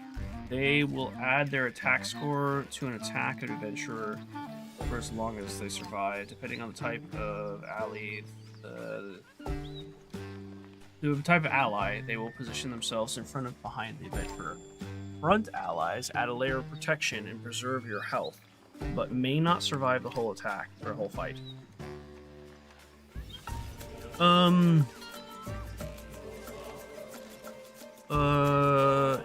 They will add their attack score to an attack of adventurer for as long as they survive, depending on the type of ally. The type of ally, they will position themselves in front of behind the adventurer. Front allies add a layer of protection and preserve your health, but may not survive the whole attack or whole fight.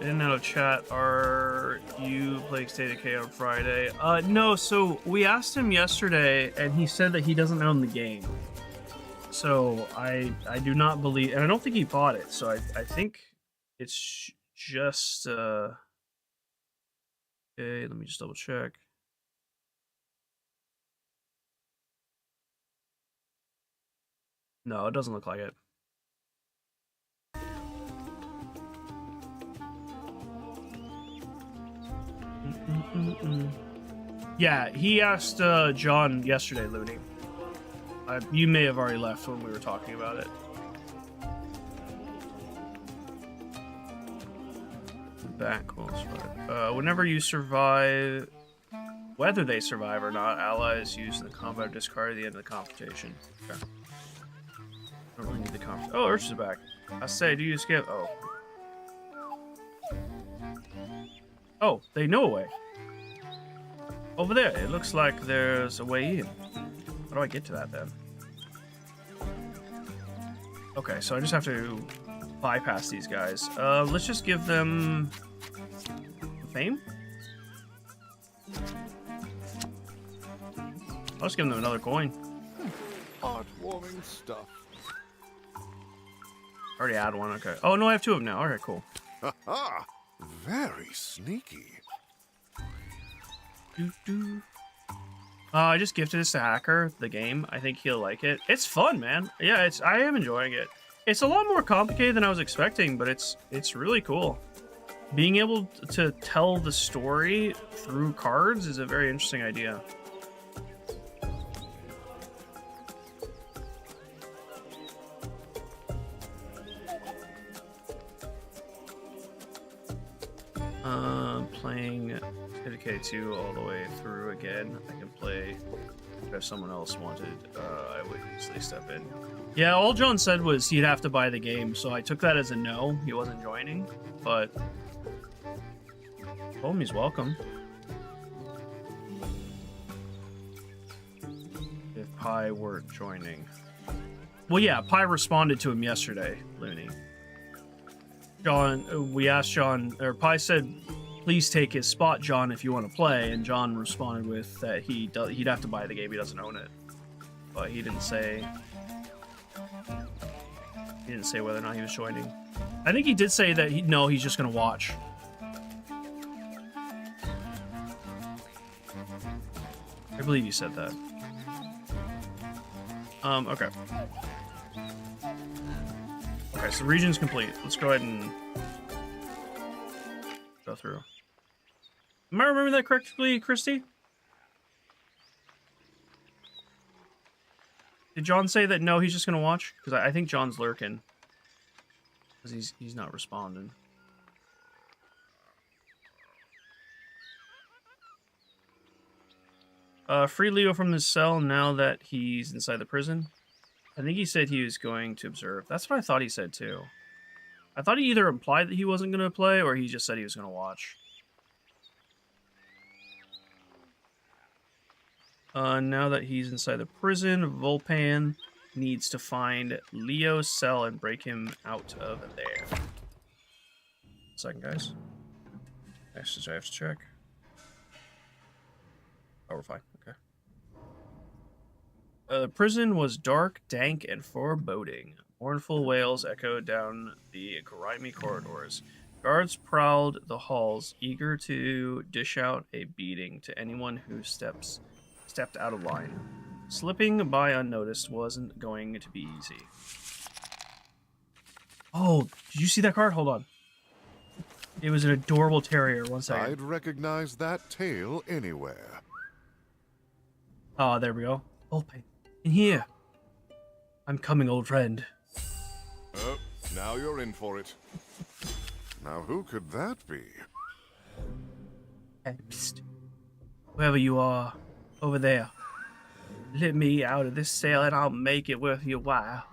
In and out of chat, are you playing State of Decay on Friday? No, so we asked him yesterday, and he said that he doesn't own the game. So I do not believe, and I don't think he bought it. So I think it's just okay. Let me just double check. No, it doesn't look like it. Yeah, he asked John yesterday, Looney. You may have already left when we were talking about it. Back, whenever you survive, whether they survive or not, allies used in the combat discard at the end of the confrontation. Okay. I don't really need the confrontation. Oh, Urch is back. I say, do you skip? Oh. Oh, they know a way. Over there, it looks like there's a way in. How do I get to that then? Okay, so I just have to bypass these guys. Let's just give them fame. I'll just give them another coin. Heartwarming stuff. Already had one. Okay. Oh no, I have two of them now. Okay, cool. Ha! Very sneaky. I just gifted this to Hacker, the game. I think he'll like it. It's fun, man. Yeah, I am enjoying it. It's a lot more complicated than I was expecting, but it's really cool. Being able to tell the story through cards is a very interesting idea. Playing K2 all the way through again. I can play if someone else wanted. I would easily step in. Yeah, all John said was he'd have to buy the game, so I took that as a no. He wasn't joining, but told him he's welcome. If Pi weren't joining. Well, yeah, Pi responded to him yesterday, Looney. John, we asked John, or Pi said, please take his spot, John, if you want to play. And John responded with that he'd have to buy the game. He doesn't own it. But he didn't say whether or not he was joining. I think he did say that he's just going to watch. I believe he said that. Okay. Okay, so the region's complete. Let's go ahead and go through. Am I remembering that correctly, Christy? Did John say that no, he's just gonna watch? Because I think John's lurking. Because he's not responding. Free Leo from his cell now that he's inside the prison. I think he said he was going to observe. That's what I thought he said too. I thought he either implied that he wasn't going to play or he just said he was going to watch. Now that he's inside the prison, Volpan needs to find Leo's cell and break him out of there. Second, guys. Actually, I have to check. Oh, we're fine. Okay. The prison was dark, dank, and foreboding. Mournful wails echoed down the grimy corridors. Guards prowled the halls, eager to dish out a beating to anyone who stepped out of line. Slipping by unnoticed wasn't going to be easy. Oh, did you see that card? Hold on. It was an adorable terrier. One second. I'd recognize that tail anywhere. Oh, there we go. Open. In here. I'm coming, old friend. Oh, now you're in for it. Now who could that be? Hey, psst. Whoever you are, over there. Let me out of this cell and I'll make it worth your while.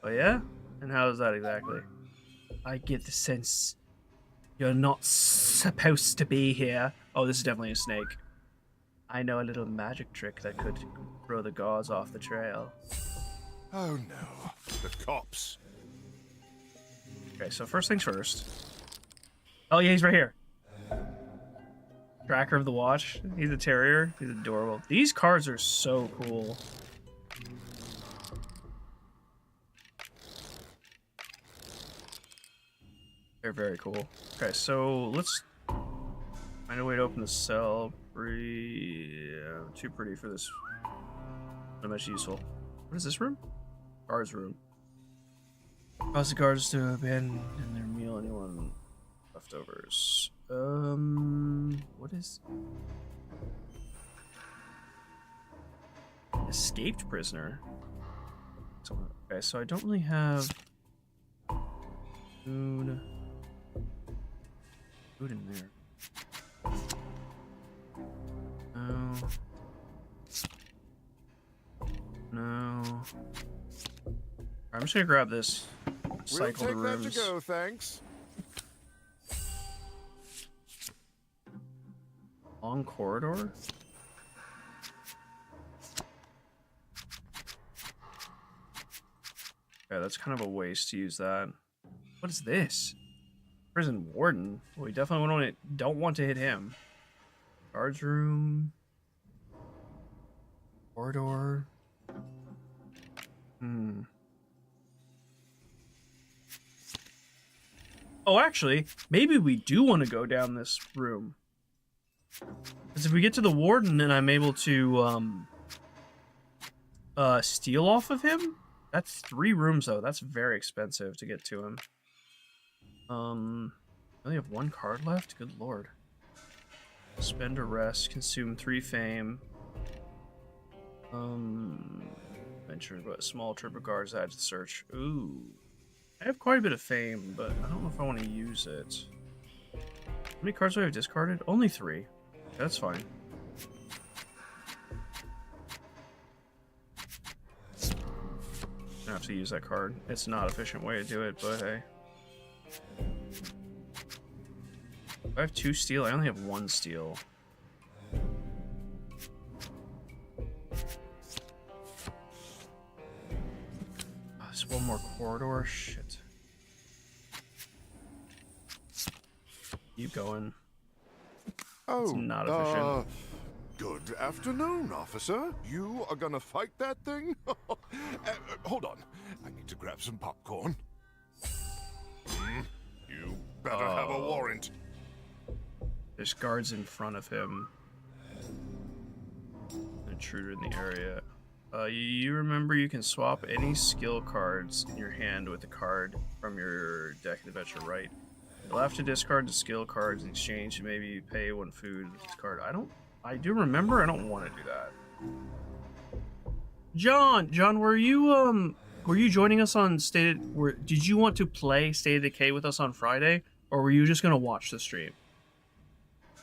Oh yeah? And how is that exactly? I get the sense you're not supposed to be here. Oh, this is definitely a snake. I know a little magic trick that could throw the guards off the trail. Oh no, the cops. Okay, so first things first. Oh yeah, he's right here. Tracker of the Watch. He's a terrier. He's adorable. These cards are so cool. They're very cool. Okay, so let's find a way to open the cell. Too pretty for this. Not much useful. What is this room? Guards room. Cause the guards to abandon their meal. Anyone leftovers? What is escaped prisoner? Okay, so I don't really have food in there. No. I'm just gonna grab this. Cycle the We'll take rooms. that to go, thanks. Long corridor. Yeah, that's kind of a waste to use that. What is this? Prison warden. Well, we definitely don't want to hit him. Guards room. Corridor. Oh, actually, maybe we do want to go down this room. Because if we get to the warden, then I'm able to steal off of him. That's 3 rooms though. That's very expensive to get to him. I only have 1 card left. Good lord. Spend a rest. Consume 3 fame. Venture, but a small trip of guards add to the search. Ooh. I have quite a bit of fame, but I don't know if I want to use it. How many cards do I have discarded? Only 3. That's fine. I have to use that card. It's not an efficient way to do it, but hey. I have 2 steel. I only have 1 steel. There's 1 more corridor. Shit. Keep going. Oh, It's not efficient. Good afternoon, officer. You are gonna fight that thing? Hold on. I need to grab some popcorn. You better have a warrant. There's guards in front of him. Intruder in the area. You remember you can swap any skill cards in your hand with a card from your deck in the adventure, right? You'll have to discard the skill cards in exchange to maybe pay 1 food with this card. I do remember. I don't want to do that. John, were you joining us on did you want to play State of Decay with us on Friday, or were you just gonna watch the stream?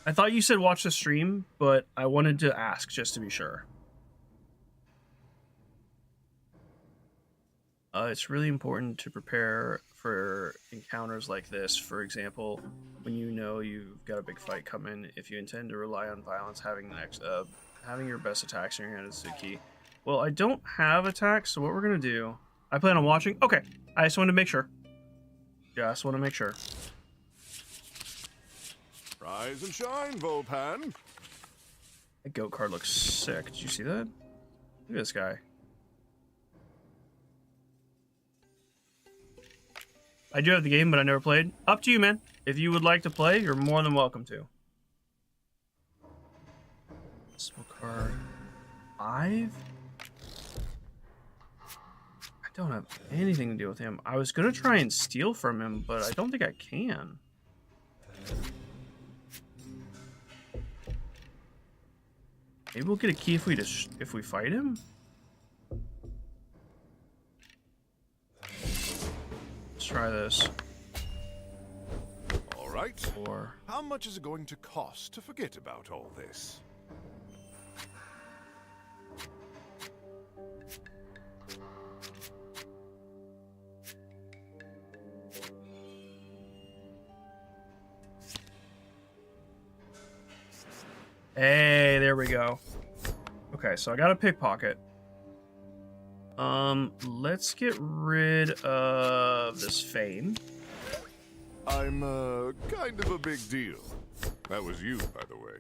I thought you said watch the stream, but I wanted to ask just to be sure. It's really important to prepare for encounters like this. For example, when you know you've got a big fight coming, if you intend to rely on violence, having your best attacks in your hand is the key. Well, I don't have attacks, so what we're gonna do... I plan on watching? Okay, I just wanted to make sure. Just want to make sure. Rise and shine, Volpan. That goat card looks sick. Did you see that? Look at this guy. I do have the game, but I never played. Up to you, man. If you would like to play, you're more than welcome to. Smoke card 5? I don't have anything to do with him. I was going to try and steal from him, but I don't think I can. Maybe we'll get a key if we fight him? Let's try this. All right. Or How much is it going to cost to forget about all this? hey, there we go. Okay, so I got a pickpocket. Let's get rid of this fame. I'm, kind of a big deal. That was you, by the way.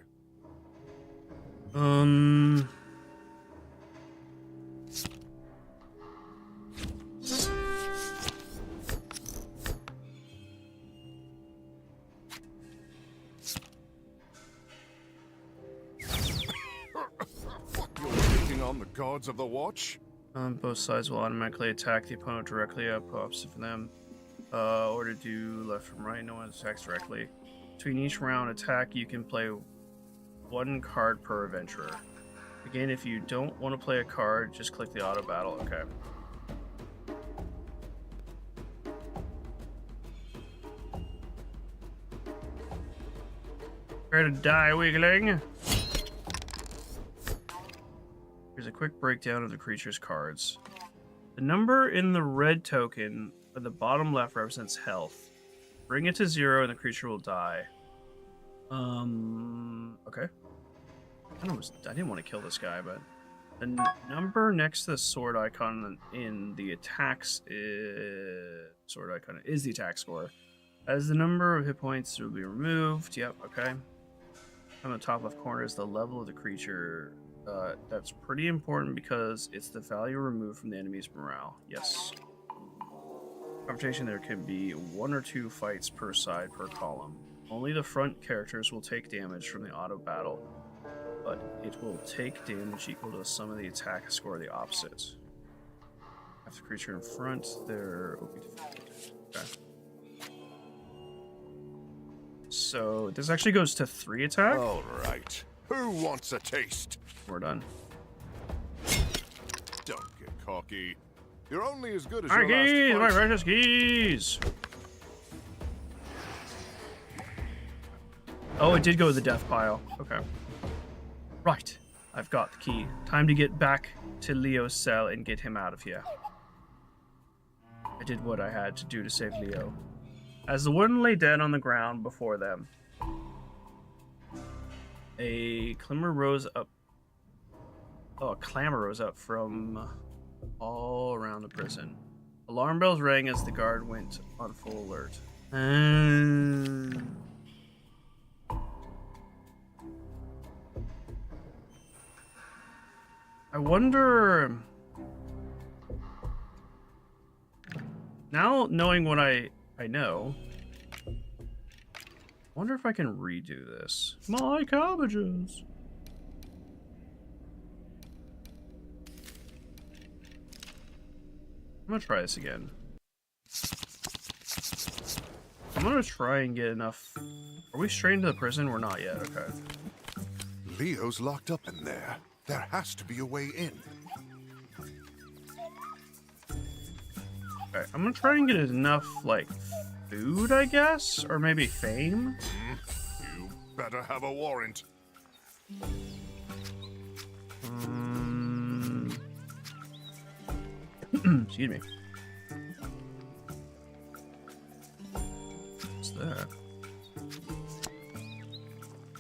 on the gods of the watch? Both sides will automatically attack the opponent directly. Up pops for them. Or to do left from right. No one attacks directly. Between each round attack, you can play one card per adventurer. Again, if you don't want to play a card, just click the auto battle. Okay. Prepare to die, weakling. Here's a quick breakdown of the creature's cards. The number in the red token at the bottom left represents health. Bring it to 0 and the creature will die. Okay. I didn't want to kill this guy, but the number next to the sword icon in the attacks sword icon is the attack score. As the number of hit points will be removed. Yep, okay. On the top left corner is the level of the creature. That's pretty important because it's the value removed from the enemy's morale. Yes. Confrontation, there can be 1 or 2 fights per side per column. Only the front characters will take damage from the auto battle, but it will take damage equal to the sum of the attack score of the opposite. After the creature in front, there will be defeated. Okay. So this actually goes to 3 attack. All right. Who wants a taste? We're done. Don't get cocky. You're only as good as Alright, your keys! last My fight. precious keys! Oh, it did go to the death pile. Okay. Right. I've got the key. Time to get back to Leo's cell and get him out of here. I did what I had to do to save Leo. As the woman lay dead on the ground before them, a clamor rose up. Oh, a clamor rose up from all around the prison. Alarm bells rang as the guard went on full alert. I wonder. Now knowing what I know, wonder if I can redo this. My cabbages. I'm gonna try this again. I'm gonna try and get enough. Are we straight into the prison? We're not yet. Okay. Leo's locked up in there. There has to be a way in. Okay. I'm gonna try and get enough, like, food, I guess, or maybe fame. You better have a warrant. Excuse me. What's that?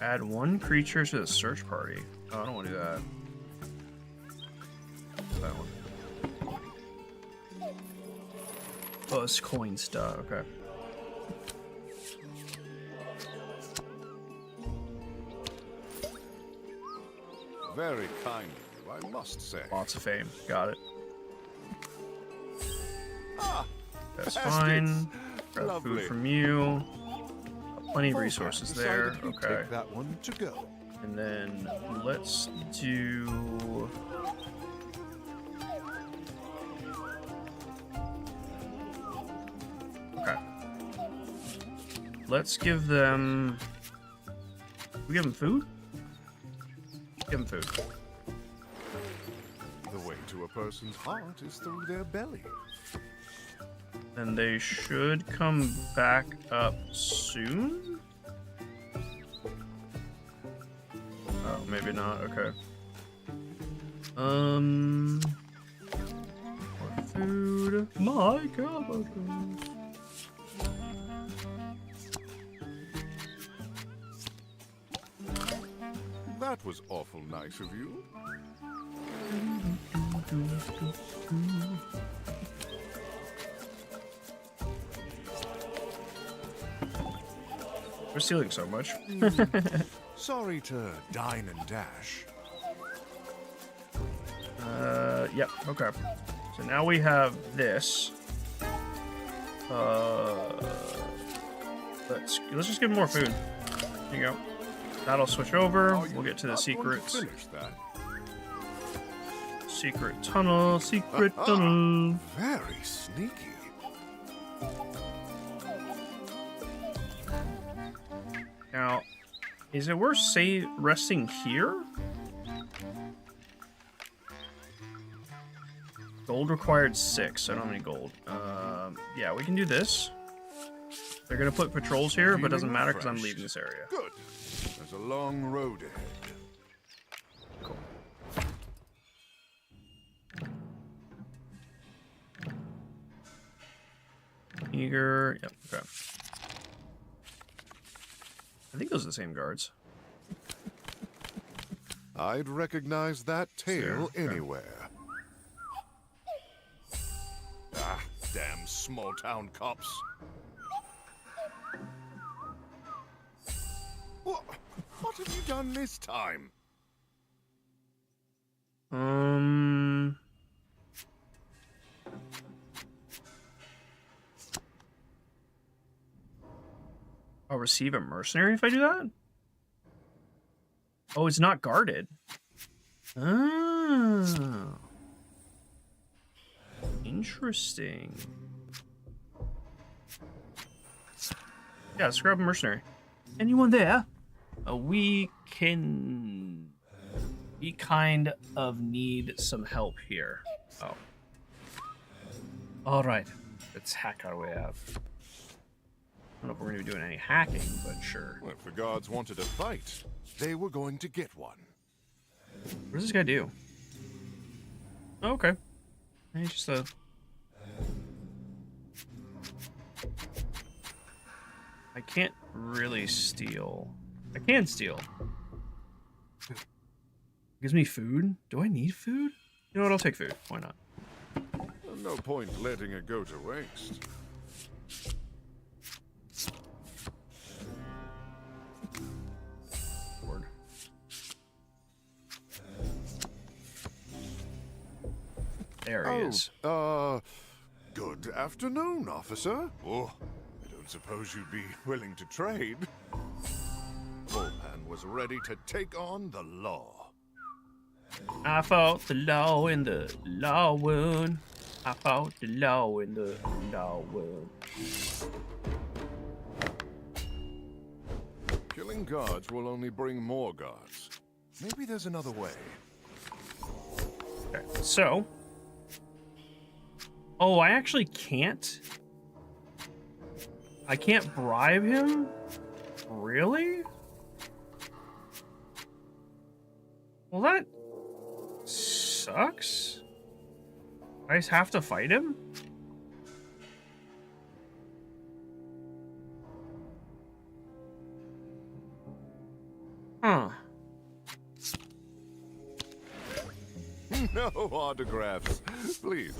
Add 1 creature to the search party. Oh, I don't want to do that. That one. Oh, it's coin stuff. Okay. Very kind of you, I must say. Lots of fame. Got it. Ah, That's baskets. fine. Grab Lovely. food from you. Plenty of resources Decided there. he'd Okay. take that one to go. And then let's do. Okay. Let's give them. We give them food? Give them food. The way to a person's heart is through their belly. And they should come back up soon? Oh, maybe not. Okay. More food. My cabbages. That was awful nice of you. We're stealing so much. Sorry to dine and dash. Yep, okay. So now we have this. Let's just give him more food. There you go. That'll switch over. Are you We'll get to the not going to secrets. finish that? Secret tunnel, secret tunnel. Very sneaky. Now, is it worth resting here? Gold required 6. I don't have any gold. Yeah, we can do this. They're gonna put patrols here, but it doesn't matter because I'm leaving this area. Good. There's a long road ahead. Cool. Eager. Yep. Okay. I think those are the same guards. I'd recognize that tail Sure. anywhere. Ah, damn small town cops. What have you done this time? I'll receive a mercenary if I do that? Oh, it's not guarded. Oh. Interesting. Yeah, let's grab a mercenary. Anyone there? We kind of need some help here. Oh. Alright. Let's hack our way out. I don't know if we're going to be doing any hacking, but sure. Well, if the guards wanted a fight, they were going to get one. What does this guy do? Oh, okay. He's just a... I can't really steal. I can steal. Gives me food? Do I need food? You know what? I'll take food. Why not? No point letting it go to waste. Word. There he is. Good afternoon, officer. Oh, I don't suppose you'd be willing to trade. Volpan was ready to take on the law. I fought the law in the law won. I fought the law in the law won. Killing guards will only bring more guards. Maybe there's another way. Okay, so... Oh, I actually can't? I can't bribe him? Really? Well, that sucks. I just have to fight him? Huh. No autographs, please.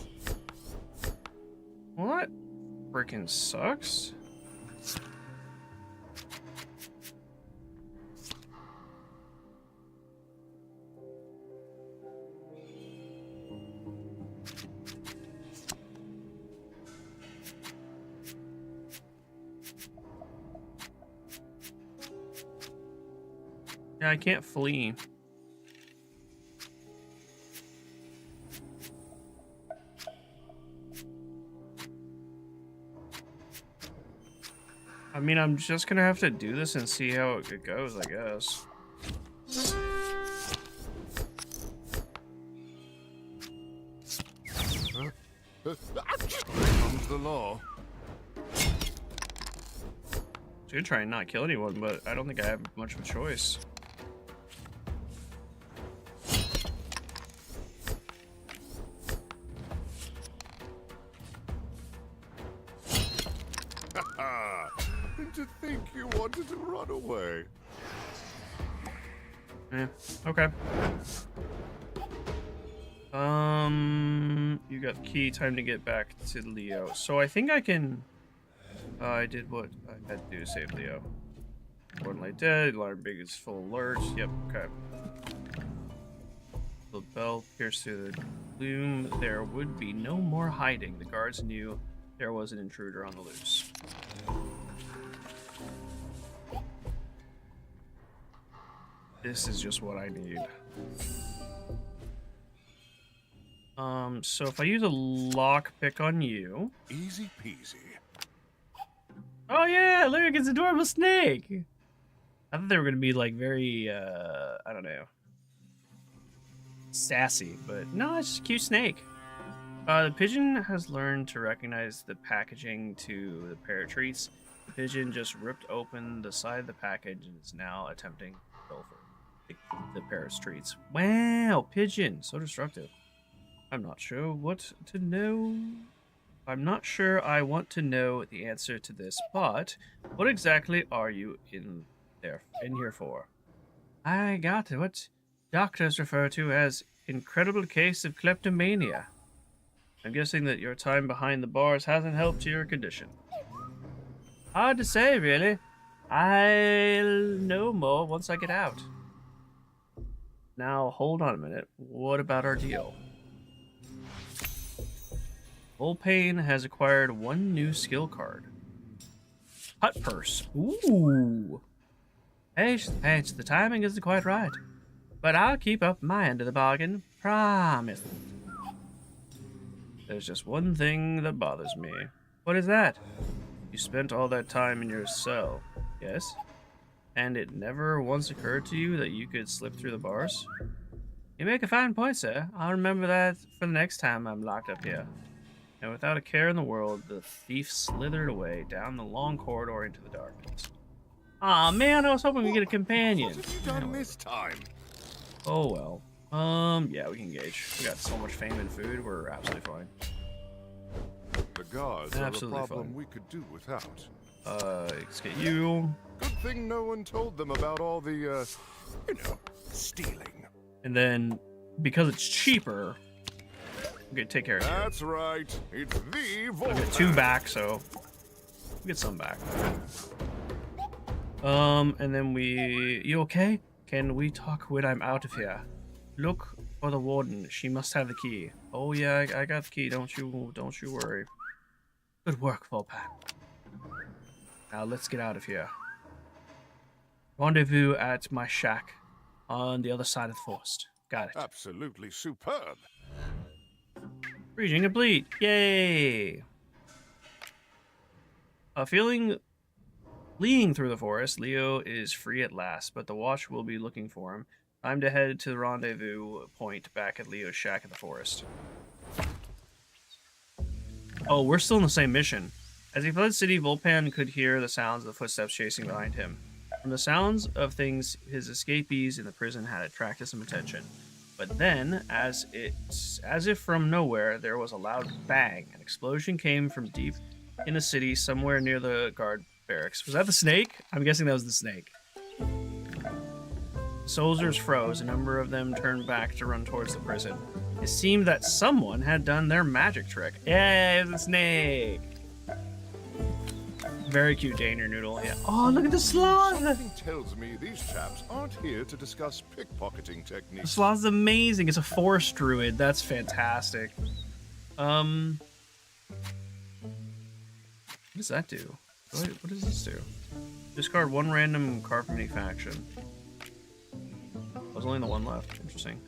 Well, that freaking sucks. Yeah, I can't flee. I mean, I'm just gonna have to do this and see how it goes, I guess. Here comes the law. Should try and not kill anyone, but I don't think I have much of a choice. And to think you wanted to run away. Yeah, okay. You got the key, time to get back to Leo. So I think I can... I did what I had to do to save Leo. One light dead, alarm big is full alert. Yep, okay. The bell pierced through the gloom. There would be no more hiding. The guards knew there was an intruder on the loose. This is just what I need. So if I use a lock pick on you. Easy peasy. Oh yeah, look, it's an adorable snake. I thought they were gonna be like very I don't know, sassy, but no, it's just a cute snake. The pigeon has learned to recognize the packaging to the parrot treats. The pigeon just ripped open the side of the package and is now attempting to pilfer the parrot's treats. Wow, pigeon, so destructive. I'm not sure what to know. I'm not sure I want to know the answer to this, but what exactly are you in here for? I got what doctors refer to as incredible case of kleptomania. I'm guessing that your time behind the bars hasn't helped your condition. Hard to say, really. I'll know more once I get out. Now, hold on a minute. What about our deal? Volpane has acquired one new skill card. Hut Purse. Ooh. Patience, the timing isn't quite right. But I'll keep up my end of the bargain. Promise. There's just one thing that bothers me. What is that? You spent all that time in your cell, yes? And it never once occurred to you that you could slip through the bars? You make a fine point, sir. I'll remember that for the next time I'm locked up here. And without a care in the world, the thief slithered away down the long corridor into the darkness. Aw, man, I was hoping we'd get a companion. What have you done this time? Oh, well. Yeah, we can engage. We got so much fame and food, we're absolutely fine. The guards Absolutely are a problem fine. we could do without. Let's get you. Good thing no one told them about all the, stealing. And then, because it's cheaper, we can take care of you. That's right. It's the I'll Volpane. get 2 back, so we'll get some back. And then you okay? Can we talk when I'm out of here? Look for the warden. She must have the key. Oh yeah, I got the key. Don't you worry. Good work, Volpane. Now let's get out of here. Rendezvous at my shack on the other side of the forest. Got it. Absolutely superb. Region complete. Yay! Fleeing through the forest, Leo is free at last, but the watch will be looking for him. Time to head to the rendezvous point back at Leo's shack in the forest. Oh, we're still in the same mission. As he fled the city, Volpan could hear the sounds of the footsteps chasing behind him. From the sounds of things, his escapees in the prison had attracted some attention. But then, as if from nowhere, there was a loud bang. An explosion came from deep in the city, somewhere near the guard barracks. Was that the snake? I'm guessing that was the snake. The soldiers froze. A number of them turned back to run towards the prison. It seemed that someone had done their magic trick. Yeah, it was a snake. Very cute Danger Noodle. Yeah. Oh, look at the sloth. Something tells me these chaps aren't here to discuss pickpocketing The techniques. sloth is amazing. It's a forest druid. That's fantastic. What does that do? What does this do? Discard one random card from any faction. There's only the one left. Interesting.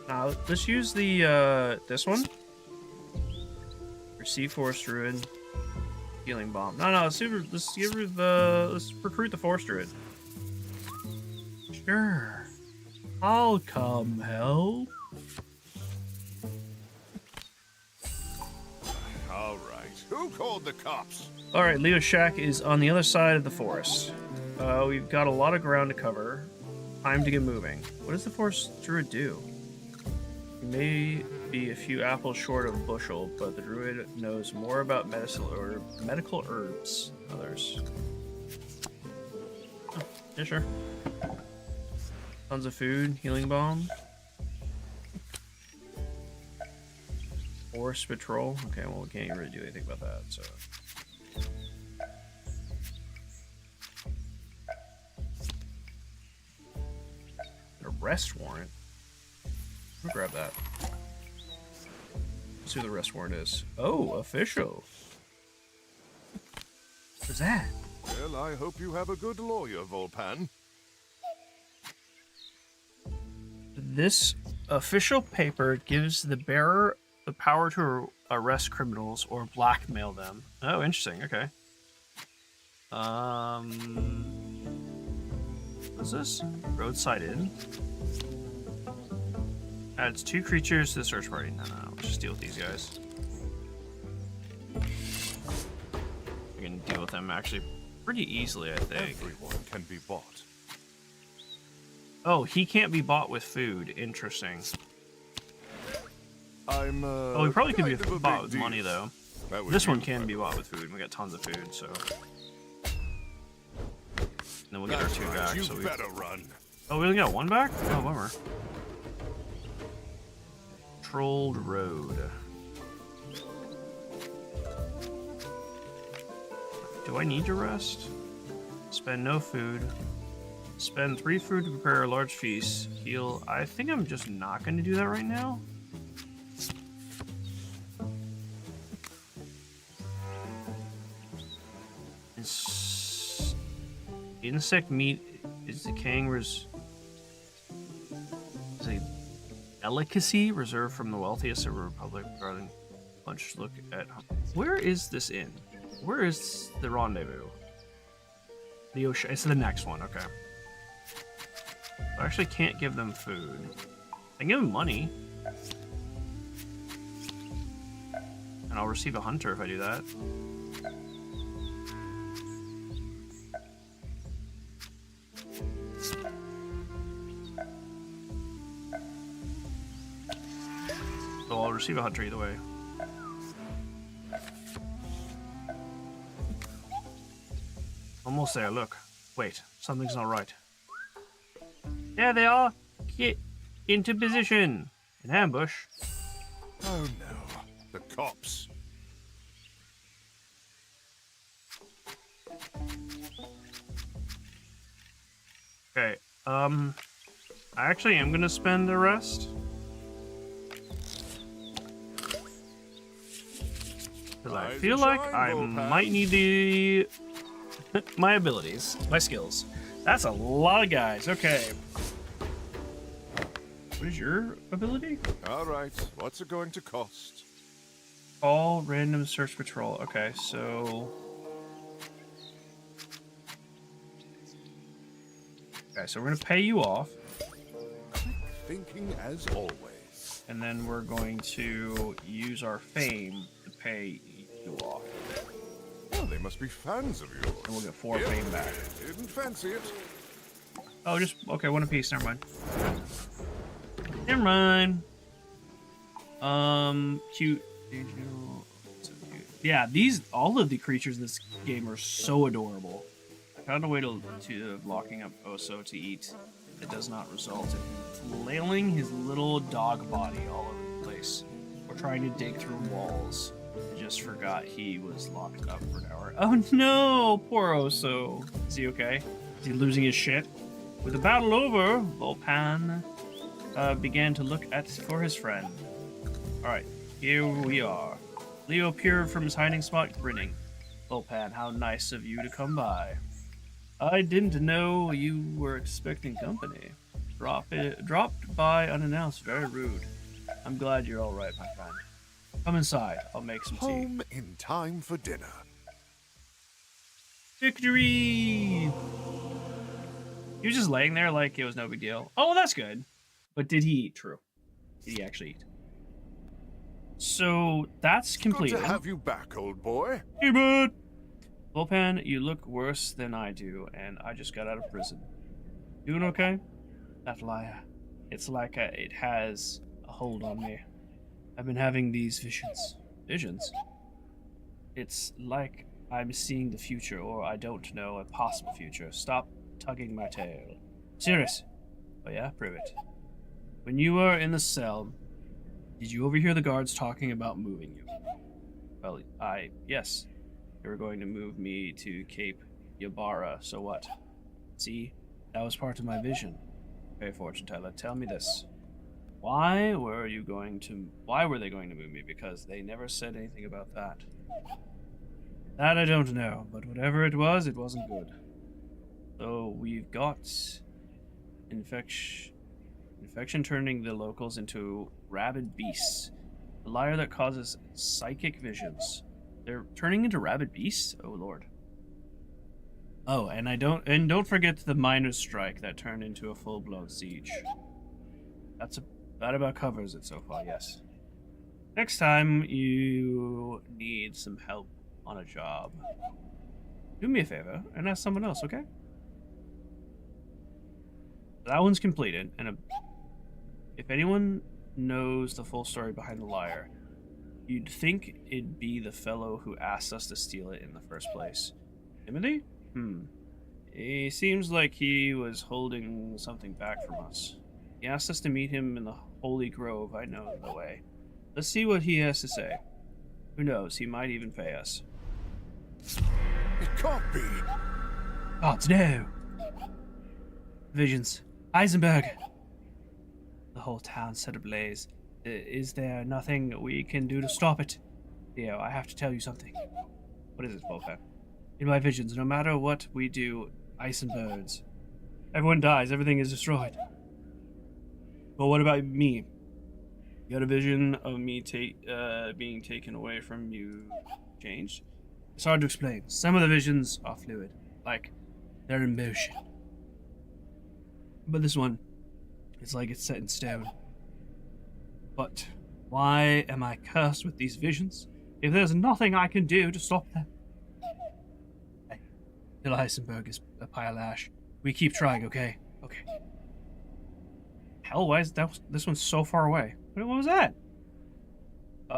Now let's use the this one. Receive Forest Druid. Healing Bomb. No, let's recruit the Forest Druid. Sure. I'll come help. All right. Who called the cops? Alright, Leo's shack is on the other side of the forest. We've got a lot of ground to cover. Time to get moving. What does the Forest Druid do? He may be a few apples short of a bushel, but the druid knows more about medical herbs than others. Oh, yeah, sure. Tons of food, healing bomb. Forest patrol. Okay, well, we can't really do anything about that, so. Arrest warrant. I'll grab that. Let's see what the arrest warrant is. Oh, official. What's that? Well, I hope you have a good lawyer, Volpan. This official paper gives the bearer the power to arrest criminals or blackmail them. Oh, interesting. Okay. What's this? Roadside Inn. Adds 2 creatures to the search party. No, let's just deal with these guys. We can deal with them actually pretty easily, I think. Everyone can be bought. Oh, he can't be bought with food. Interesting. Oh, he probably could be bought with money, though. This one can be bought with food. We got tons of food, so. And then we'll get our 2 back. You So better run. Oh, we only got 1 back? Oh, bummer. Trolled Road. Do I need to rest? Spend no food. Spend 3 food to prepare a large feast. Heal. I think I'm just not going to do that right now. Insect meat is decaying. Is a delicacy reserved from the wealthiest of the Republic. Regarding lunch, look at where is this inn? Where is the rendezvous? The ocean. It's the next one. Okay. I actually can't give them food. I can give them money, and I'll receive a hunter if I do that. So I'll receive a hunter either way. Almost there, look. Wait, something's not right. There they are! Get into position! An ambush. Oh no, the cops. Okay, I actually am gonna spend the rest. Because I feel like I might need the my abilities, my skills. That's a lot of guys. Okay. What is your ability? All right, what's it going to cost? All random search patrol. Okay, so. Okay, so we're gonna pay you off. Quick thinking as always. And then we're going to use our fame to pay you off. Oh, they must be fans of yours. And we'll get 4 Yep, fame back. Didn't fancy it. Oh, just okay. 1 apiece. Never mind. Never mind. Cute. Yeah, all of the creatures in this game are so adorable. I found a way to locking up Oso to eat that does not result in flailing his little dog body all over the place or trying to dig through walls. I just forgot he was locked up for an hour. Oh no, poor Oso. Is he okay? Is he losing his shit? With the battle over, Volpan began to look for his friend. Alright, here we are. Leo peered from his hiding spot, grinning. Volpan, how nice of you to come by. I didn't know you were expecting company. Dropped by unannounced, very rude. I'm glad you're alright, my friend. Come inside, I'll make some tea. Home in time for dinner. Victory! He was just laying there like it was no big deal. Oh, well, that's good. But did he eat? True. Did he actually eat? So that's complete. Good to have you back, old boy. Hey, bud. Volpan, you look worse than I do, and I just got out of prison. Doing okay? That liar. It's like it has a hold on me. I've been having these visions. Visions? It's like I'm seeing the future, or I don't know, a possible future. Stop tugging my tail. Serious? Oh yeah, prove it. When you were in the cell, did you overhear the guards talking about moving you? Well, yes. They were going to move me to Cape Yabara, so what? See, that was part of my vision. Okay, fortune teller, tell me this. Why were they going to move me? Because they never said anything about that. That I don't know, but whatever it wasn't good. So we've got infection. Infection turning the locals into rabid beasts. The lyre that causes psychic visions. They're turning into rabid beasts? Oh lord. Oh, and don't forget the miners' strike that turned into a full-blown siege. That about covers it so far, yes. Next time you need some help on a job, do me a favor and ask someone else, okay? That one's completed, and if anyone knows the full story behind the lyre, you'd think it'd be the fellow who asked us to steal it in the first place. Timothy? He seems like he was holding something back from us. He asked us to meet him in the Holy Grove. I know the way. Let's see what he has to say. Who knows, he might even pay us. It can't be. Gods, no! Visions. Eisenberg! The whole town's set ablaze. Is there nothing we can do to stop it? Theo, I have to tell you something. What is it, Wolfgang? In my visions, no matter what we do, ice and birds. Everyone dies, everything is destroyed. But what about me? You had a vision of me being taken away from you changed? It's hard to explain. Some of the visions are fluid, like they're in motion. But this one, it's like it's set in stone. But why am I cursed with these visions if there's nothing I can do to stop them? Hey, Bill Heisenberg is a pile of ash. We keep trying, okay? Okay. Hell, why is this one's so far away? What was that?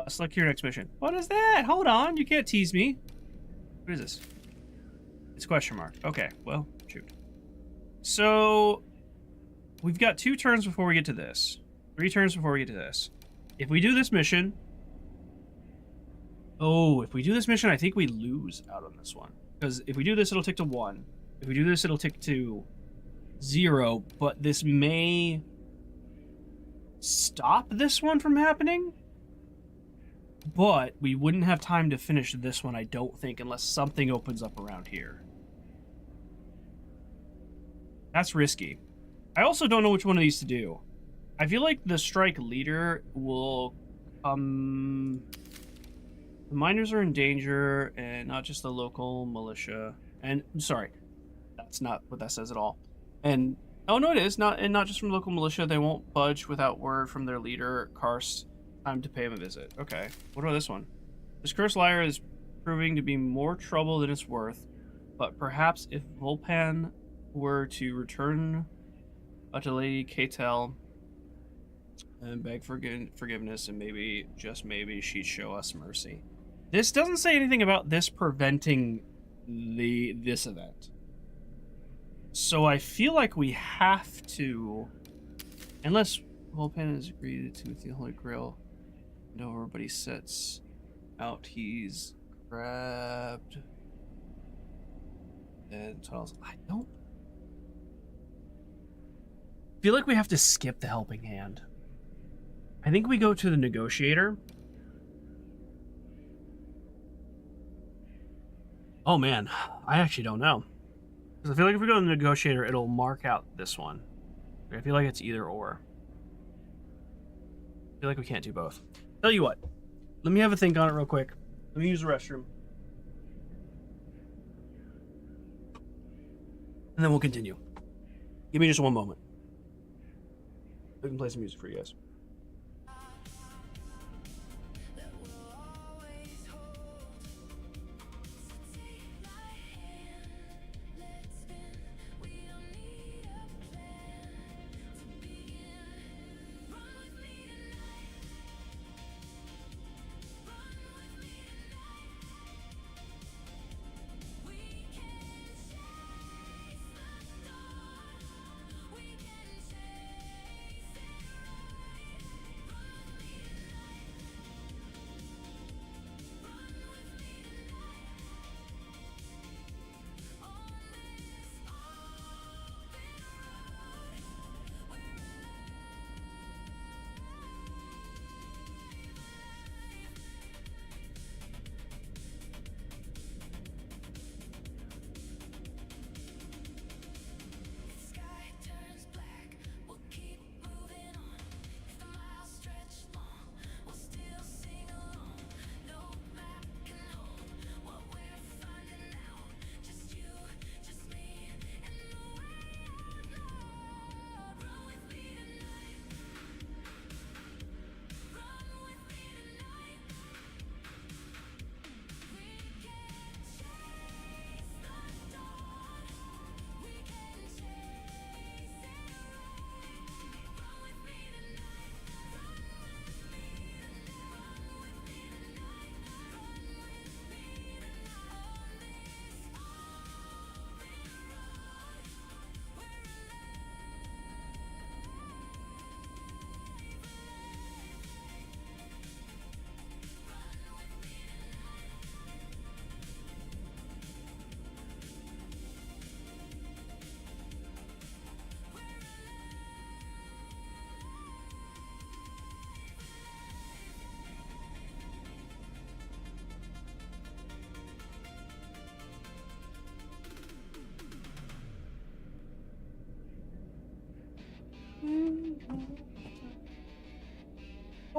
Select your next mission. What is that? Hold on, you can't tease me. What is this? It's a question mark. Okay, well, shoot. So, we've got 2 turns before we get to this. 3 turns before we get to this. If we do this mission... Oh, if we do this mission, I think we lose out on this one. Because if we do this, it'll tick to 1. If we do this, it'll tick to 0. But this may stop this one from happening. But we wouldn't have time to finish this one, I don't think, unless something opens up around here. That's risky. I also don't know which one of these to do. I feel like the strike leader will the miners are in danger, and not just the local militia. And sorry, that's not what that says at all. And oh no, it is not, and not just from local militia. They won't budge without word from their leader, Karst. Time to pay him a visit. Okay, what about this one? This cursed lyre is proving to be more trouble than it's worth, but perhaps if Volpan were to return to Lady Ketel and beg forgiveness, and maybe, just maybe, she'd show us mercy. This doesn't say anything about this preventing this event. So I feel like we have to, unless Volpan has agreed to with the Holy Grail, and everybody sets out, he's grabbed. And tells, I don't feel like we have to skip the helping hand. I think we go to the negotiator. Oh man, I actually don't know. Because I feel like if we go to the negotiator, it'll mark out this one. I feel like it's either or. I feel like we can't do both. Tell you what, let me have a think on it real quick. Let me use the restroom. And then we'll continue. Give me just one moment. I can play some music for you guys.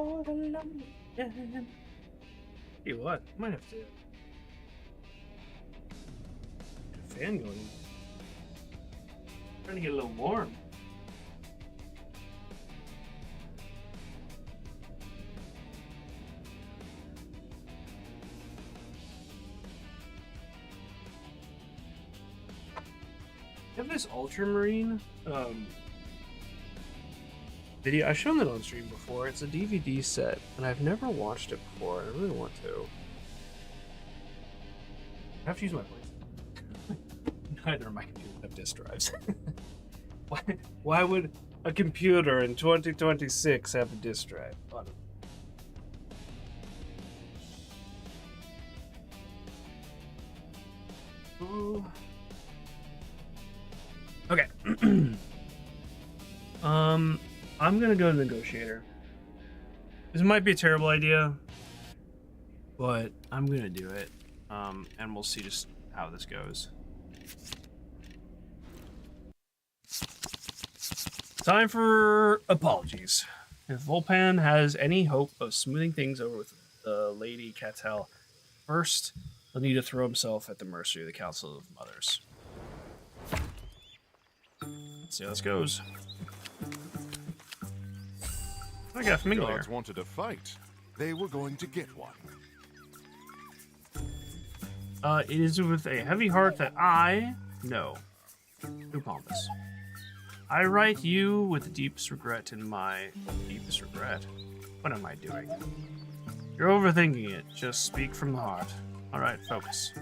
for the lonely man. Hey, what? I might have to get a fan going. Trying to get a little warm. I have this Ultramarine video. I've shown it on stream before. It's a DVD set, and I've never watched it before. I really want to. I have to use my place. Neither of my computers have disk drives. Why would a computer in 2026 have a disk drive? Ooh. Okay. I'm gonna go to Negotiator. This might be a terrible idea, but I'm gonna do it. And we'll see just how this goes. Time for apologies. If Volpan has any hope of smoothing things over with Lady Cattell, first he'll need to throw himself at the mercy of the Council of Mothers. Let's see how this goes. I got familiar. Guards wanted a fight. They were going to get one. It is with a heavy heart that I know. Too pompous. I write you with the deepest regret in my deepest regret. What am I doing? You're overthinking it. Just speak from the heart. Alright, focus.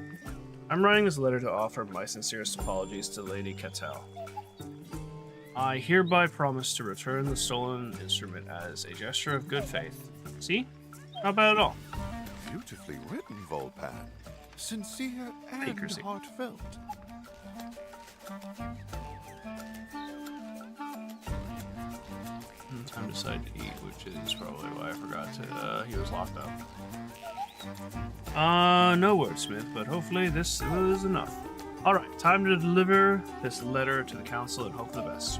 I'm writing this letter to offer my sincerest apologies to Lady Cattell. I hereby promise to return the stolen instrument as a gesture of good faith. See? Not bad at all. Beautifully written, Volpan. Sincere and Accuracy. heartfelt. Time to decide to eat, which is probably why I forgot to, he was locked up. No wordsmith, but hopefully this is enough. Alright, time to deliver this letter to the council and hope for the best.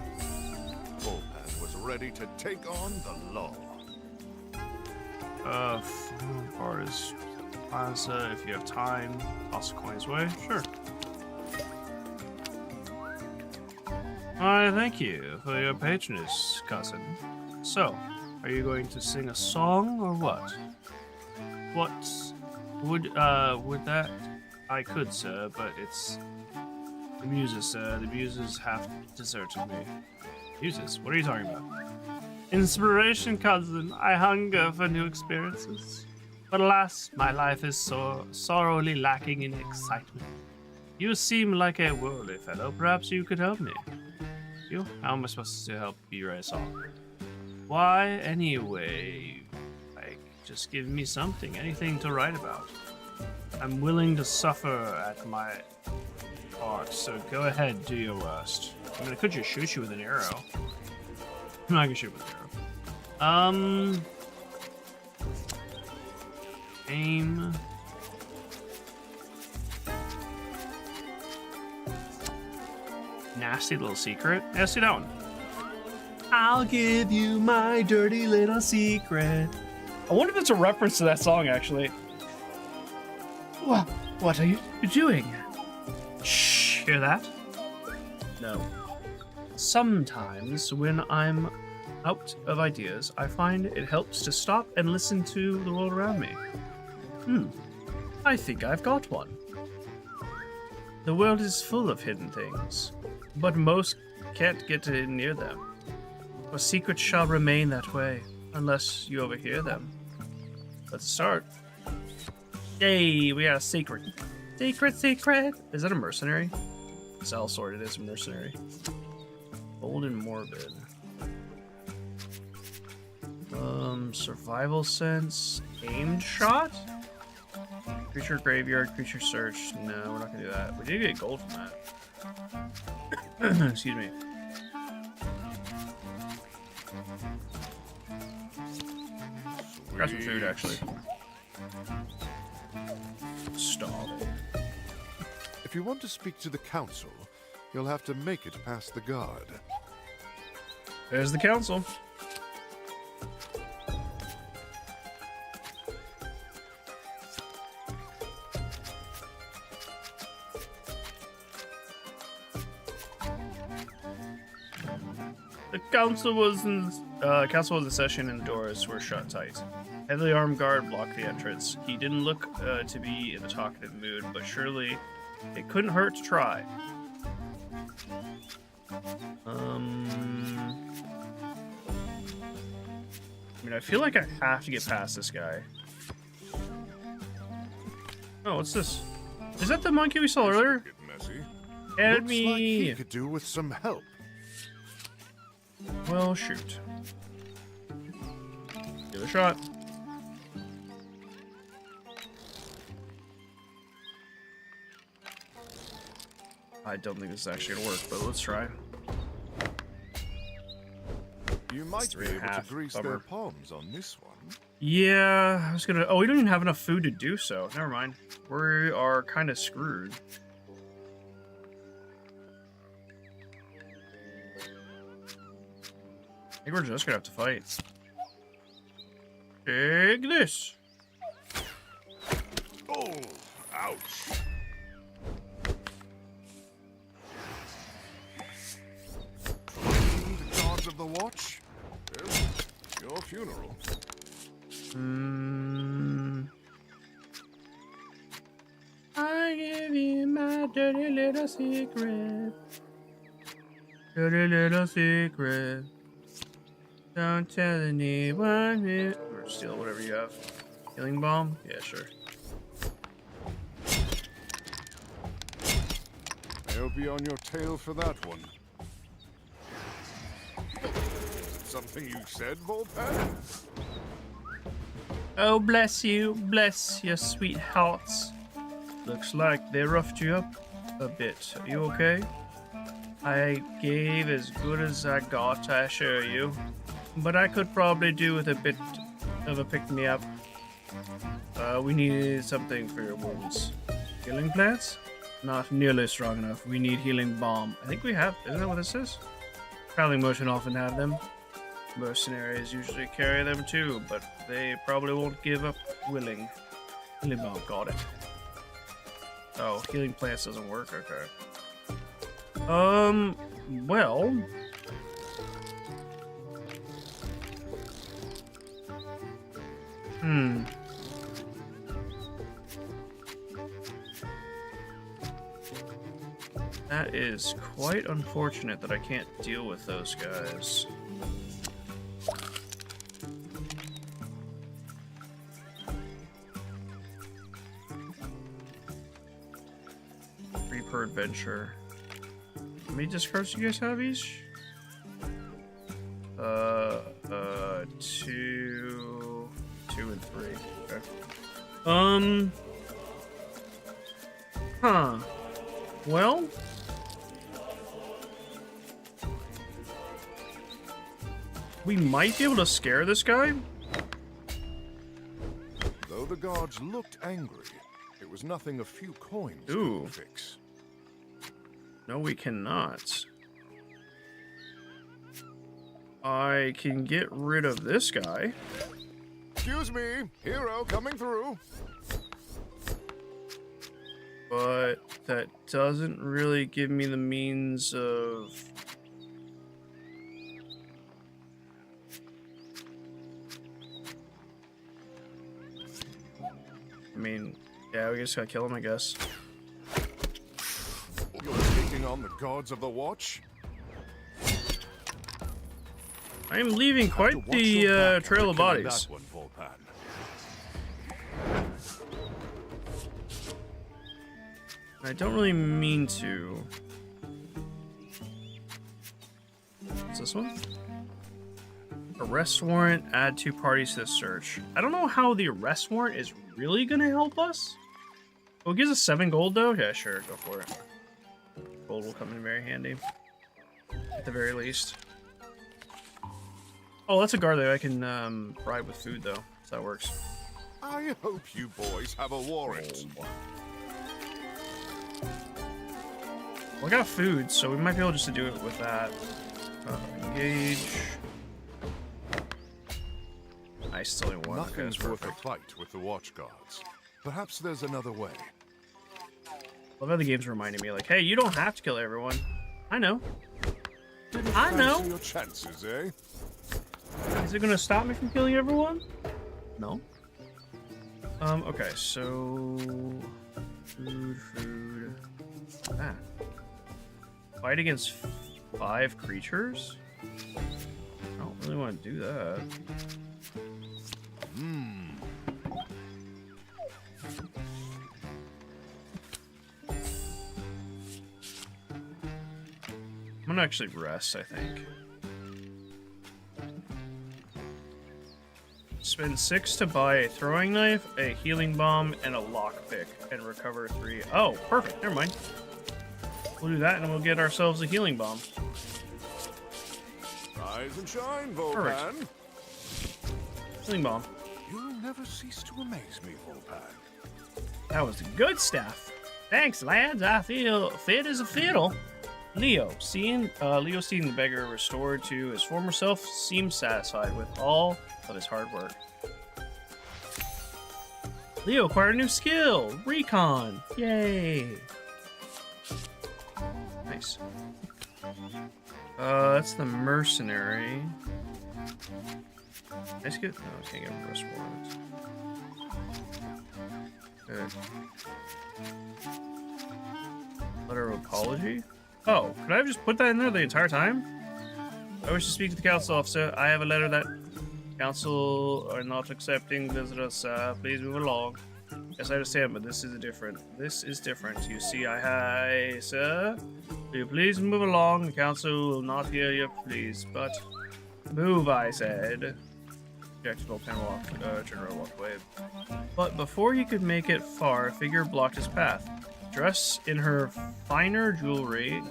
Volpan was ready to take on the law. Far as Plaza, if you have time, toss a coin his way. Sure. I thank you for your patronage, cousin. So, are you going to sing a song or what? What would that? I could, sir, but it's the muses, sir. The muses have deserted me. Muses? What are you talking about? Inspiration, cousin. I hunger for new experiences. But alas, my life is so sorrowfully lacking in excitement. You seem like a worldly fellow. Perhaps you could help me. You? How am I supposed to help you write a song? Why, anyway, like, just give me something, anything to write about. I'm willing to suffer at my part, so go ahead, do your worst. I mean, I could just shoot you with an arrow. I'm not gonna shoot with an arrow. Aim. Nasty little secret. Yeah, see that one. I'll give you my dirty little secret. I wonder if it's a reference to that song, actually. What are you doing? Shh, hear that? No. Sometimes when I'm out of ideas, I find it helps to stop and listen to the world around me. I think I've got one. The world is full of hidden things, but most can't get near them. For secrets shall remain that way, unless you overhear them. Let's start. Yay, we got a secret. Secret! Is that a mercenary? Sellsword, it is a mercenary. Bold and morbid. Survival sense. Aimed shot? Creature graveyard, creature search. No, we're not gonna do that. We did get gold from that. Excuse me. Got some food, actually. Stall. If you want to speak to the council, you'll have to make it past the guard. There's the council. The council was in session and the doors were shut tight. Heavily armed guard blocked the entrance. He didn't look to be in a talkative mood, but surely it couldn't hurt to try. I mean, I feel like I have to get past this guy. Oh, what's this? Is that the monkey we saw earlier? Messy. Help Looks me! like he could do with some help. Well, shoot. Give it a shot. I don't think this is actually gonna work, but let's try. You might be able to 3.5. grease Bummer. their palms on this one. Yeah, I was gonna. Oh, we don't even have enough food to do so. Never mind. We are kind of screwed. I think we're just gonna have to fight. Take this. Oh, ouch. The gods of the watch? Well, your funeral. I give you my dirty little secret. Dirty little secret. Don't tell anyone. Or steal whatever you have. Healing bomb? Yeah, sure. I'll be on your tail for that one. Something you said, Volpan? Oh, bless you. Bless your sweet hearts. Looks like they roughed you up a bit. Are you okay? I gave as good as I got, I assure you. But I could probably do with a bit of a pick-me-up. We need something for your wounds. Healing plants? Not nearly strong enough. We need healing balm. I think we have. Isn't that what this is? Traveling motion often have them. Mercenaries usually carry them too, but they probably won't give up willing. Healing balm, got it. Oh, healing plants doesn't work. Okay. Well. That is quite unfortunate that I can't deal with those guys. Free per adventure. How many discards do you guys have each? Two and three. Okay. Huh. Well. We might be able to scare this guy. Though the guards looked angry, it was nothing a few coins Ooh. could fix. No, we cannot. I can get rid of this guy. Excuse me, hero coming through. But that doesn't really give me the means of... I mean, yeah, we just gotta kill him, I guess. You're taking on the gods of the watch? I am leaving To quite watch the your back trail for of killing bodies. that one, Volpan. I don't really mean to. What's this one? Arrest warrant, add 2 parties to the search. I don't know how the arrest warrant is really gonna help us. Oh, it gives us 7 gold though? Yeah, sure, go for it. Gold will come in very handy. At the very least. Oh, that's a guard that I can bribe with food though, so that works. I hope you boys have a warrant. Well, I got food, so we might be able just to do it with that. Engage. I still only one. Okay, that's Nothing's worth a perfect. fight with the watch guards. Perhaps there's another way. Love how the game's reminding me, like, hey, you don't have to kill everyone. I know. I know. Fancy your chances, eh? Is it gonna stop me from killing everyone? No. Okay, so food. Ah. Fight against 5 creatures? I don't really want to do that. I'm gonna actually rest, I think. Spend 6 to buy a throwing knife, a healing bomb, and a lockpick, and recover 3. Oh, perfect. Never mind. We'll do that, and we'll get ourselves a healing bomb. Rise and shine, Volpan. Healing bomb. You'll never cease to amaze me, Volpan. That was good stuff. Thanks, lads. I feel fit as a fiddle. Leo, seeing the beggar restored to his former self, seems satisfied with all of his hard work. Leo acquired a new skill, Recon. Yay! Nice. That's the mercenary. I just get no, I can't get plus ones. Good. Letter of apology. Oh, could I have just put that in there the entire time? I wish to speak to the council officer. I have a letter that council are not accepting visitors. Please move along. Yes, I understand, but this is different. This is different. You see, sir. Will you please move along? The council will not hear your pleas, but move, I said. Objectable pen walk. General walked away. But before he could make it far, a figure blocked his path. Dressed in her finer jewelry,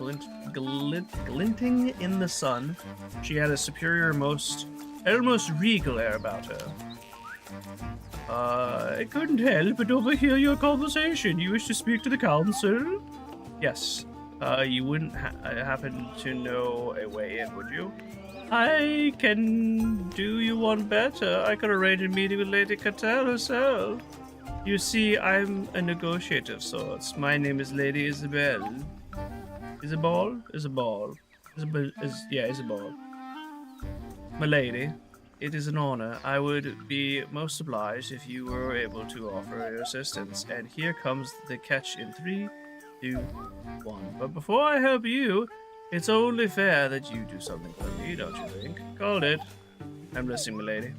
glinting in the sun, she had a superior, almost regal air about her. I couldn't help but overhear your conversation. You wish to speak to the council? Yes. You wouldn't happen to know a way in, would you? I can do you one better. I could arrange a meeting with Lady Cattell herself. You see, I'm a negotiator of sorts. My name is Lady Isabel. Isabel? Isabel. Isabel. My lady, it is an honor. I would be most obliged if you were able to offer your assistance. And here comes the catch in 3, 2, 1. But before I help you, it's only fair that you do something for me, don't you think? Called it. I'm listening, my lady.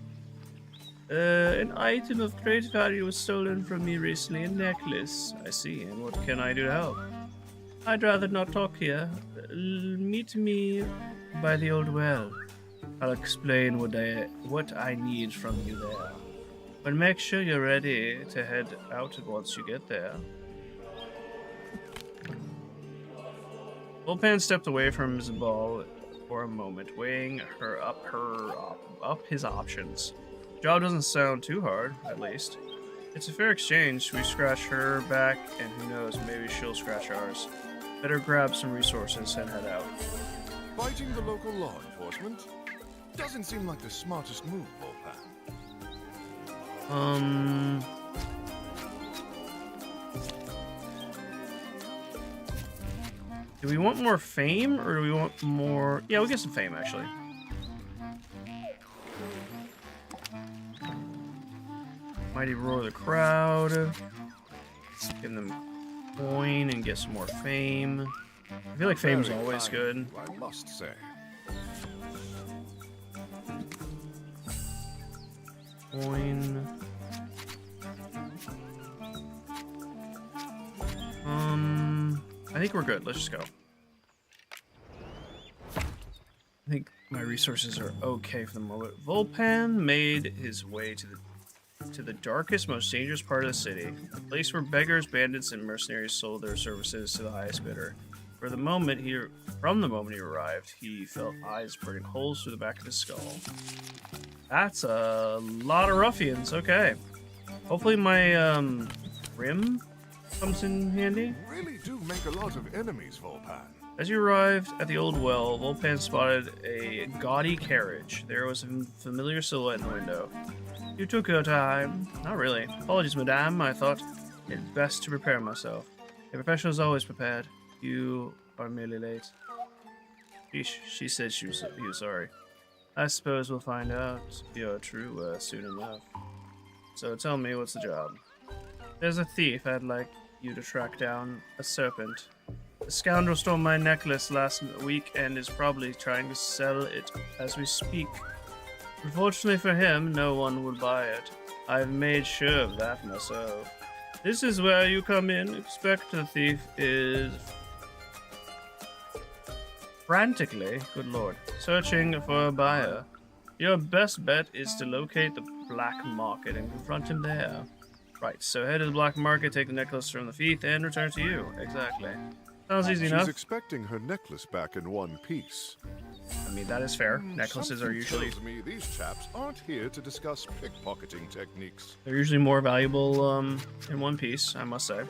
An item of great value was stolen from me recently, a necklace. I see, and what can I do to help? I'd rather not talk here. Meet me by the old well. I'll explain what I need from you there. But make sure you're ready to head out once you get there. Volpan stepped away from Isabel for a moment, weighing up his options. Job doesn't sound too hard, at least. It's a fair exchange. We scratch her back, and who knows, maybe she'll scratch ours. Better grab some resources and head out. Fighting the local law enforcement? Doesn't seem like the smartest move, Volpan. Do we want more fame, or do we want more... Yeah, we'll get some fame, actually. Mighty roar of the crowd. Give them coin and get some more fame. I feel like fame's Very always fine, good. I must say. Coin. I think we're good. Let's just go. I think my resources are okay for the moment. Volpan made his way to the darkest, most dangerous part of the city, a place where beggars, bandits, and mercenaries sold their services to the highest bidder. From the moment he arrived, he felt eyes burning holes through the back of his skull. That's a lot of ruffians. Okay. Hopefully my rim comes in handy. You really do make a lot of enemies, Volpan. As you arrived at the old well, Volpan spotted a gaudy carriage. There was a familiar silhouette in the window. You took your time. Not really. Apologies, madame. I thought it best to prepare myself. A professional is always prepared. You are merely late. She said he was sorry. I suppose we'll find out you're true soon enough. So tell me, what's the job? There's a thief I'd like you to track down. A serpent. The scoundrel stole my necklace last week and is probably trying to sell it as we speak. Unfortunately for him, no one will buy it. I've made sure of that myself. This is where you come in. Expect the thief is frantically, good lord, searching for a buyer. Your best bet is to locate the black market and confront him there. Right, so head to the black market, take the necklace from the thief, and return to you. Exactly. Sounds easy enough. She's expecting her necklace back in one piece. I mean, that is fair. Necklaces are Something usually tells me these chaps aren't here to discuss pickpocketing techniques. they're usually more valuable in one piece, I must say.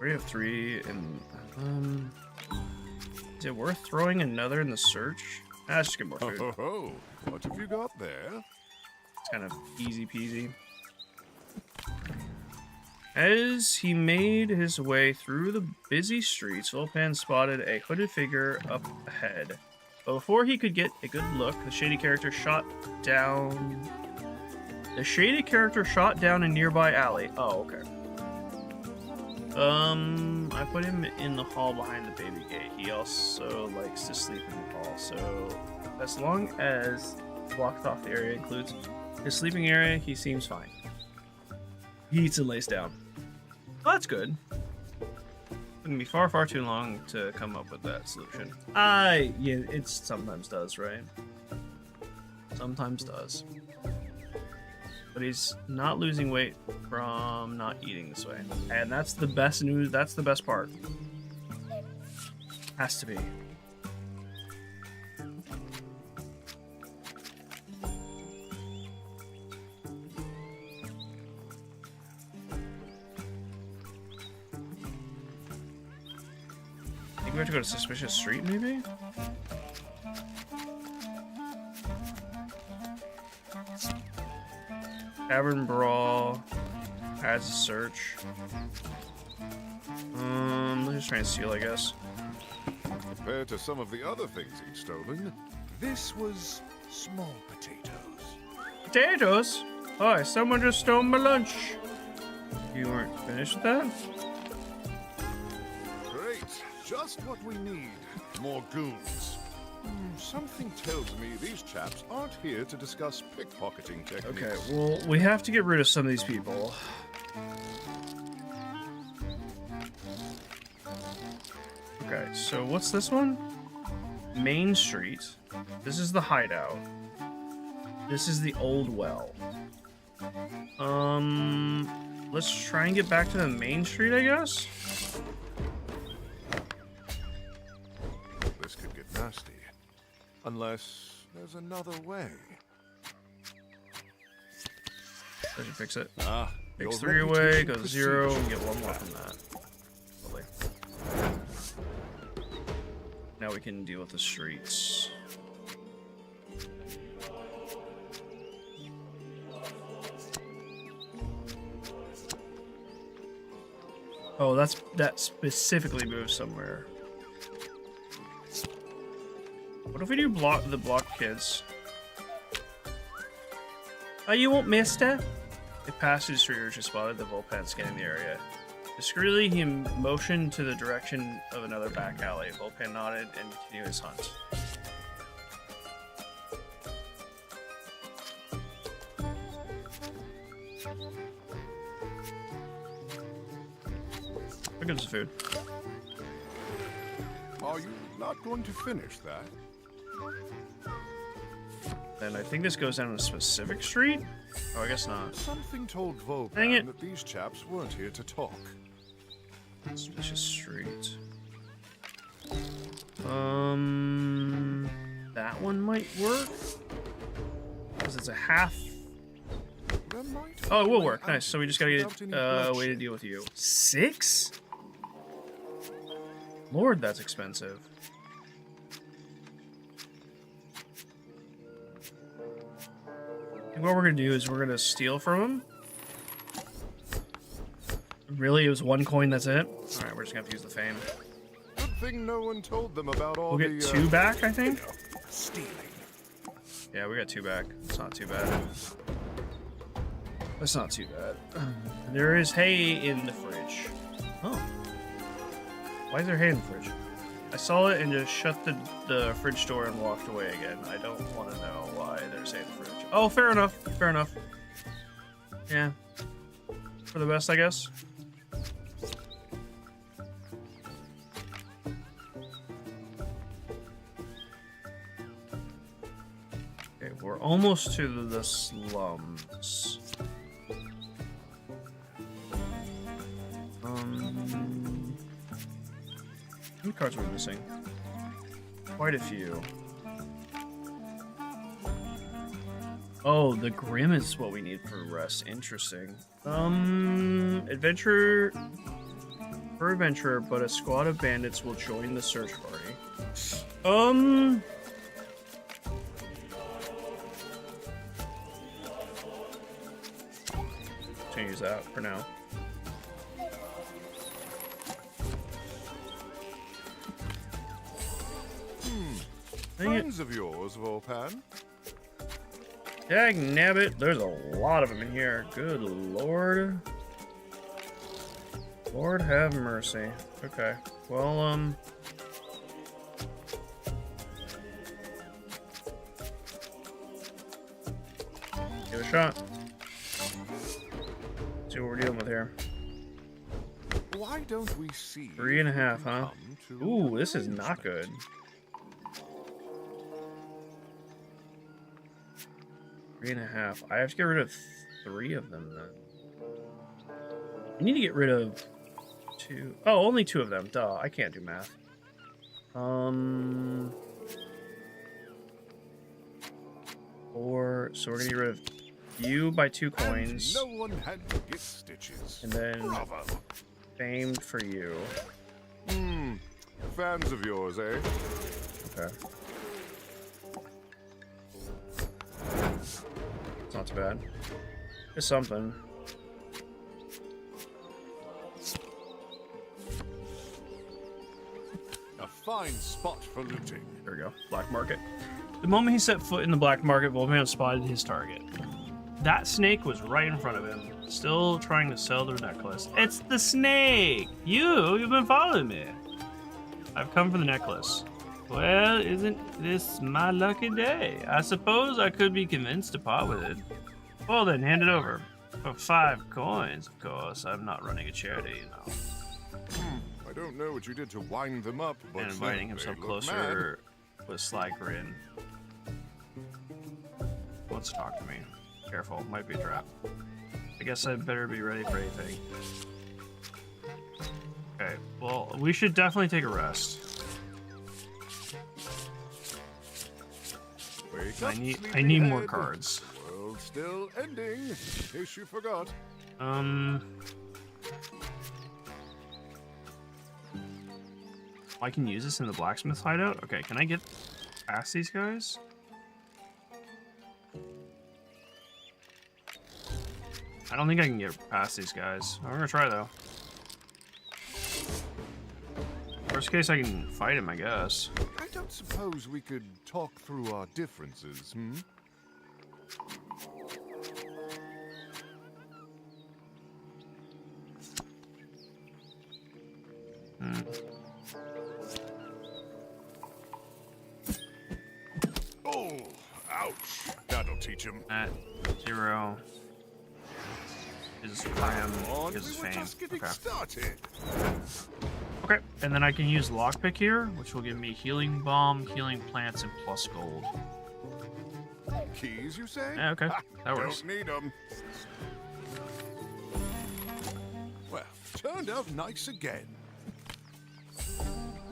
We have 3 and is it worth throwing another in the search? Let's just get more food. Oh, what have you got there? It's kind of easy peasy. As he made his way through the busy streets, Volpan spotted a hooded figure up ahead. But before he could get a good look, the shady character shot down a nearby alley. Oh, okay. I put him in the hall behind the baby gate. He also likes to sleep in the hall, so as long as blocks off the area includes his sleeping area, he seems fine. He eats and lays down. Oh, that's good. It's gonna be far, far too long to come up with that solution. Yeah, it sometimes does, right? Sometimes does. But he's not losing weight from not eating this way. And that's the best news. That's the best part. Has to be. I think we have to go to Suspicious Street, maybe? Tavern Brawl adds a search. Let's just try and steal, I guess. Compared to some of the other things he'd stolen, this was small potatoes. Potatoes? Oh, someone just stole my lunch. You weren't finished with that? Great, just what we need. More goons. Something tells me these chaps aren't here to discuss pickpocketing techniques. Okay, well, we have to get rid of some of these people. Okay, so what's this one? Main Street. This is the hideout. This is the old well. Let's try and get back to the main street, I guess? This could get nasty. Unless there's another way. That should fix it. Ah, Takes your 3 away, reputation goes precedes 0, you. and get 1 more from that. Lovely. Now we can deal with the streets. Oh, that specifically moves somewhere. What if we do the block kids? Oh, you won't, mister? A passage streeters just spotted the Volpan scanning the area. Discreetly, he motioned to the direction of another back alley. Volpan nodded and continued his hunt. Look at the food. Are you not going to finish that? And I think this goes down a specific street? Oh, I guess not. Something told Dang Volpan it. that these chaps weren't here to talk. Suspicious street. That one might work. Because it's a half. There might Oh, it be will an work. Nice. So we just gotta without get any a way to bloodshed. deal with you. 6? Lord, that's expensive. What we're gonna do is we're gonna steal from him. Really, it was 1 coin. That's it. All right, we're just gonna have to use the fame. Good thing no one told them about all We'll get 2 back, I think. stealing. Yeah, we got 2 back. It's not too bad. That's not too bad. There is hay in the fridge. Oh. Why is there hay in the fridge? I saw it and just shut the fridge door and walked away again. I don't want to know why there's hay in the fridge. Oh, fair enough. Fair enough. Yeah. For the best, I guess. Okay, we're almost to the slums. How many cards are we missing? Quite a few. Oh, the Grim is what we need for rest. Interesting. Adventurer per adventurer, but a squad of bandits will join the search party. Gonna use that for now. Friends of yours, Volpan? Dag nabbit, there's a lot of them in here. Good lord. Lord have mercy. Okay. Well, give it a shot. See what we're dealing with here. Why don't we see? 3.5, huh? Ooh, this is not good. Three and a half. I have to get rid of 3 of them then. I need to get rid of 2. Oh, only 2 of them. Duh, I can't do math. 4. So we're gonna get rid of you by 2 coins. And no one had to get stitches. And then Bravo. famed for you. Fans of yours, eh? Okay. It's not too bad. It's something. A fine spot for looting. There we go. Black market. The moment he set foot in the black market, Volman spotted his target. That snake was right in front of him, still trying to sell their necklace. It's the snake! You've been following me. I've come for the necklace. Well, isn't this my lucky day? I suppose I could be convinced to part with it. Well then, hand it over. For 5 coins, of course. I'm not running a charity, you know. I don't know what you did to wind them up, but And inviting they himself look closer with a sly grin. Wants to talk to me. Careful, might be a trap. I guess I'd better be ready for anything. Okay, well, we should definitely take a rest. Wake I up, need more sleepyhead. cards. The world's still ending, in case you forgot. I can use this in the blacksmith hideout? Okay, can I get past these guys? I don't think I can get past these guys. I'm gonna try though. Worst case, I can fight him, I guess. I don't suppose we could talk through our differences, Oh, ouch. That'll teach him. At 0. His ram, On, his we were fame. just getting Okay. started. Okay, and then I can use lockpick here, which will give me healing bomb, healing plants, and plus gold. Keys, you say? Yeah, okay, Ha, that works. Don't need them. Well, turned out nice again.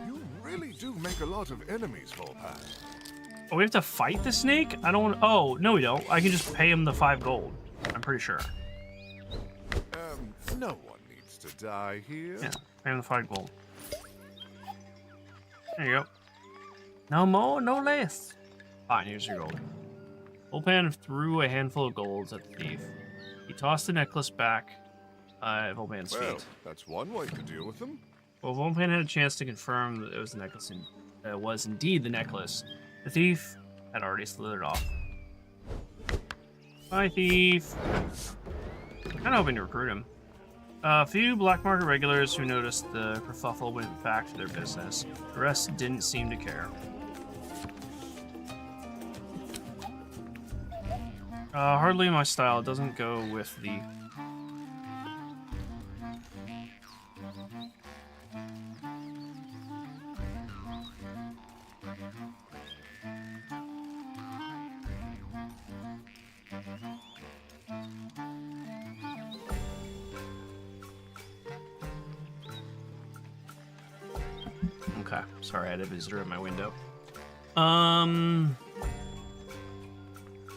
You really do make a lot of enemies, Volpan. Oh, we have to fight the snake? I don't want. Oh, no, we don't. I can just pay him the 5 gold. I'm pretty sure. No one needs to die here. Yeah, pay him the 5 gold. There you go. No more, no less. Fine, here's your gold. Volpan threw a handful of golds at the thief. He tossed the necklace back at Volpan's Well, feet. that's one way to deal with them. Well, Volpan had a chance to confirm that it was the necklace, and it was indeed the necklace. The thief had already slithered off. Bye, thief. Kind of hoping to recruit him. A few black market regulars who noticed the kerfuffle went back to their business. The rest didn't seem to care. Hardly my style. It doesn't go with the... Okay, sorry, I had a visitor at my window.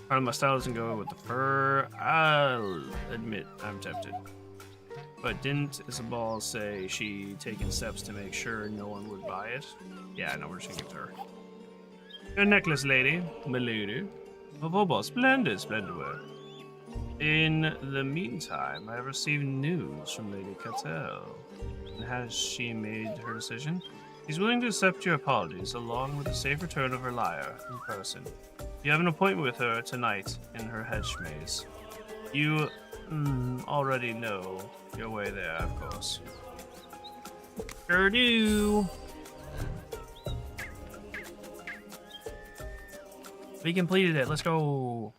Part of my style doesn't go with the fur. I'll admit I'm tempted. But didn't Isabel say she taken steps to make sure no one would buy it? Yeah, no, we're just gonna give it to her. Your necklace, lady. Milady. Oh, splendid, splendid work. In the meantime, I have received news from Lady Cattell. And has she made her decision? She's willing to accept your apologies, along with the safe return of her lyre in person. You have an appointment with her tonight in her hedge maze. You already know your way there, of course. Sure do. We completed it. Let's go.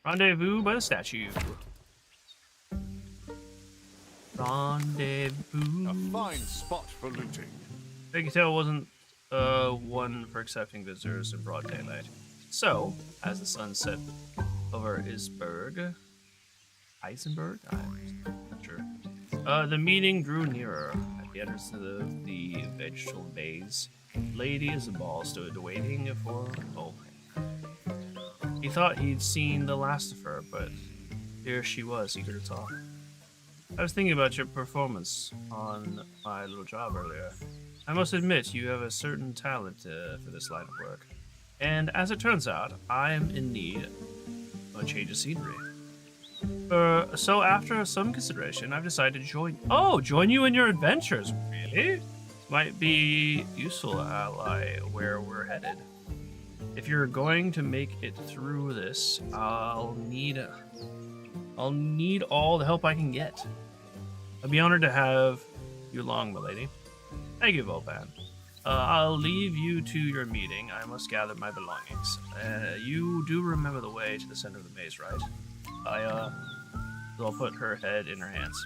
Rendezvous by the statue. Rendezvous. A fine spot for looting. Lady Cattell wasn't one for accepting visitors in broad daylight. So, as the sun set over Eisenberg? I'm not sure. The meeting drew nearer. At the entrance of the vegetable maze, Lady Isabel stood waiting for Volpan. He thought he'd seen the last of her, but here she was, eager to talk. I was thinking about your performance on my little job earlier. I must admit, you have a certain talent for this line of work. And as it turns out, I am in need of a change of scenery. So after some consideration, I've decided to join you in your adventures. Really? Might be useful ally where we're headed. If you're going to make it through this, I'll need all the help I can get. I'd be honored to have you along, milady. Thank you, Volpan. I'll leave you to your meeting. I must gather my belongings. You do remember the way to the center of the maze, right? I'll put her head in her hands.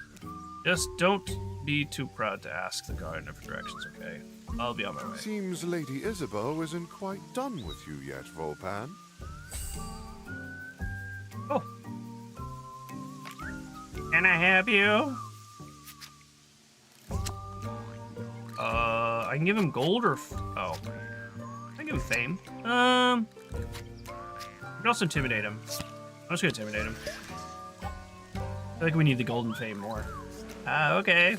Just don't be too proud to ask the gardener for directions, okay? I'll be on my way. Seems Lady Isabel isn't quite done with you yet, Volpan. Oh. Can I help you? I can give him gold or... I can give him fame. I can also intimidate him. I'm just gonna intimidate him. I feel like we need the golden fame more. Okay.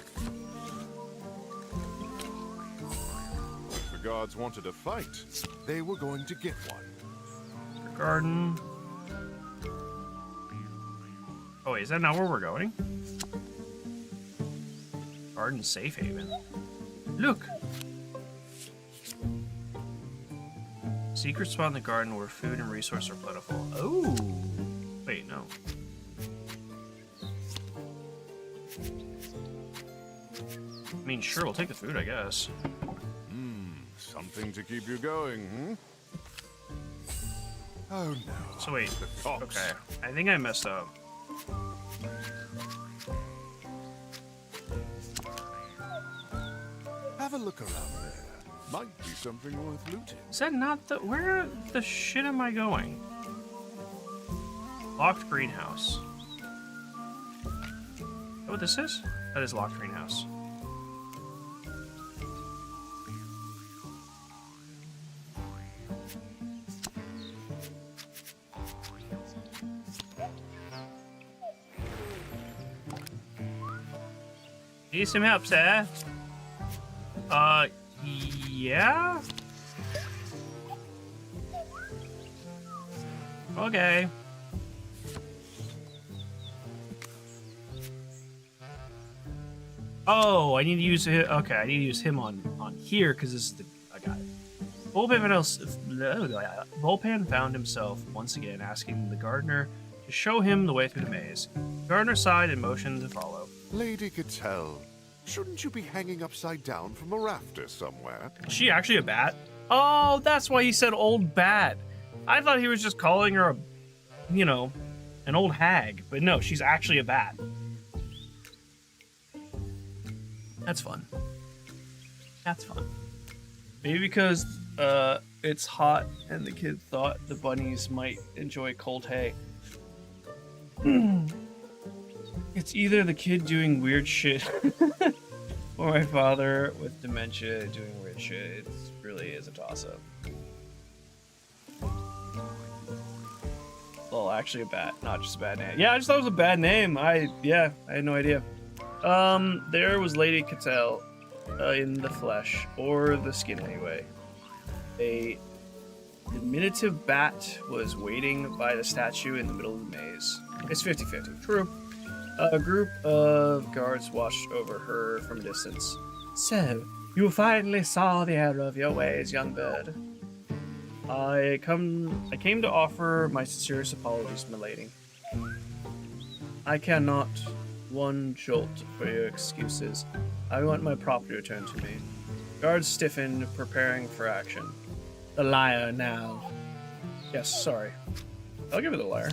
If the guards wanted a fight, they were going to get one. Garden. Oh, wait, is that not where we're going? Garden safe haven. Look! Secret spot in the garden where food and resources are plentiful. Oh! Wait, no. I mean, sure, we'll take the food, I guess. Something to keep you going, Oh no. So wait, The cops. okay. I think I messed up. Have a look around there. Might be something worth looting. Is that not the... Where the shit am I going? Locked greenhouse. Is that what this is? That is locked greenhouse. Need some help, sir? Yeah? Okay. Oh, I need to use him. Okay, I need to use him on here because this is the. I got it. Volpan found himself once again asking the gardener to show him the way through the maze. The gardener sighed and motioned to follow. Lady Cattell, shouldn't you be hanging upside down from a rafter somewhere? Is she actually a bat? Oh, that's why he said old bat. I thought he was just calling her a, an old hag. But no, she's actually a bat. That's fun. That's fun. Maybe because it's hot and the kid thought the bunnies might enjoy cold hay. It's either the kid doing weird shit or my father with dementia doing weird shit. It really is a toss-up. Well, actually a bat, not just a bad name. Yeah, I just thought it was a bad name. I had no idea. There was Lady Cattell in the flesh, or the skin anyway. A diminutive bat was waiting by the statue in the middle of the maze. It's 50-50. True. A group of guards watched over her from a distance. So, you finally saw the error of your ways, young bird. I came to offer my sincerest apologies, milady. I cannot one jolt for your excuses. I want my property returned to me. Guards stiffened, preparing for action. The lyre now. Yes, sorry. I'll give it the lyre.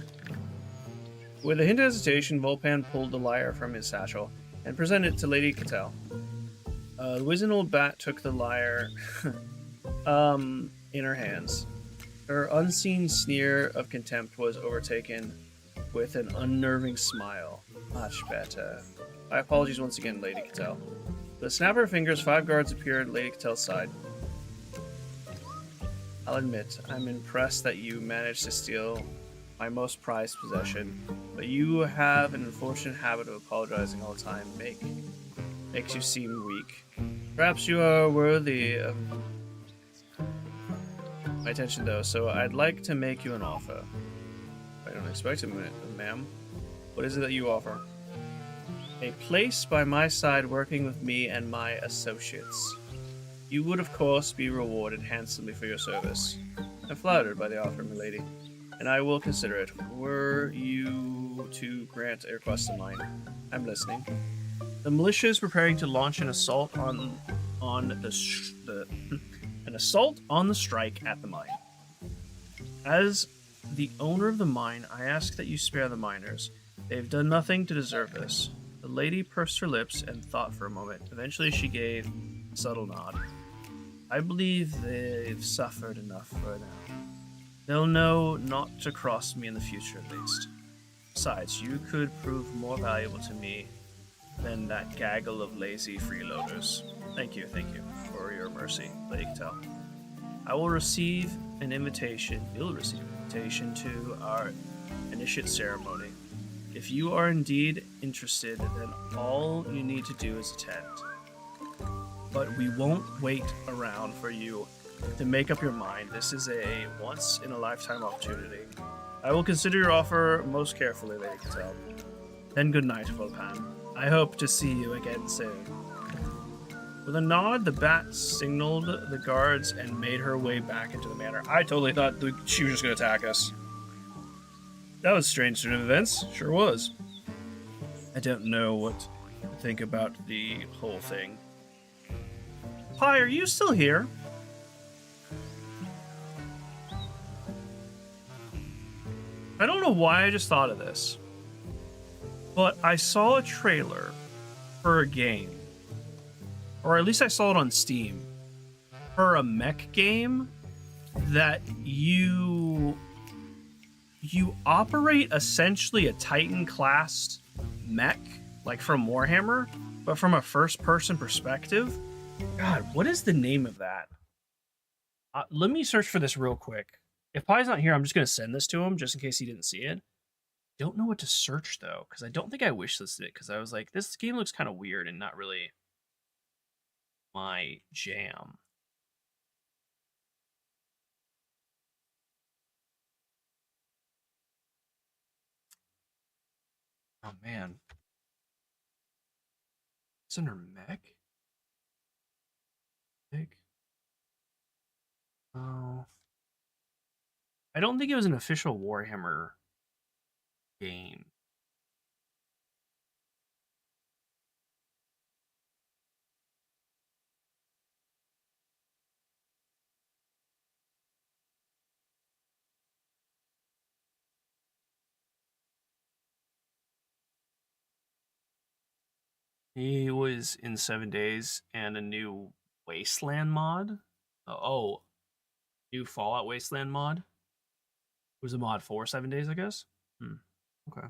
With a hint of hesitation, Volpan pulled the lyre from his satchel and presented it to Lady Cattell. The wizened old bat took the lyre in her hands. Her unseen sneer of contempt was overtaken with an unnerving smile. Much better. My apologies once again, Lady Cattell. With a snap of her fingers, 5 guards appeared at Lady Cattell's side. I'll admit, I'm impressed that you managed to steal my most prized possession, but you have an unfortunate habit of apologizing all the time. Makes you seem weak. Perhaps you are worthy of my attention, though, so I'd like to make you an offer. I don't expect it, ma'am. What is it that you offer? A place by my side working with me and my associates. You would, of course, be rewarded handsomely for your service. I'm flattered by the offer, milady, and I will consider it. Were you to grant a request of mine? I'm listening. The militia is preparing to launch an assault on the strike at the mine. As the owner of the mine, I ask that you spare the miners. They've done nothing to deserve this. The lady pursed her lips and thought for a moment. Eventually she gave a subtle nod. I believe they've suffered enough for now. They'll know not to cross me in the future, at least. Besides, you could prove more valuable to me than that gaggle of lazy freeloaders. Thank you for your mercy, Lady Cattell. I will receive an invitation. You'll receive an invitation to our initiate ceremony. If you are indeed interested, then all you need to do is attend. But we won't wait around for you to make up your mind. This is a once-in-a-lifetime opportunity. I will consider your offer most carefully, Lady Cattell. Then good night, Volpan. I hope to see you again soon. With a nod, the bat signaled the guards and made her way back into the manor. I totally thought she was just going to attack us. That was a strange turn of events. Sure was. I don't know what to think about the whole thing. Pi, are you still here? I don't know why I just thought of this, but I saw a trailer for a game, or at least I saw it on Steam, for a mech game that you operate essentially a Titan-class mech, like from Warhammer, but from a first-person perspective. God, what is the name of that? Let me search for this real quick. If Pi's not here, I'm just going to send this to him, just in case he didn't see it. Don't know what to search, though, because I don't think I wishlisted it, because I was like, this game looks kind of weird and not really my jam. Oh man. It's under mech? Mech? Oh. I don't think it was an official Warhammer game. He was in 7 days and a new Wasteland mod. Oh, new Fallout Wasteland mod. It was a mod for 7 days, I guess. Okay.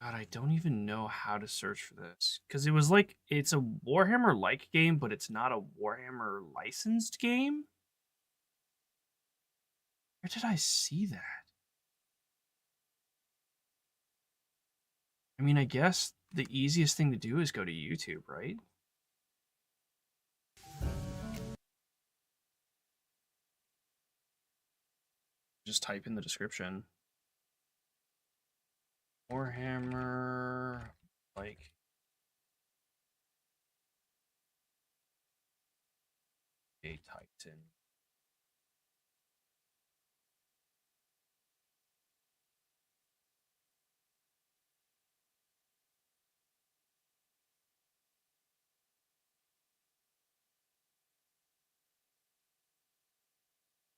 God, I don't even know how to search for this because it was like it's a Warhammer like game, but it's not a Warhammer licensed game. Where did I see that? I mean, I guess the easiest thing to do is go to YouTube, right? Just type in the description. Warhammer, like. A Titan.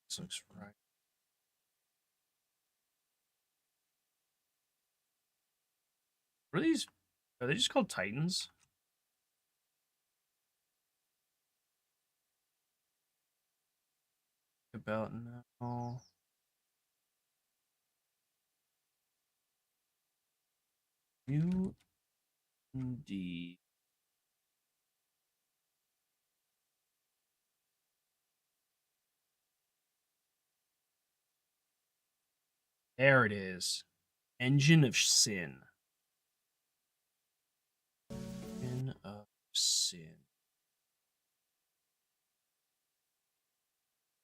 This looks right. What are these? Are they just called Titans? About now. UD. There it is. Engine of Sin. Engine of Sin.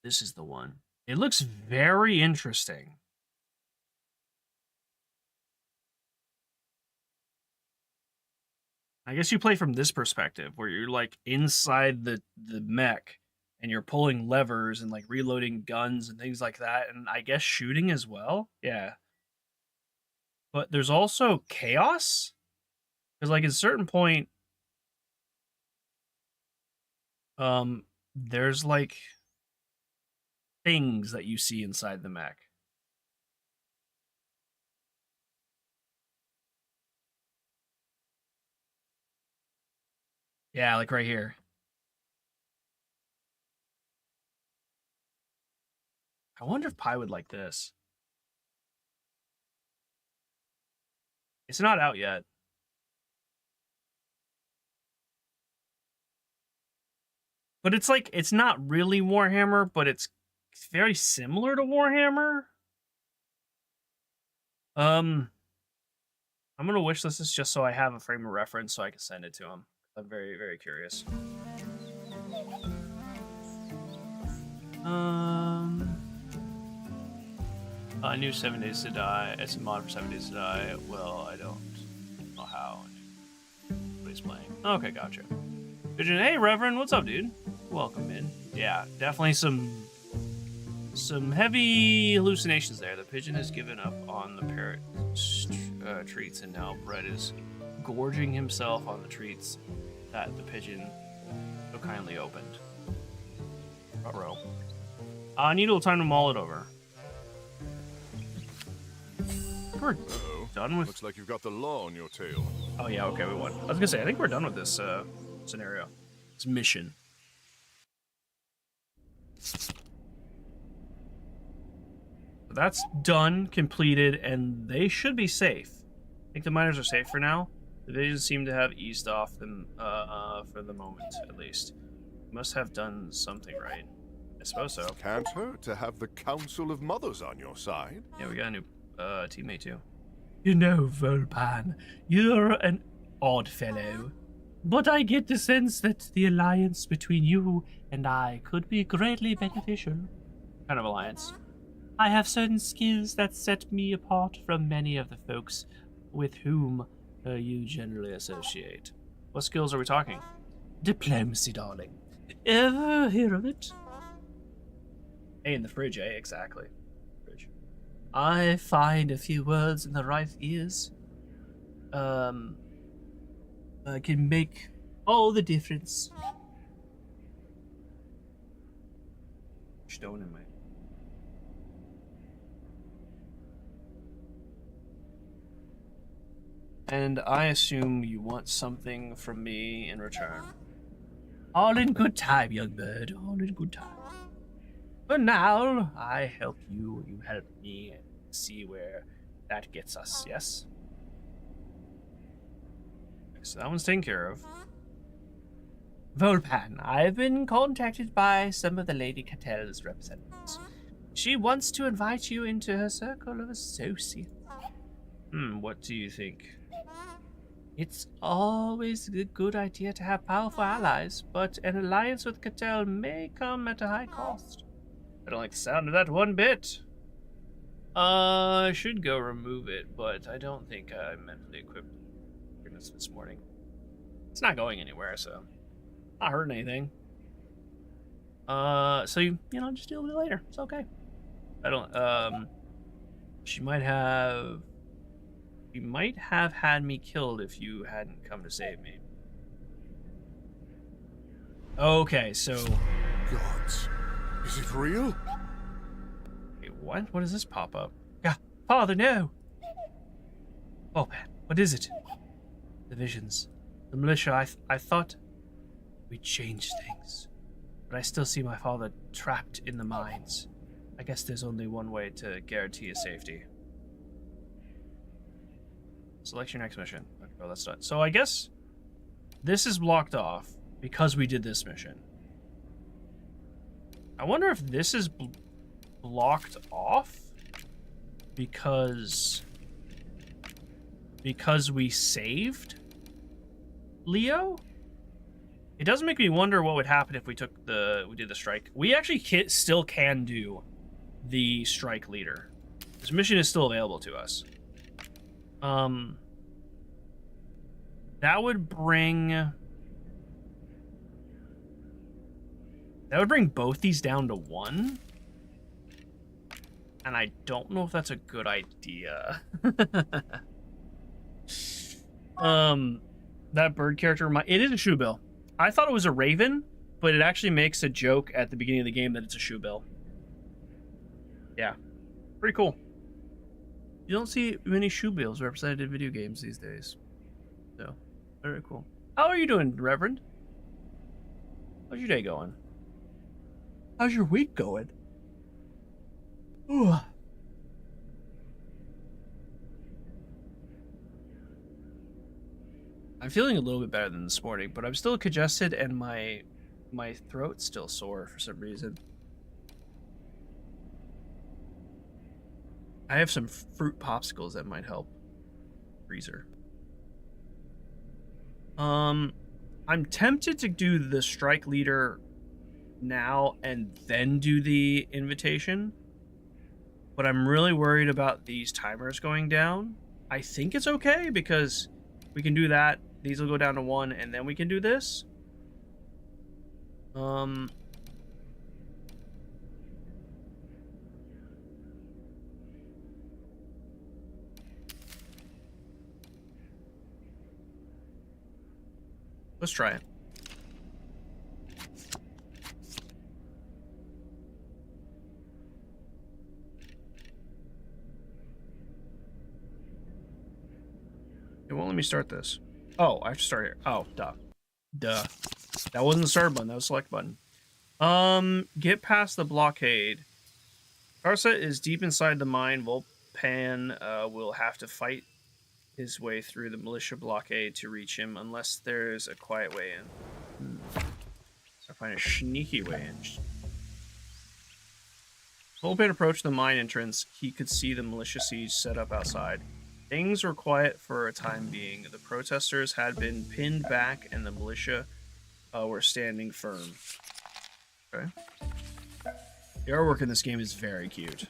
This is the one. It looks very interesting. I guess you play from this perspective where you're like inside the mech and you're pulling levers and like reloading guns and things like that, and I guess shooting as well. Yeah. But there's also chaos. Because like at a certain point, there's like things that you see inside the mech. Yeah, like right here. I wonder if Pi would like this. It's not out yet. But it's like, it's not really Warhammer, but it's very similar to Warhammer. I'm gonna wish list this just so I have a frame of reference so I can send it to him. I'm very, very curious. I knew 7 Days to Die. It's a mod for 7 Days to Die. Well, I don't know how. What he's playing. Okay, gotcha. Pigeon, hey Reverend, what's up, dude? Welcome in. Yeah, definitely some heavy hallucinations there. The pigeon has given up on the parrot treats, and now Brett is gorging himself on the treats that the pigeon so kindly opened. Uh-oh. I need a little time to mull it over. We're done with. Looks like you've got the law on your tail. Oh yeah, okay, we won. I was gonna say, I think we're done with this scenario, this mission. That's done, completed, and they should be safe. I think the miners are safe for now. The visions seem to have eased off them for the moment, at least. Must have done something right. I suppose so. Can't hurt to have the Council of Mothers on your side. Yeah, we got a new teammate too. You know, Volpan, you're an odd fellow. But I get the sense that the alliance between you and I could be greatly beneficial. Kind of alliance. I have certain skills that set me apart from many of the folks with whom you generally associate. What skills are we talking? Diplomacy, darling. Ever hear of it? Hey, in the fridge, eh? Exactly. Fridge. I find a few words in the right ears. Can make all the difference. Stone in my. And I assume you want something from me in return. All in good time, young bird. All in good time. But now, I help you, you help me, and see where that gets us, yes? Okay, so that one's taken care of. Volpan, I've been contacted by some of the Lady Catel's representatives. She wants to invite you into her circle of associates. What do you think? It's always a good idea to have powerful allies, but an alliance with Catel may come at a high cost. I don't like the sound of that one bit. I should go remove it, but I don't think I'm mentally equipped for this morning. It's not going anywhere, so not hurting anything. So you know, just deal with it later. It's okay. I don't. She might have. You might have had me killed if you hadn't come to save me. Okay, so. Gods, is it real? Wait, what? What does this pop up? Yeah, Father, no! Oh, man, what is it? The visions. The militia, I thought we changed things. But I still see my father trapped in the mines. I guess there's only one way to guarantee his safety. Select your next mission. Okay, well, that's done. So I guess this is blocked off because we did this mission. I wonder if this is blocked off because we saved Leo. It does make me wonder what would happen if we did the strike. We actually still can do the strike leader. This mission is still available to us. That would bring both these down to 1. And I don't know if that's a good idea. That bird character, it is a shoebill. I thought it was a raven, but it actually makes a joke at the beginning of the game that it's a shoebill. Yeah, pretty cool. You don't see many shoebills represented in video games these days. So, very cool. How are you doing, Reverend? How's your day going? How's your week going? Ooh. I'm feeling a little bit better than this morning, but I'm still congested and my throat's still sore for some reason. I have some fruit popsicles that might help. Freezer. I'm tempted to do the strike leader now and then do the invitation, but I'm really worried about these timers going down. I think it's okay because we can do that. These will go down to 1 and then we can do this. Let's try it. It won't let me start this. Oh, I have to start here. Oh, duh. Duh. That wasn't the start button, that was the select button. Get past the blockade. Karsa is deep inside the mine. Volpan will have to fight his way through the militia blockade to reach him unless there's a quiet way in. So find a sneaky way in. Volpan approached the mine entrance. He could see the militia siege set up outside. Things were quiet for a time being. The protesters had been pinned back and the militia were standing firm. Okay. The artwork in this game is very cute.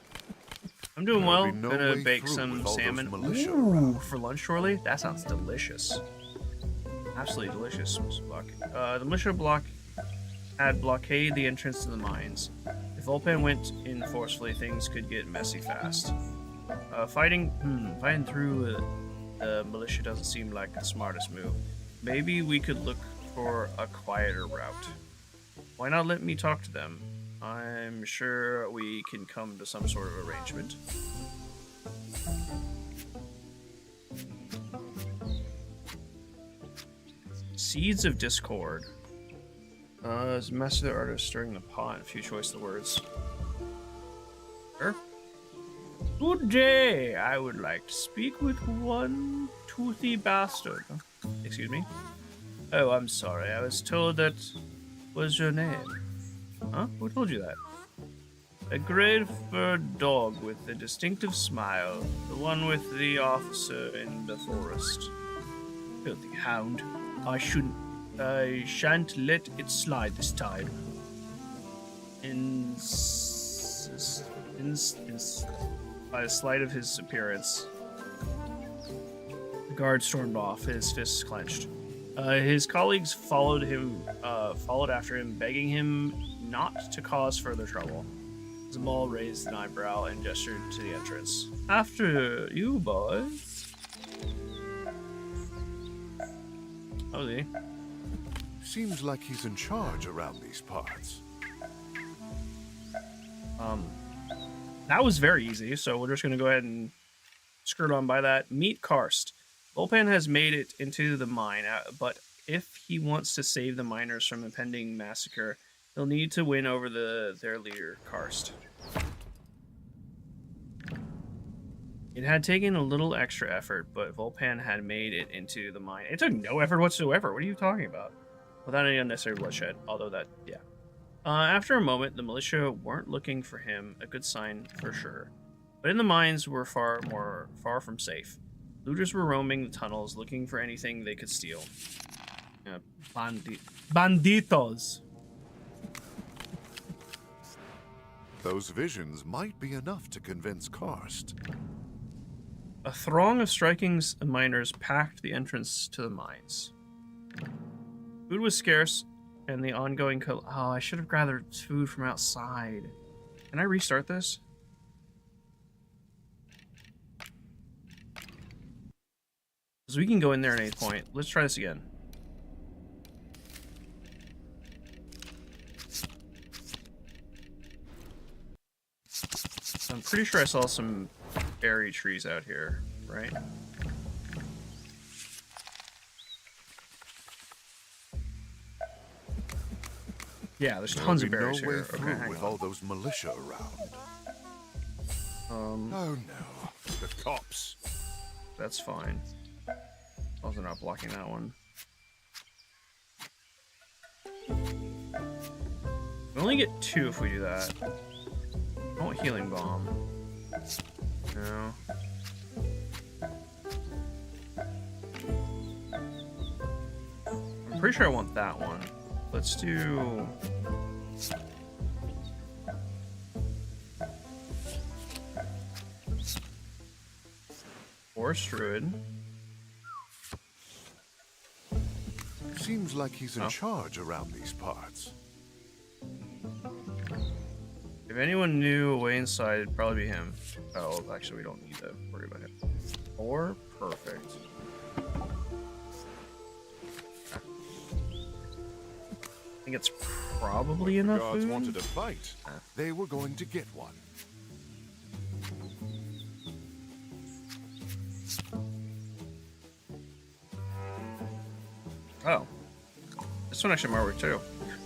I'm doing well. There'll be no Gonna way bake through some with all those salmon. militia Ooh, around. for lunch shortly? That sounds delicious. Absolutely delicious, Mr. Block. The militia block had blockaded the entrance to the mines. If Volpan went in forcefully, things could get messy fast. Fighting through the militia doesn't seem like the smartest move. Maybe we could look for a quieter route. Why not let me talk to them? I'm sure we can come to some sort of arrangement. Seeds of Discord. As a master of the artist stirring the pot, a few choice of words. Sure. Good day. I would like to speak with one toothy bastard. Excuse me? Oh, I'm sorry. I was told that was your name. Huh? Who told you that? A great furred dog with a distinctive smile. The one with the officer in the forest. Filthy hound. I shan't let it slide this time. By a slight of his appearance, the guard stormed off, his fists clenched. His colleagues followed after him, begging him not to cause further trouble. Zamal raised an eyebrow and gestured to the entrance. After you, boys. Oh, he? Seems like he's in charge around these parts. That was very easy, so we're just going to go ahead and skirt on by that. Meet Karst. Volpan has made it into the mine, but if he wants to save the miners from impending massacre, he'll need to win over their leader, Karst. It had taken a little extra effort, but Volpan had made it into the mine. It took no effort whatsoever. What are you talking about? Without any unnecessary bloodshed, although that, yeah. After a moment, the militia weren't looking for him, a good sign for sure. But in the mines were far from safe. Looters were roaming the tunnels, looking for anything they could steal. Banditos. Those visions might be enough to convince Karst. A throng of striking miners packed the entrance to the mines. Food was scarce, and the ongoing oh, I should have gathered food from outside. Can I restart this? Because we can go in there at any point. Let's try this again. I'm pretty sure I saw some berry trees out here, right? Yeah, there's tons of berries no way here. through Okay, hang with on. all those militia around. Oh no, the cops. That's fine. As long as they're not blocking that one. We only get 2 if we do that. I want healing bomb. No. I'm pretty sure I want that one. Let's do... Forest Druid. Seems like he's in Oh. charge around these parts. If anyone knew a way inside, it'd probably be him. Oh, actually, we don't need to worry about him. 4, perfect. I think it's probably enough Guards food. wanted a fight. They were going to get one. Oh. This one actually might work too.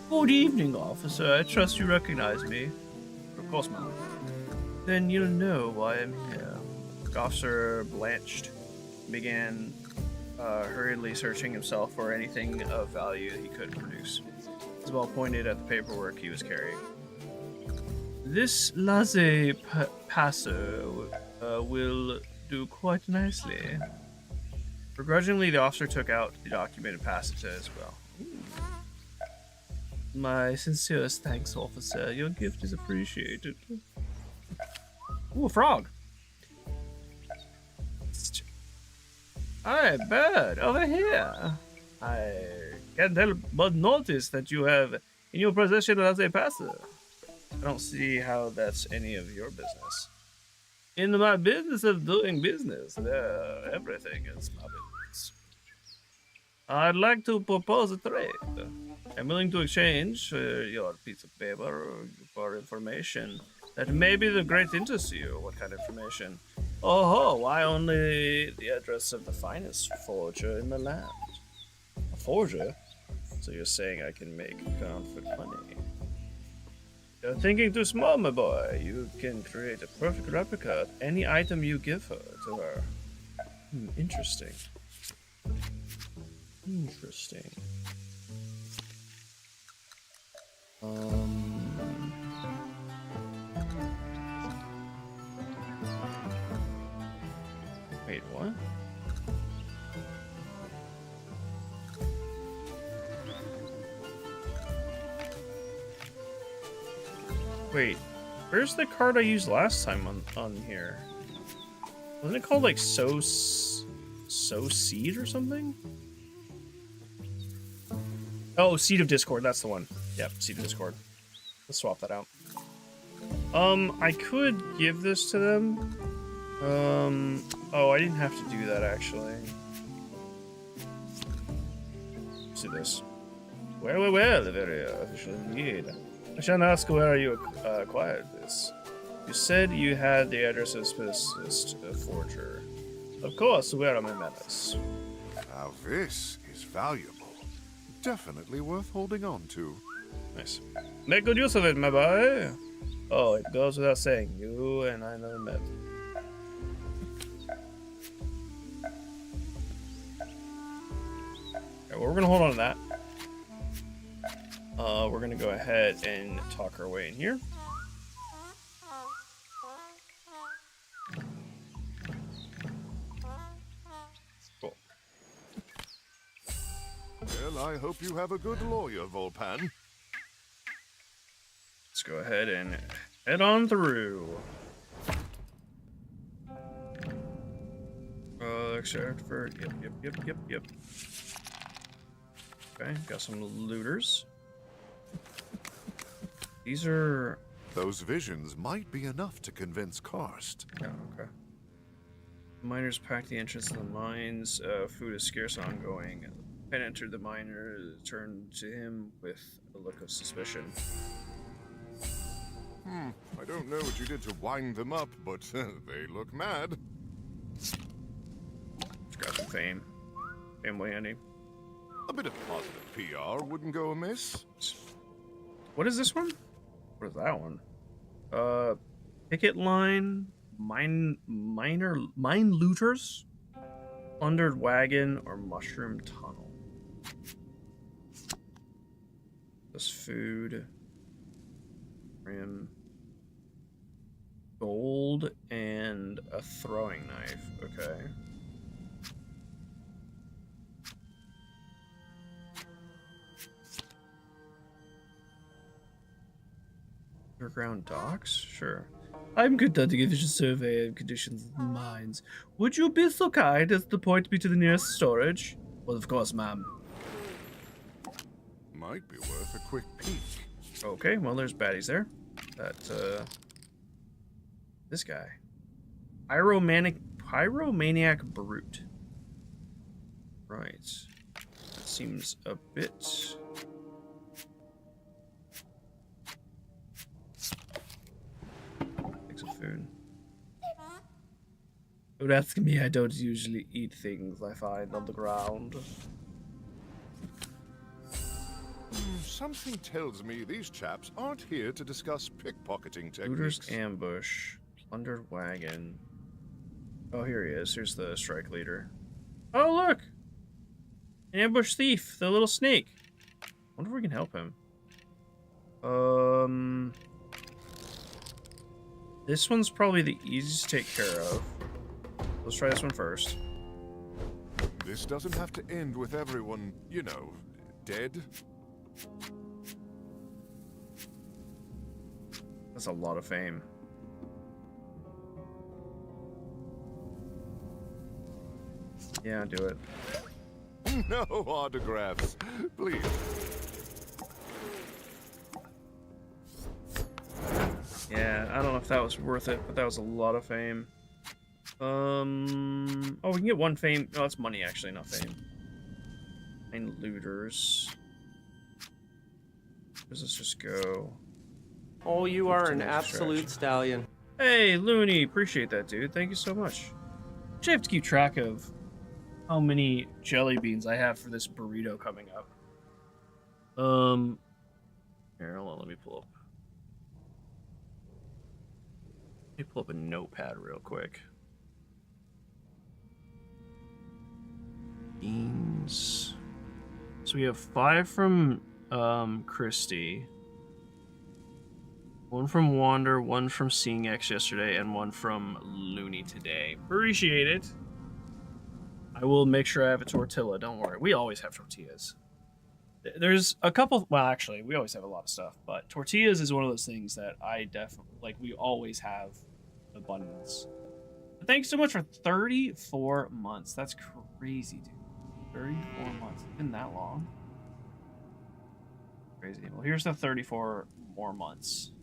Good evening, officer. I trust you recognize me. Of course, ma'am. Then you'll know why I'm here. The officer blanched, began hurriedly searching himself for anything of value he could produce. Isabel pointed at the paperwork he was carrying. This laissez-passer will do quite nicely. Begrudgingly, the officer took out the document and passed it to Isabel. My sincerest thanks, officer. Your gift is appreciated. Ooh, a frog. Hi, bird, over here. I can't help but notice that you have in your possession as a passer. I don't see how that's any of your business. In my business of doing business, everything is my business. I'd like to propose a trade. I'm willing to exchange your piece of paper for information that may be of great interest to you. What kind of information? Oh, why only the address of the finest forger in the land? A forger? So you're saying I can make counterfeit money? You're thinking too small, my boy. You can create a perfect replica of any item you give her to her. Interesting. Interesting. Wait, what? Wait, where's the card I used last time on here? Wasn't it called like sow seed or something? Oh, Seed of Discord, that's the one. Yep, Seed of Discord. Let's swap that out. I could give this to them. Oh, I didn't have to do that actually. Let's do this. Well, very official indeed. I shall ask where you acquired this. You said you had the address of a specialist forger. Of course, where are my manners? Now this is valuable. Definitely worth holding on to. Nice. Make good use of it, my boy. Oh, it goes without saying, you and I never met. Okay, well, we're gonna hold on to that. We're gonna go ahead and talk our way in here. Cool. Well, I hope you have a good lawyer, Volpan. Let's go ahead and head on through. Extract for yep. Okay, got some looters. These are... Those visions might be enough to convince Karst. Oh, okay. Miners pack the entrance of the mines. Food is scarce and ongoing. Pen entered the miner, turned to him with a look of suspicion. I don't know what you did to wind them up, but they look mad. Just got some fame. Fame way handy. A bit of positive PR wouldn't go amiss. What is this one? What is that one? Picket line, mine looters, plundered wagon, or mushroom tunnel. This food, rim, gold, and a throwing knife. Okay. Underground docks? Sure. I'm conducting a visual survey of conditions of the mines. Would you be so kind as to point me to the nearest storage? Well, of course, ma'am. Might be worth a quick peek. Okay, well, there's baddies there. That, this guy. Pyromaniac Brute. Right. That seems a bit... Food. Don't ask me, I don't usually eat things I find on the ground. Something tells me these chaps aren't here to discuss pickpocketing techniques. Looter's ambush. Plundered wagon. Oh, here he is. Here's the strike leader. Oh, look! An ambush thief. The little snake. Wonder if we can help him. This one's probably the easiest to take care of. Let's try this one first. This doesn't have to end with everyone, you know, dead. That's a lot of fame. Yeah, do it. No autographs, please. Yeah, I don't know if that was worth it, but that was a lot of fame. Oh, we can get 1 fame. Oh, it's money actually, not fame. 9 looters. Where does this just go? Oh, you are an 15 absolute extraction. stallion. Hey, Looney, appreciate that, dude. Thank you so much. Actually, I have to keep track of how many jelly beans I have for this burrito coming up. Here, hold on, let me pull up. Let me pull up a notepad real quick. Beans. So we have 5 from Christy. 1 from Wander, 1 from Seeing X yesterday, and 1 from Looney today. Appreciate it. I will make sure I have a tortilla, don't worry. We always have tortillas. There's a couple, well, actually, we always have a lot of stuff, but tortillas is one of those things that I definitely, like, we always have abundance. But thanks so much for 34 months. That's crazy, dude. 34 months. It's been that long? Crazy. Well, here's the 34 more months.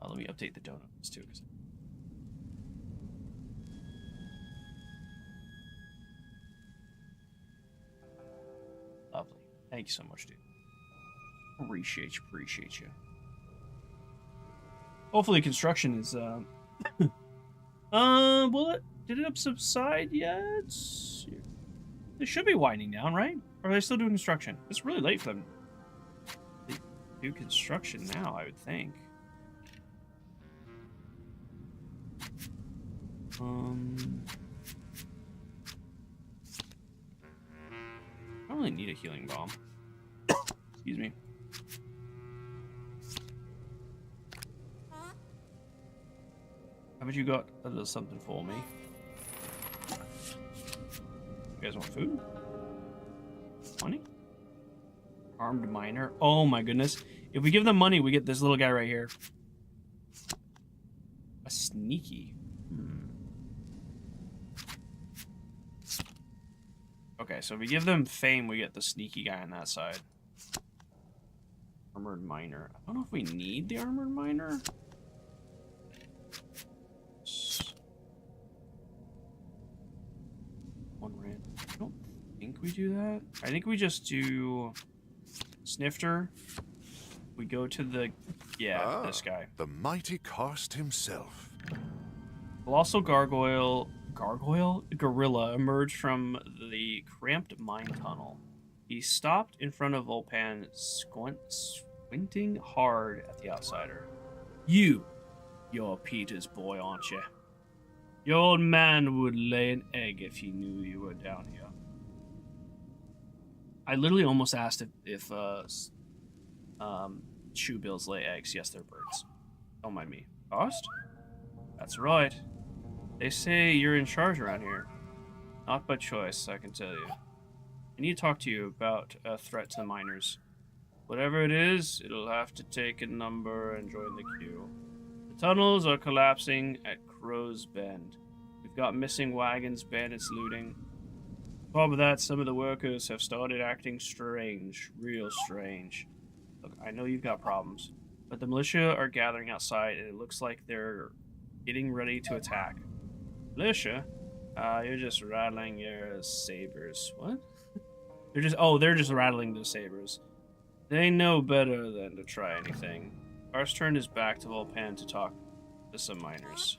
Let me update the donuts too. Lovely. Thank you so much, dude. Appreciate you. Hopefully construction is did it subside yet? They should be winding down, right? Or are they still doing construction? It's really late for them. They do construction now, I would think. I don't really need a healing bomb. Excuse me. Haven't you got a little something for me? You guys want food? Money? Armed miner. Oh my goodness. If we give them money, we get this little guy right here. A sneaky. Okay, so if we give them fame, we get the sneaky guy on that side. Armored miner. I don't know if we need the armored miner. One rand. I don't think we do that. I think we just do Snifter. We go to the this guy. The mighty Karst himself. Colossal gorilla emerged from the cramped mine tunnel. He stopped in front of Volpan, squinting hard at the outsider. You're Peter's boy, aren't you? Your old man would lay an egg if he knew you were down here. I literally almost asked if shoe bills lay eggs. Yes, they're birds. Don't mind me. Cost? That's right. They say you're in charge around here. Not by choice, I can tell you. I need to talk to you about a threat to the miners. Whatever it is, it'll have to take a number and join the queue. The tunnels are collapsing at Crow's Bend. We've got missing wagons, bandits looting. On top of that, some of the workers have started acting strange. Real strange. Look, I know you've got problems, but the militia are gathering outside and it looks like they're getting ready to attack. Militia? You're just rattling your sabers. What? They're just rattling their sabers. They know better than to try anything. Karst turned his back to Volpan to talk to some miners.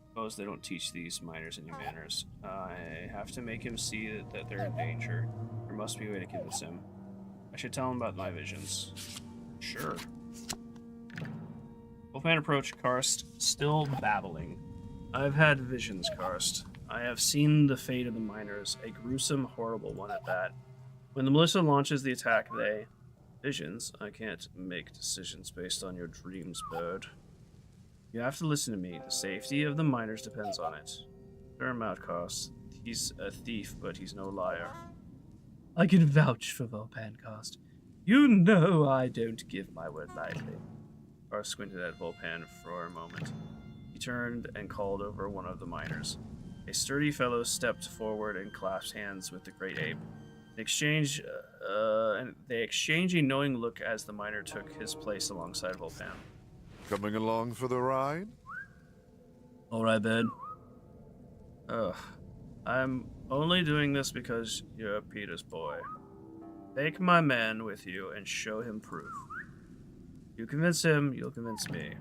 Suppose they don't teach these miners any manners. I have to make him see that they're in danger. There must be a way to convince him. I should tell him about my visions. Sure. Volpan approached Karst, still babbling. I've had visions, Karst. I have seen the fate of the miners, a gruesome, horrible one at that. When the militia launches the attack, Visions? I can't make decisions based on your dreams, bird. You have to listen to me. The safety of the miners depends on it. Turn him out, Karst. He's a thief, but he's no liar. I can vouch for Volpan, Karst. You know I don't give my word lightly. Karst squinted at Volpan for a moment. He turned and called over one of the miners. A sturdy fellow stepped forward and clasped hands with the great ape. In exchange, they exchanged a knowing look as the miner took his place alongside Volpan. Coming along for the ride? All right, bud. Ugh. I'm only doing this because you're Peter's boy. Take my man with you and show him proof. You convince him, you'll convince me.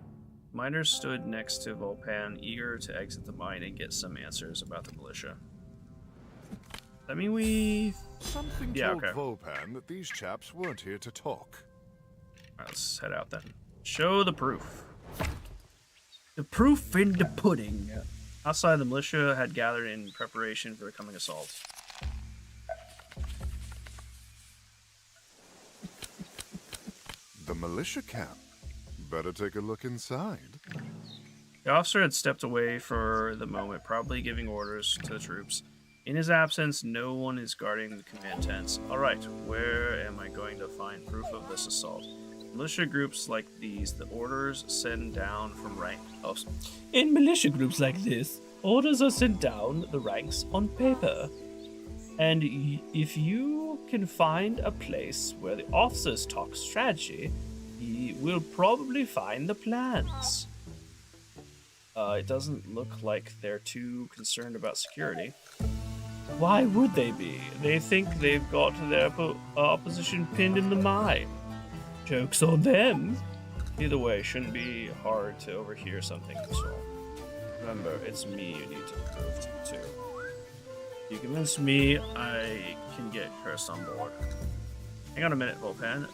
Miners stood next to Volpan, eager to exit the mine and get some answers about the militia. I mean, we... Something Yeah, told okay. Volpan that these chaps weren't here to talk. Alright, let's head out then. Show the proof. The proof in the pudding. Outside, the militia had gathered in preparation for the coming assault. The militia camp. Better take a look inside. The officer had stepped away for the moment, probably giving orders to the troops. In his absence, no one is guarding the command tents. Alright, where am I going to find proof of this assault? Militia groups like these, the orders sent down from rank. In militia groups like this, orders are sent down the ranks on paper. And if you can find a place where the officers talk strategy, you will probably find the plans. It doesn't look like they're too concerned about security. Why would they be? They think they've got their opposition pinned in the mine. Joke's on them. Either way, shouldn't be hard to overhear something so. Remember, it's me you need to prove to. If you convince me, I can get Cursed on board. Hang on a minute, Volpan.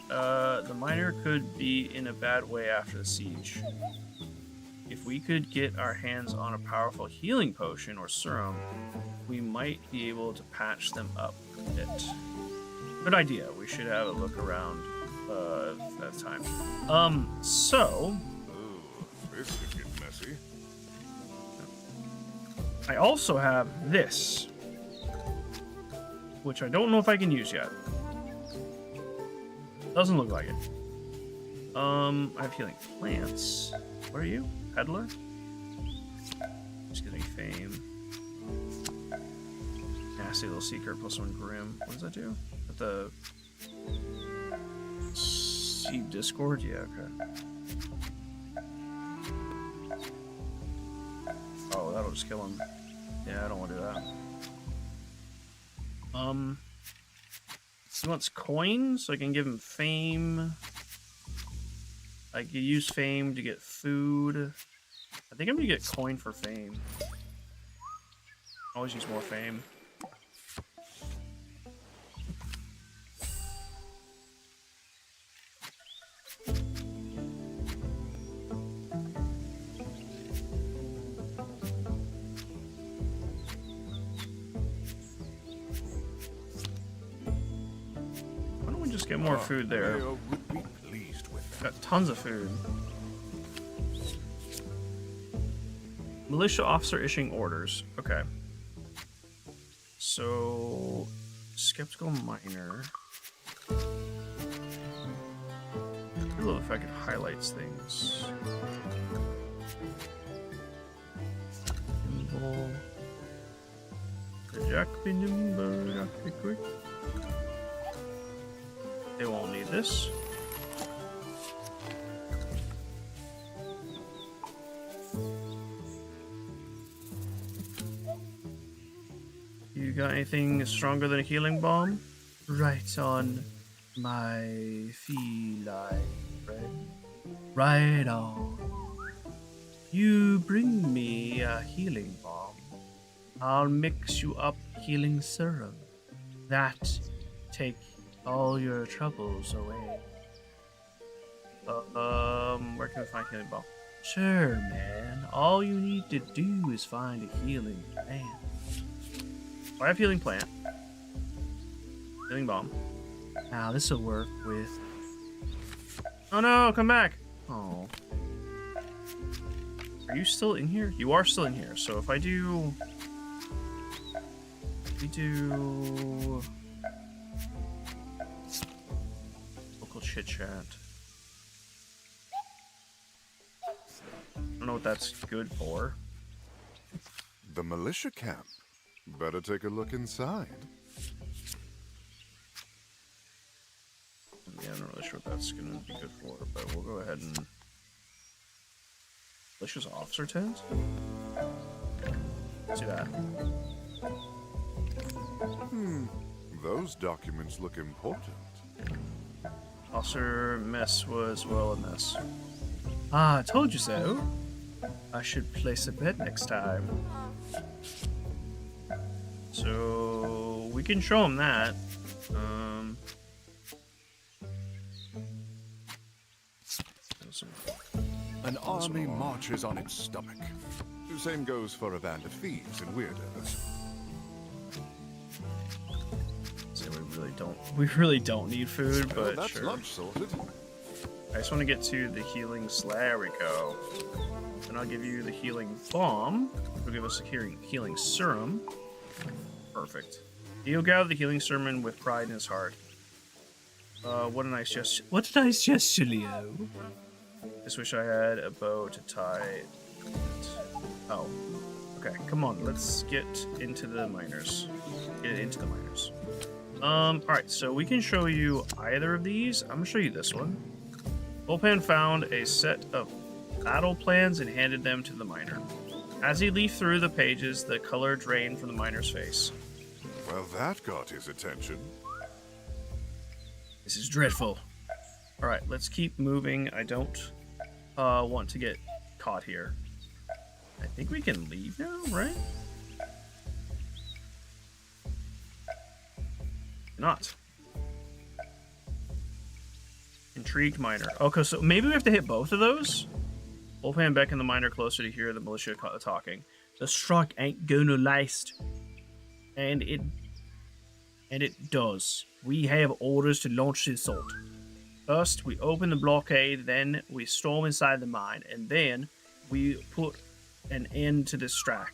The miner could be in a bad way after the siege. If we could get our hands on a powerful healing potion or serum, we might be able to patch them up a bit. Good idea. We should have a look around that time. So... Ooh, this could get messy. I also have this, which I don't know if I can use yet. Doesn't look like it. I have healing plants. Where are you? Peddler? Just gives me fame. Nasty little secret plus 1 grim. What does that do? At the Seed Discord? Yeah, okay. Oh, that'll just kill him. Yeah, I don't want to do that. He wants coins, so I can give him fame. I could use fame to get food. I think I'm gonna get coin for fame. Always use more fame. Why don't we just get more food there? Leo would be pleased with that. Got tons of food. Militia officer issuing orders. Okay. So, skeptical miner. I don't know if I can highlight things. Nimble. Jack be nimble, Jack be quick. They won't need this. You got anything stronger than a healing bomb? Right on my feline friend. Right on. You bring me a healing bomb. I'll mix you up healing serum. That take all your troubles away. Where can I find healing bomb? Sure, man. All you need to do is find a healing plant. I have healing plant. Healing bomb. Now this will work with. Oh no! Come back. Oh. Are you still in here? You are still in here. So if I do, we do local chit chat. I don't know what that's good for. The militia camp. Better take a look inside. Yeah, I'm not really sure what that's gonna be good for, but we'll go ahead and... Malicious officer tent? See that. Those documents look important. Officer mess was, well, a mess. Ah, I told you so. I should place a bet next time. So we can show him that. An army marches on its stomach. The same goes for a band of thieves and weirdos. So we really don't need food, but That's sure. lunch sorted. I just want to get to the healing. There we go. And I'll give you the healing bomb. It'll give us a healing serum. Perfect. Leo gathered the healing serum with pride in his heart. What a nice gesture. What a nice gesture, Leo. Just wish I had a bow to tie it. Oh. Okay, come on. Let's get into the miners. Get into the miners. Alright, so we can show you either of these. I'm gonna show you this one. Volpan found a set of battle plans and handed them to the miner. As he leafed through the pages, the color drained from the miner's face. Well, that got his attention. This is dreadful. Alright, let's keep moving. I don't want to get caught here. I think we can leave now, right? Not. Intrigued miner. Okay, so maybe we have to hit both of those? Wolfman beckoned the miner closer to hear the militia talking. The strike ain't gonna last. And it does. We have orders to launch the assault. First, we open the blockade, then we storm inside the mine, and then we put an end to this strike.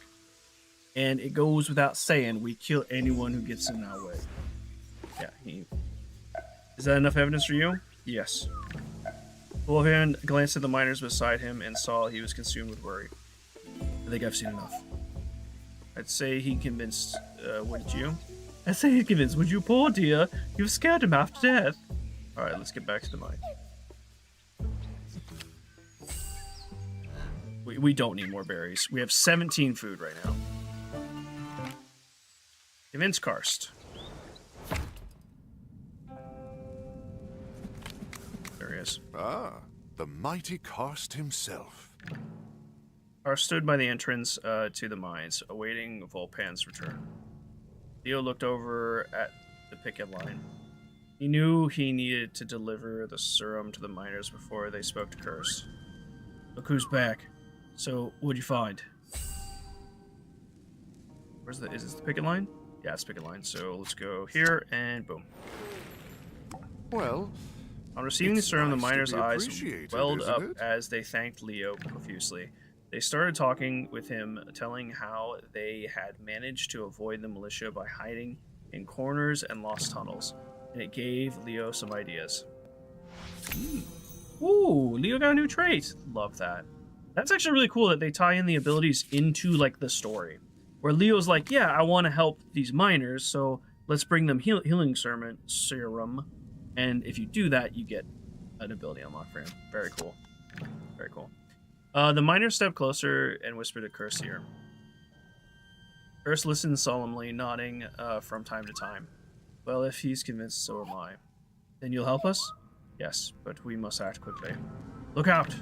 And it goes without saying, we kill anyone who gets in our way. Yeah, Is that enough evidence for you? Yes. Wolfman glanced at the miners beside him and saw he was consumed with worry. I think I've seen enough. I'd say he convinced, wouldn't you? I'd say he convinced, would you, poor dear? You've scared him half to death. Alright, let's get back to the mine. We don't need more berries. We have 17 food right now. Convince Karst. There he is. Ah, the mighty Karst himself. Karst stood by the entrance to the mines, awaiting Volpan's return. Theo looked over at the picket line. He knew he needed to deliver the serum to the miners before they spoke to Karst. Look who's back. So, what'd you find? Is this the picket line? Yeah, it's picket line. So let's go here and boom. Well, on receiving the serum, the nice to miners' be eyes appreciated, welled isn't up it? as they thanked Leo profusely. They started talking with him, telling how they had managed to avoid the militia by hiding in corners and lost tunnels, and it gave Leo some ideas. Ooh, Leo got a new trait. Love that. That's actually really cool that they tie in the abilities into, like, the story. Where Leo's like, yeah, I want to help these miners, so let's bring them healing serum, and if you do that, you get an ability unlock for him. Very cool. Very cool. The miner stepped closer and whispered to Karst's ear. Karst listened solemnly, nodding from time to time. Well, if he's convinced, so am I. Then you'll help us? Yes, but we must act quickly. Look out!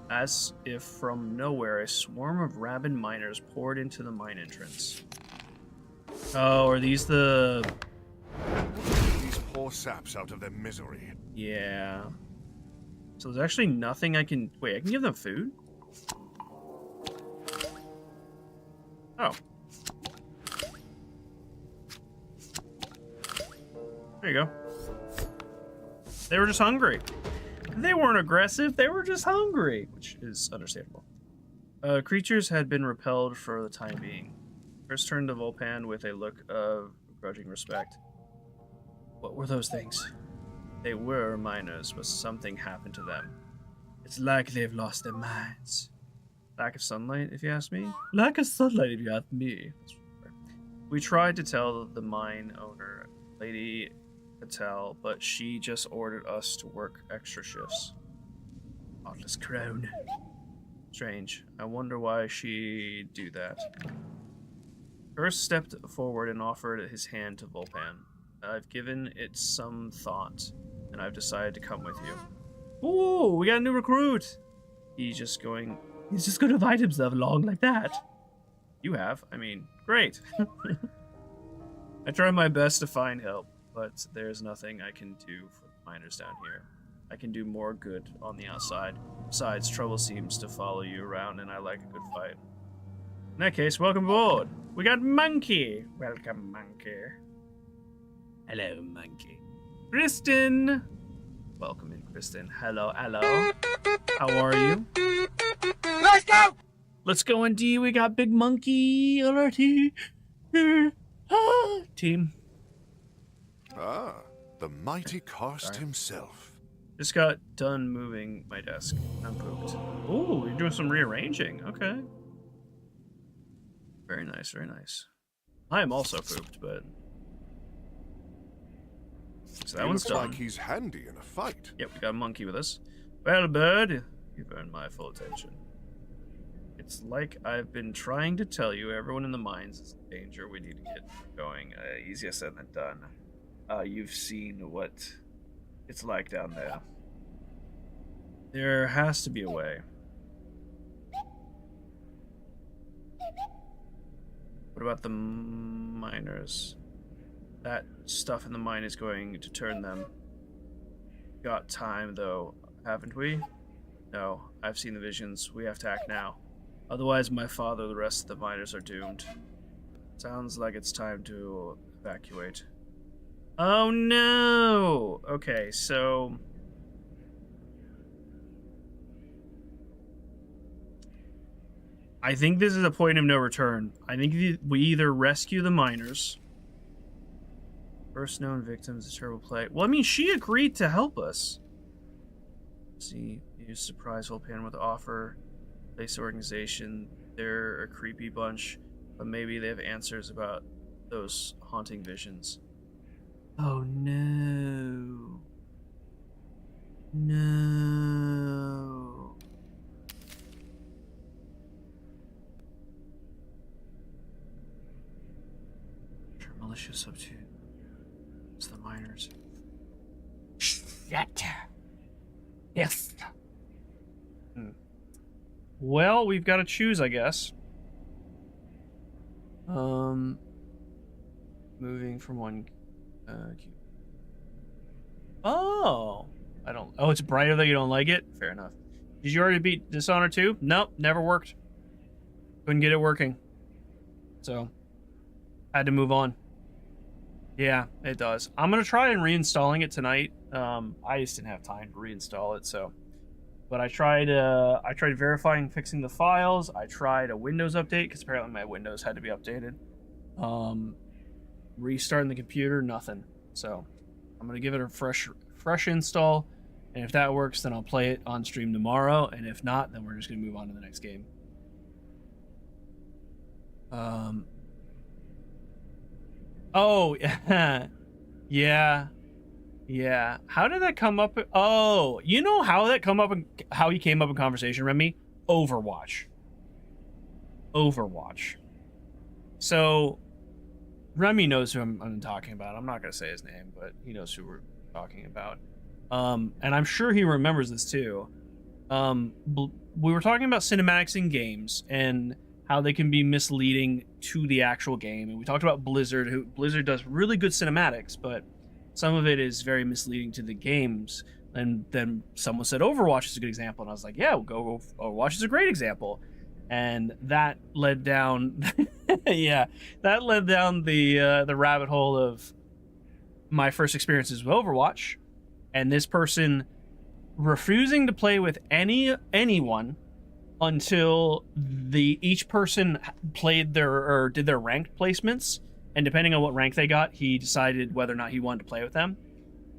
As if from nowhere, a swarm of rabid miners poured into the mine entrance. Oh, are these the... These poor saps out of their misery. Yeah. So there's actually nothing I can... Wait, I can give them food? Oh. There you go. They were just hungry. They weren't aggressive, they were just hungry, which is understandable. Creatures had been repelled for the time being. Karst turned to Volpan with a look of grudging respect. What were those things? They were miners, but something happened to them. It's like they've lost their minds. Lack of sunlight, if you ask me. Lack of sunlight, if you ask me. We tried to tell the mine owner, Lady Foretales, but she just ordered us to work extra shifts. Heartless crown. Strange. I wonder why she'd do that. First stepped forward and offered his hand to Volpan. I've given it some thought, and I've decided to come with you. Ooh, we got a new recruit! He's just going to invite himself along like that. You have? I mean, great. I try my best to find help, but there's nothing I can do for the miners down here. I can do more good on the outside. Besides, trouble seems to follow you around, and I like a good fight. In that case, welcome aboard. We got Monkey. Welcome, Monkey. Hello, Monkey. Kristen. Welcome in, Kristen. Hello, hello. How are you? Let's go! Let's go, indeed. We got Big Monkey already. Team. Ah, the mighty Karst himself. Just got done moving my desk. I'm pooped. Ooh, you're doing some rearranging. Okay. Very nice, very nice. I am also pooped, but... So that He one's looks done. like he's handy in a fight. Yep, we got a monkey with us. Well, bird, you've earned my full attention. It's like I've been trying to tell you, everyone in the mines is in danger. We need to get going. Easier said than done. You've seen what it's like down there. There has to be a way. What about the miners? That stuff in the mine is going to turn them. Got time, though, haven't we? No, I've seen the visions. We have to act now. Otherwise, my father and the rest of the miners are doomed. Sounds like it's time to evacuate. Oh no! Okay, so... I think this is a point of no return. I think we either rescue the miners. First known victims of terrible plague. Well, I mean, she agreed to help us. See, you surprise Volpan with the offer. Place organization. They're a creepy bunch, but maybe they have answers about those haunting visions. Oh no. No. Malicious up to it's the miners. Shut. Yes. Well, we've got to choose, I guess. Moving from one cube. Oh, I don't. Oh, it's brighter though. You don't like it? Fair enough. Did you already beat Dishonored 2? Nope, never worked. Couldn't get it working. So, had to move on. Yeah, it does. I'm gonna try and reinstalling it tonight. I just didn't have time to reinstall it, so. But I tried verifying, fixing the files. I tried a Windows update because apparently my Windows had to be updated. Restarting the computer, nothing. So I'm gonna give it a fresh install, and if that works, then I'll play it on stream tomorrow. And if not, then we're just gonna move on to the next game. Oh, yeah. Yeah. How did that come up? Oh, you know how that come up and how he came up in conversation, Remy? Overwatch. So Remy knows who I'm talking about. I'm not going to say his name, but he knows who we're talking about. And I'm sure he remembers this too. We were talking about cinematics in games and how they can be misleading to the actual game. And we talked about Blizzard. Blizzard does really good cinematics, but some of it is very misleading to the games. And then someone said Overwatch is a good example. And I was like, yeah, Overwatch is a great example. And that led down, the rabbit hole of my first experiences with Overwatch. And this person refusing to play with anyone until each person played did their ranked placements, and depending on what rank they got, he decided whether or not he wanted to play with them.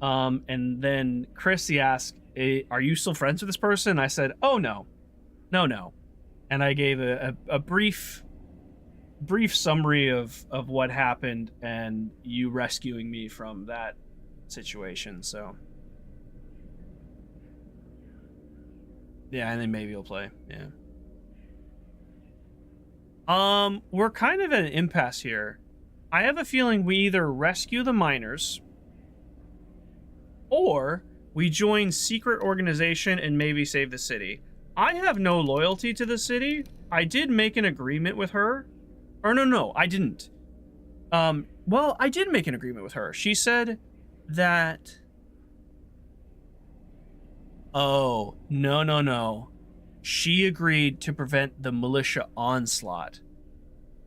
And then Chris, he asked, "Are you still friends with this person?" I said, "Oh no, and I gave a brief summary of what happened and you rescuing me from that situation. So yeah, and then maybe he'll play. Yeah. We're kind of at an impasse here. I have a feeling we either rescue the miners or we join secret organization and maybe save the city. I have no loyalty to the city. I did make an agreement with her. Or no, I didn't. Well, I did make an agreement with her. She said that... Oh, no. She agreed to prevent the militia onslaught.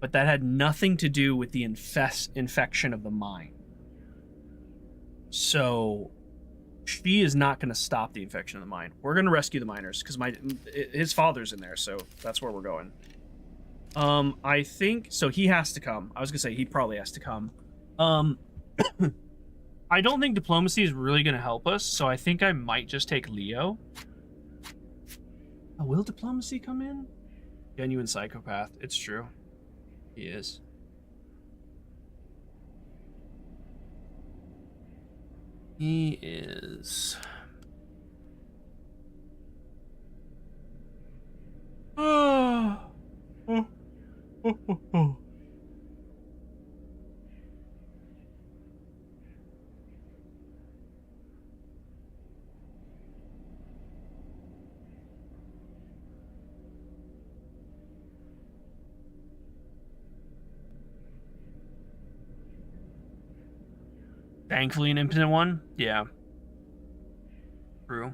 But that had nothing to do with the infection of the mine. So, she is not going to stop the infection of the mine. We're going to rescue the miners, because his father's in there, so that's where we're going. I think... So, he has to come. I was going to say, he probably has to come. I don't think diplomacy is really going to help us, so I think I might just take Leo. Oh, will diplomacy come in? Genuine psychopath. It's true. He is. He is. Oh. Thankfully an impotent one? Yeah. True.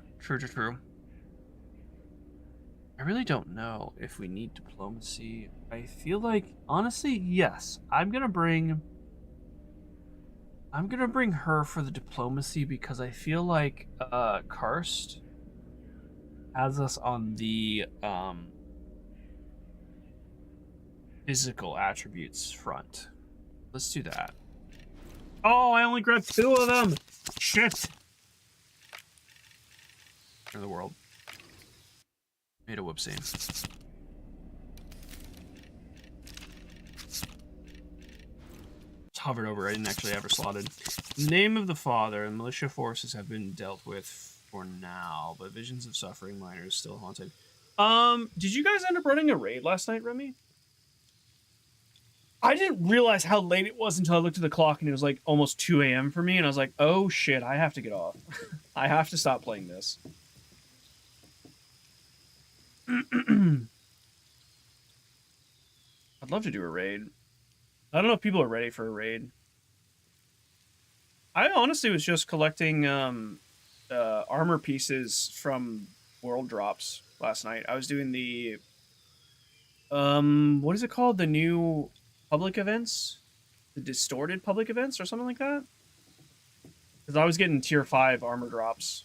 I really don't know if we need diplomacy. I feel like, honestly, yes. I'm gonna bring her for the diplomacy because I feel like Karst has us on the physical attributes front. Let's do that. Oh, I only grabbed 2 of them! Shit! In the world. Made a whoopsie. Just hovered over, I didn't actually ever slotted. Name of the father, and militia forces have been dealt with for now, but visions of suffering miners still haunted. Did you guys end up running a raid last night, Remy? I didn't realize how late it was until I looked at the clock and it was like almost 2 a.m. for me, and I was like, oh shit, I have to get off. I have to stop playing this. I'd love to do a raid. I don't know if people are ready for a raid. I honestly was just collecting armor pieces from world drops last night. I was doing the what is it called? The new public events? The distorted public events or something like that? Because I was getting tier 5 armor drops.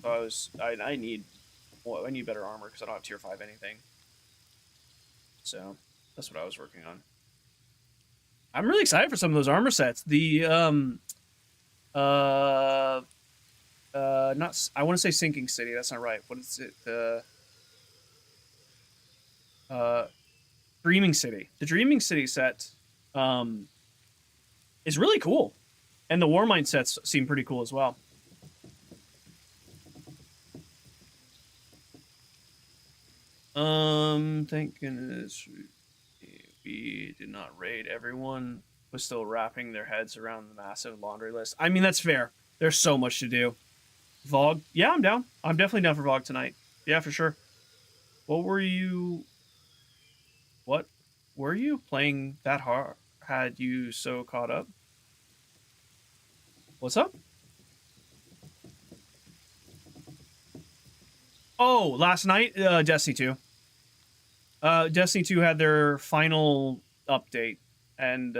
So I need better armor because I don't have tier 5 anything. So that's what I was working on. I'm really excited for some of those armor sets. The I want to say Sinking City, that's not right. What is it? The Dreaming City. The Dreaming City set is really cool. And the Warmind sets seem pretty cool as well. Thank goodness we did not raid. Everyone was still wrapping their heads around the massive laundry list. I mean, that's fair. There's so much to do. Vogue? Yeah, I'm down. I'm definitely down for Vogue tonight. Yeah, for sure. What were you playing that hard? Had you so caught up? What's up? Oh, last night, Destiny 2. Destiny 2 had their final update, and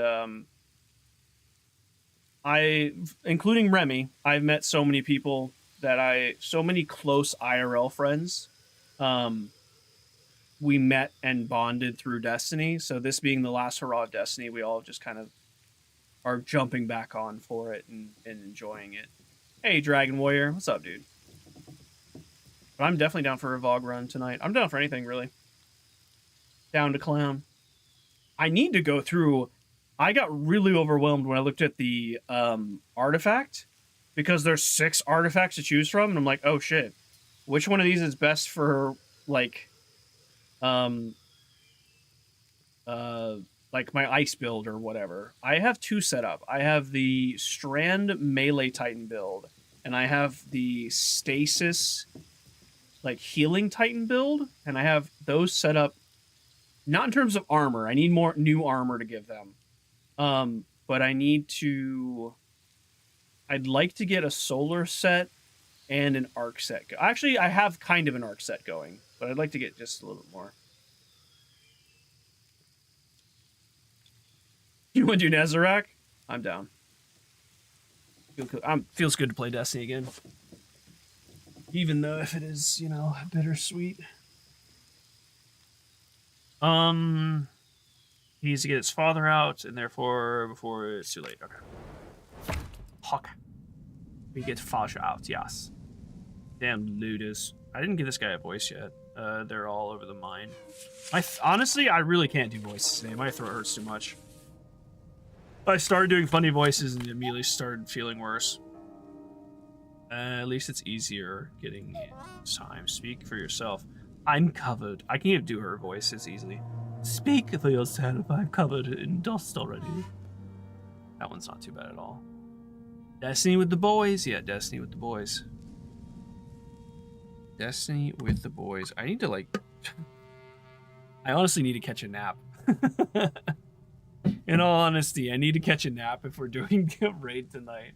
including Remy, I've met so many people so many close IRL friends. We met and bonded through Destiny, so this being the last hurrah of Destiny, we all just kind of are jumping back on for it and enjoying it. Hey, Dragon Warrior, what's up, dude? But I'm definitely down for a Vogue run tonight. I'm down for anything, really. down to clown. I need to go through. I got really overwhelmed when I looked at the artifact because there's 6 artifacts to choose from, and I'm like, oh shit, which one of these is best for like um like my ice build or whatever. I have 2 set up. I have the Strand Melee Titan build, and I have the Stasis like Healing Titan build, and I have those set up not in terms of armor. I need more new armor to give them. But I need to... I'd like to get a solar set and an arc set. Actually, I have kind of an arc set going, but I'd like to get just a little bit more. You want to do Nezarec? I'm down. Feels good to play Destiny again. Even though if it is, you know, bittersweet. He needs to get his father out, and therefore, before it's too late. Okay. Hawk. We get father out, yes. Damn looters. I didn't give this guy a voice yet. They're all over the mine. Honestly, I really can't do voices today. My throat hurts too much. I started doing funny voices and immediately started feeling worse. At least it's easier getting time. Speak for yourself. I'm covered. I can't do her voice as easily. Speak for yourself. I'm covered in dust already. That one's not too bad at all. Destiny with the boys? Yeah, Destiny with the boys. Destiny with the boys. I need to, like... I honestly need to catch a nap. In all honesty, I need to catch a nap if we're doing a raid tonight.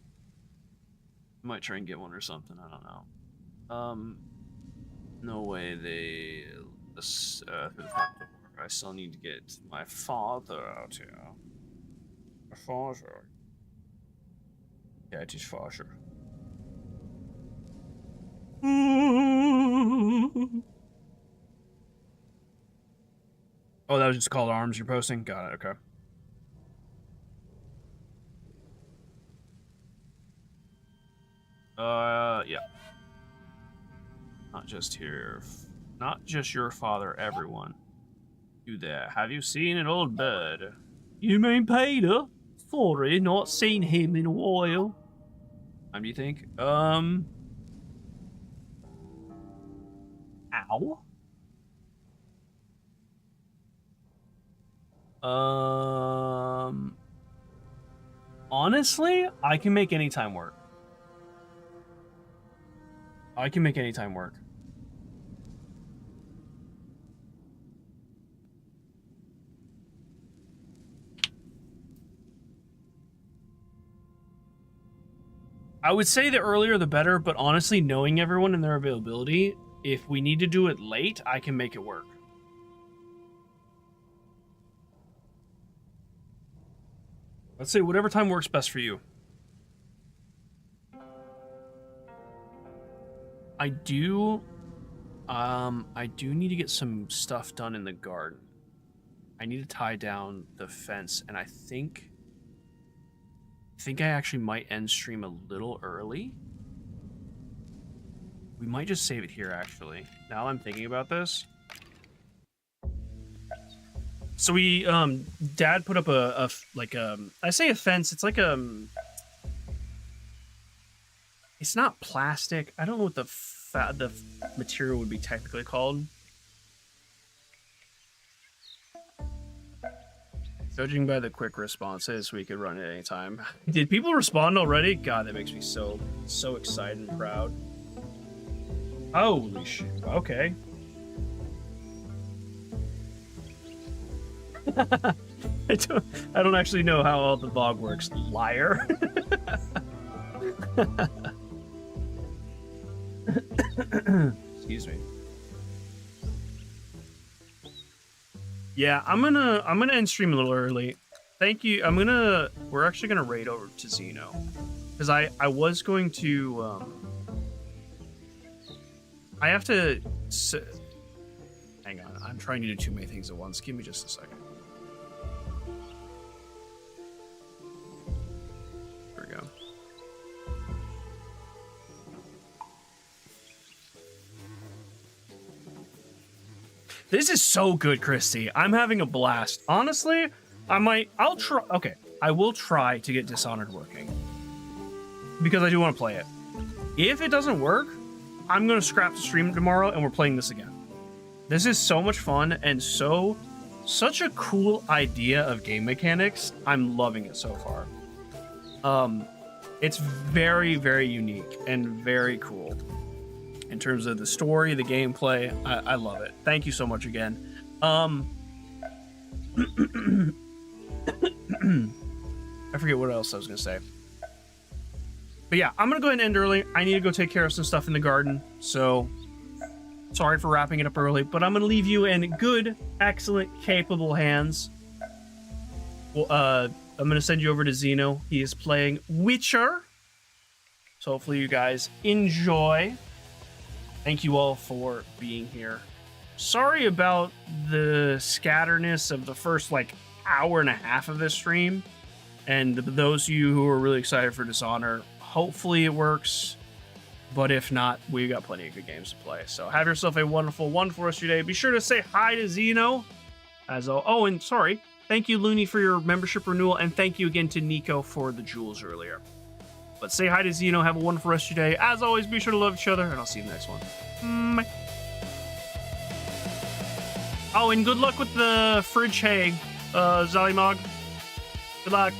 I might try and get one or something. I don't know. No way they... I still need to get my father out here. My father. Yeah, it is father. Oh, that was just called arms you're posting? Got it, okay. Yeah. Not just here. Not just your father, everyone. You there. Have you seen an old bird? You mean Peter? Sorry, not seen him in a while. Do you think? Ow? Honestly, I can make any time work. I can make any time work. I would say the earlier the better, but honestly, knowing everyone and their availability, if we need to do it late, I can make it work. Let's say whatever time works best for you. I do need to get some stuff done in the garden. I need to tie down the fence, and I think I actually might end stream a little early. We might just save it here, actually. Now I'm thinking about this. So we, Dad put up I say a fence, it's like it's not plastic. I don't know what the material would be technically called. Judging by the quick responses, we could run it anytime. Did people respond already? God, that makes me so excited and proud. Holy shit. Okay. I don't actually know how all the VOG works. Liar. Excuse me. Yeah, I'm gonna end stream a little early. Thank you. We're actually gonna raid over to Xeno. Because I was going to I have to hang on, I'm trying to do too many things at once. Give me just a second. There we go. This is so good, Christy. I'm having a blast. Honestly, I'll try. Okay, I will try to get Dishonored working because I do want to play it. If it doesn't work, I'm going to scrap the stream tomorrow and we're playing this again. This is so much fun and such a cool idea of game mechanics. I'm loving it so far. It's very, very unique and very cool in terms of the story, the gameplay. I love it. Thank you so much again. I forget what else I was going to say. But yeah, I'm going to go ahead and end early. I need to go take care of some stuff in the garden. So sorry for wrapping it up early, but I'm going to leave you in good, excellent, capable hands. Well, I'm going to send you over to Zeno. He is playing Witcher. So hopefully you guys enjoy. Thank you all for being here. Sorry about the scatterness of the first hour and a half of this stream. And those of you who are really excited for Dishonored, hopefully it works. But if not, we got plenty of good games to play. So have yourself a wonderful rest of your day. Be sure to say hi to Zeno. And sorry. Thank you, Looney, for your membership renewal. And thank you again to Nico for the jewels earlier. But say hi to Zeno. Have a wonderful rest of your day. As always, be sure to love each other. And I'll see you in the next one. Bye. Oh, and good luck with the fridge hay, Zalimog. Good luck.